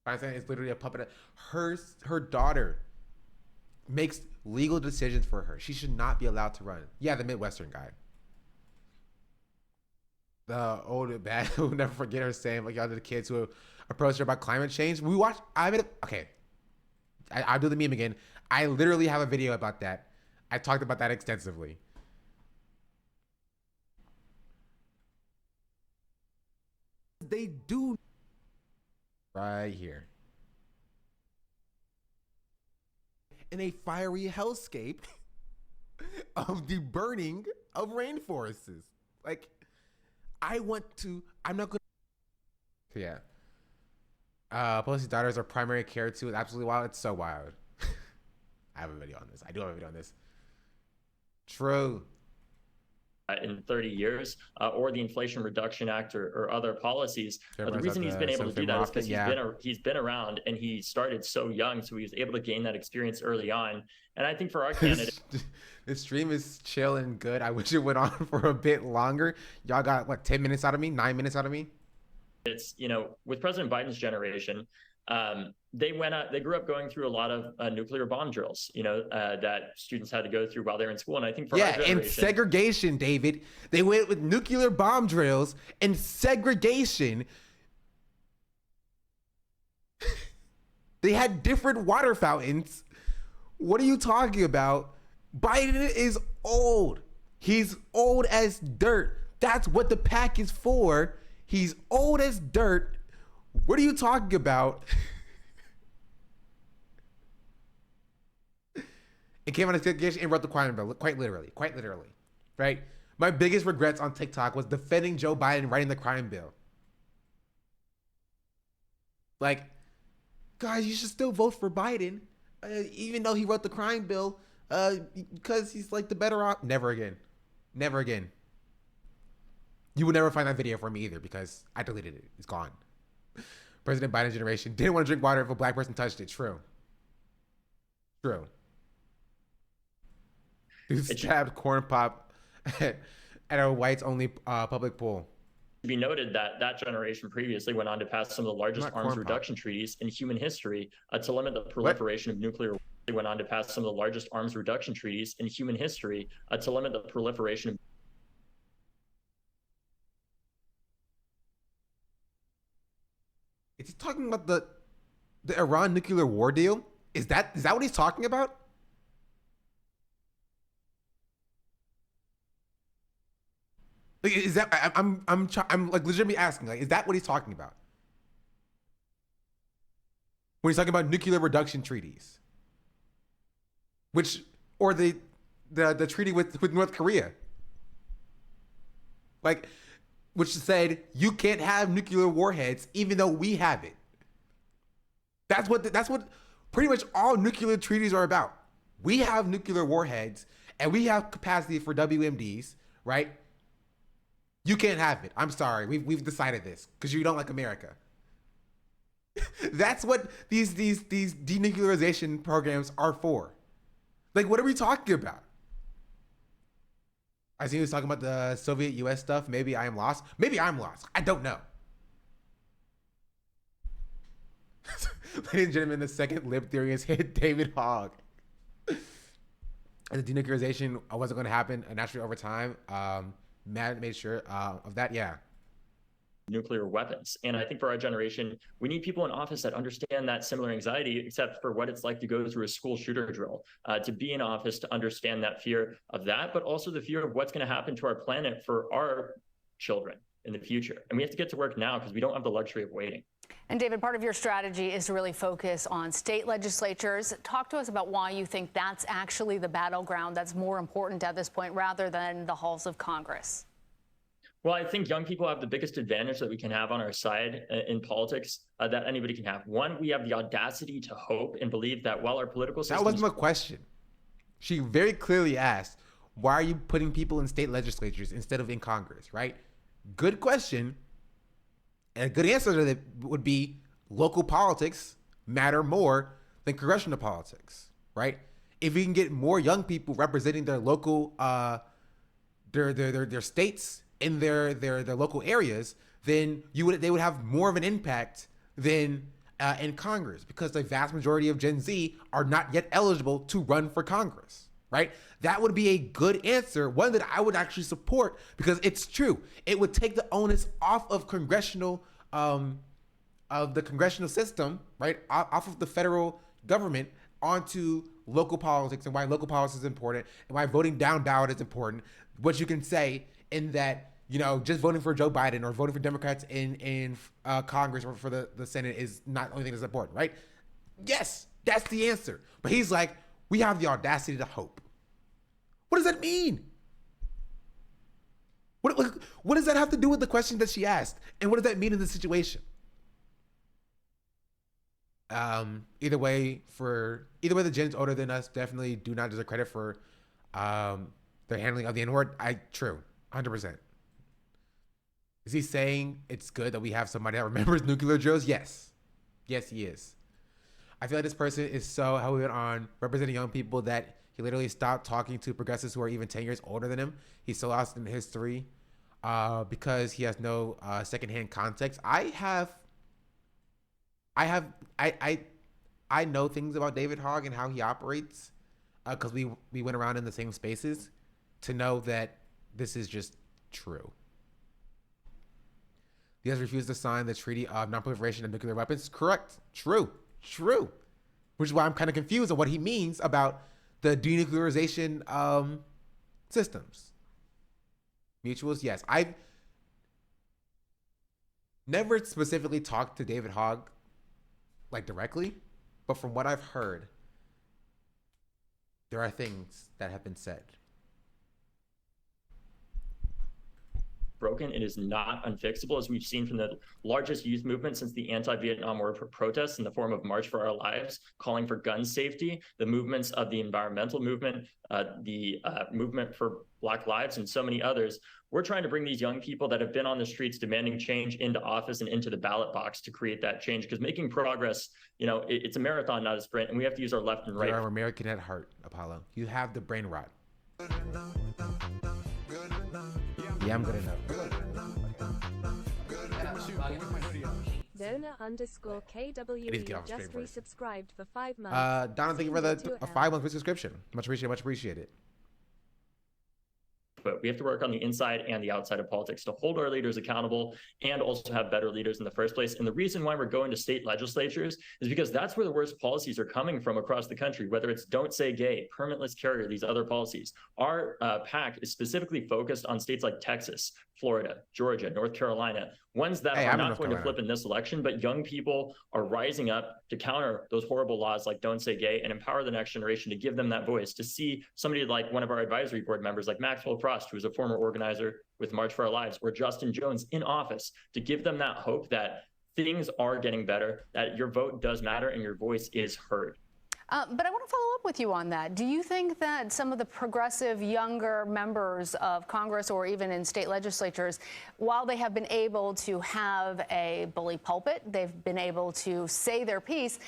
Speaker 6: Feinstein is literally a puppet. Her daughter makes legal decisions for her. She should not be allowed to run. Yeah, the Midwestern guy. The old bad who never forget her saying, like, y'all the kids who approached her about climate change. We watched. I'll do the meme again. I literally have a video about that. I talked about that extensively. They do right here in a fiery hellscape of the burning of rainforests. Like, I'm not gonna. Yeah. Pelosi's daughters are primary care too. It's absolutely wild. It's so wild. I have a video on this. I do have a video on this. True.
Speaker 17: In 30 years, or the Inflation Reduction Act or other policies. The reason he's been able to do that is because he's been around and he started so young, so he was able to gain that experience early on. And I think for our candidate,
Speaker 6: this stream is chill and good. I wish it went on for a bit longer. Y'all got what, 10 minutes out of me, 9 minutes out of me?
Speaker 17: It's, with President Biden's generation, they grew up going through a lot of nuclear bomb drills, that students had to go through while they're in school. And I think for our generation,
Speaker 6: and segregation, David, they went with nuclear bomb drills and segregation. They had different water fountains. What are you talking about? Biden is old. He's old as dirt. That's what the PAC is for. He's old as dirt. What are you talking about? It came out of segregation and wrote the crime bill, quite literally, right? My biggest regrets on TikTok was defending Joe Biden writing the crime bill. Like, guys, you should still vote for Biden, even though he wrote the crime bill, because he's like the better op. Never again. You will never find that video for me either because I deleted it. It's gone. President Biden's generation didn't want to drink water if a black person touched it. True. Dude stabbed corn pop at a whites only public pool.
Speaker 17: To be noted that that generation previously went on to pass some of the largest arms reduction treaties in human history to limit the proliferation of nuclear. They went on to pass some of the largest arms reduction treaties in human history to limit the proliferation of.
Speaker 6: Is he talking about the Iran nuclear war deal? Is that what he's talking about? Like, is that I'm like legitimately asking, like, is that what he's talking about when he's talking about nuclear reduction treaties, or the treaty with North Korea, like, which said you can't have nuclear warheads even though we have it. That's what pretty much all nuclear treaties are about. We have nuclear warheads and we have capacity for WMDs, right? You can't have it. I'm sorry. We've decided this because you don't like America. That's what these denuclearization programs are for. Like, what are we talking about? I see he was talking about the Soviet U.S. stuff. Maybe I am lost. Maybe I'm lost. I don't know. Ladies and gentlemen, the second lib theory has hit David Hogg. And the denuclearization wasn't going to happen naturally over time. Matt made sure of that. Yeah.
Speaker 17: Nuclear weapons. And I think for our generation, we need people in office that understand that similar anxiety, except for what it's like to go through a school shooter drill, to be in office, to understand that fear of that, but also the fear of what's going to happen to our planet for our children in the future. And we have to get to work now because we don't have the luxury of waiting.
Speaker 13: And David, part of your strategy is to really focus on state legislatures. Talk to us about why you think that's actually the battleground that's more important at this point rather than the halls of Congress.
Speaker 17: Well, I think young people have the biggest advantage that we can have on our side in politics that anybody can have. One, we have the audacity to hope and believe that while our political system—
Speaker 6: That wasn't a question. She very clearly asked, why are you putting people in state legislatures instead of in Congress, right? Good question. And a good answer to that would be local politics matter more than congressional politics, right? If we can get more young people representing their local, their states in their local areas, then they would have more of an impact than in Congress, because the vast majority of Gen Z are not yet eligible to run for Congress, right? That would be a good answer, one that I would actually support, because it's true. It would take the onus off of congressional, of the congressional system, right? Off of the federal government onto local politics, and why local politics is important, and why voting down ballot is important. What you can say in that, just voting for Joe Biden or voting for Democrats in Congress or for the Senate is not the only thing that's important, right? Yes, that's the answer. But he's like, we have the audacity to hope. What does that mean? What does that have to do with the question that she asked? And what does that mean in this situation? Either way, the Gen's older than us definitely do not deserve credit for their handling of the N-word. True, 100%. Is he saying it's good that we have somebody that remembers nuclear drills? Yes. Yes, he is. I feel like this person is so held on representing young people that he literally stopped talking to progressives who are even 10 years older than him. He's so lost in history because he has no secondhand context. I know things about David Hogg and how he operates because we went around in the same spaces to know that this is just true. The U.S. refused to sign the Treaty of Non-Proliferation of Nuclear Weapons. Correct. True. Which is why I'm kind of confused on what he means about the denuclearization systems. Mutuals, yes. I've never specifically talked to David Hogg, like directly, but from what I've heard, there are things that have been said.
Speaker 17: Broken. It is not unfixable, as we've seen from the largest youth movement since the anti-Vietnam War protests in the form of March for Our Lives, calling for gun safety, the movements of the environmental movement, the movement for Black Lives, and so many others. We're trying to bring these young people that have been on the streets demanding change into office and into the ballot box to create that change, because making progress, it's a marathon, not a sprint, and we have to use our left and right.
Speaker 6: You are American at heart, Apollo. You have the brain rot. Yeah, I'm good enough.
Speaker 9: Dona_KWE just resubscribed for 5 months.
Speaker 6: Donna, thank you for the 5 month subscription. Much appreciated.
Speaker 17: but we have to work on the inside and the outside of politics to hold our leaders accountable and also have better leaders in the first place. And the reason why we're going to state legislatures is because that's where the worst policies are coming from across the country, whether it's don't say gay, permitless carrier, these other policies. Our PAC is specifically focused on states like Texas, Florida, Georgia, North Carolina, ones that are not going to flip in this election, but young people are rising up to counter those horrible laws like don't say gay and empower the next generation to give them that voice, to see somebody like one of our advisory board members like Maxwell Frost, who is a former organizer with March for Our Lives, or Justin Jones in office, to give them that hope that things are getting better, that your vote does matter and your voice is heard.
Speaker 13: But I want to follow up with you on that. Do you think that some of the progressive younger members of Congress or even in state legislatures, while they have been able to have a bully pulpit, they've been able to say their piece,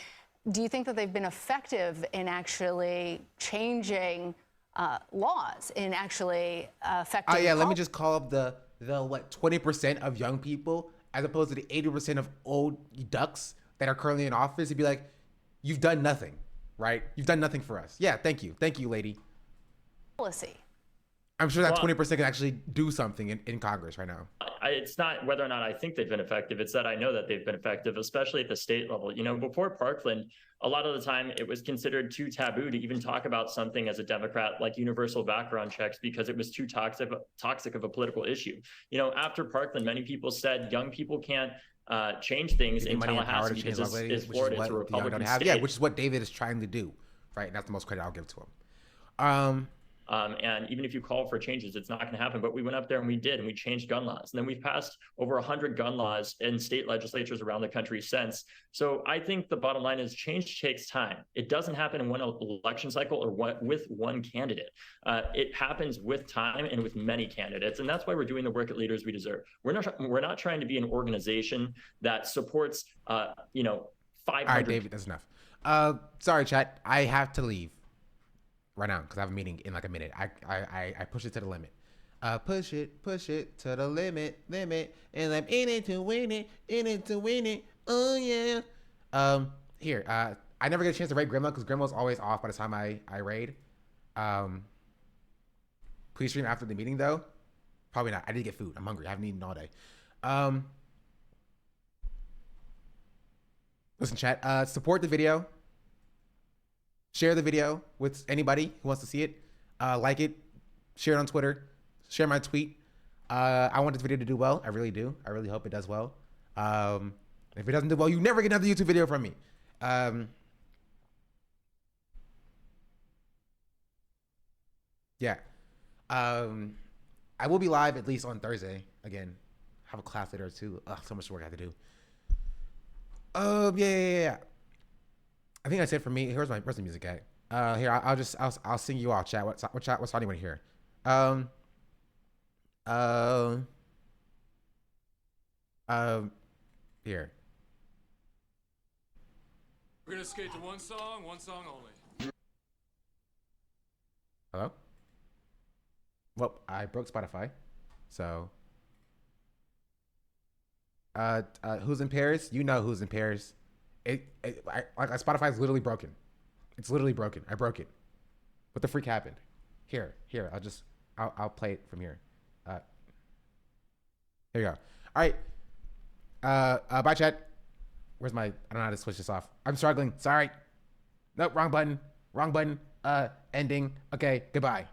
Speaker 13: do you think that they've been effective in actually changing laws, in actually affecting?
Speaker 6: Oh yeah, let me just call up the 20% of young people as opposed to the 80% of old ducks that are currently in office and be like, you've done nothing. Right? You've done nothing for us. Yeah, thank you. Thank you, lady.
Speaker 13: Policy.
Speaker 6: I'm sure that 20% can actually do something in Congress right now.
Speaker 17: It's not whether or not I think they've been effective. It's that I know that they've been effective, especially at the state level. You know, before Parkland, a lot of the time it was considered too taboo to even talk about something as a Democrat like universal background checks because it was too toxic of a political issue. You know, after Parkland, many people said young people can't change things in Tallahassee because it's Florida, it's a Republican state.
Speaker 6: Yeah, which is what David is trying to do, right? And that's the most credit I'll give to him.
Speaker 17: And even if you call for changes, it's not going to happen. But we went up there and we did, and we changed gun laws. And then we've passed over 100 gun laws in state legislatures around the country since. So I think the bottom line is change takes time. It doesn't happen in one election cycle or with one candidate. It happens with time and with many candidates. And that's why we're doing the work at Leaders We Deserve. We're not trying to be an organization that supports, 500.
Speaker 6: All right, David, that's enough. Sorry, chat. I have to leave right now because I have a meeting in like a minute. I push it to the limit. Push it to the limit, and I'm in it to win it, Oh yeah. Here, I never get a chance to raid Grimlow because Grimlow's always off by the time I raid. Please stream after the meeting though. Probably not. I did get food. I'm hungry. I haven't eaten all day. Listen, chat. Support the video. Share the video with anybody who wants to see it. Like it. Share it on Twitter. Share my tweet. I want this video to do well. I really do. I really hope it does well. If it doesn't do well, you never get another YouTube video from me. Yeah. I will be live at least on Thursday. Again, have a class later too. Ugh, so much work I have to do. Yeah. I think that's it for me. Where's the music at? Here, I'll sing you all, chat. What song do you want to hear? Here.
Speaker 18: We're gonna skate to one song only.
Speaker 6: Hello? Well, I broke Spotify, so. Who's in Paris? You know who's in Paris. Spotify is literally broken. It's literally broken. I broke it. What the freak happened? Here. I'll play it from here. Here you go. All right. Bye, chat. Where's my? I don't know how to switch this off. I'm struggling. Sorry. Nope. Wrong button. Ending. Okay. Goodbye.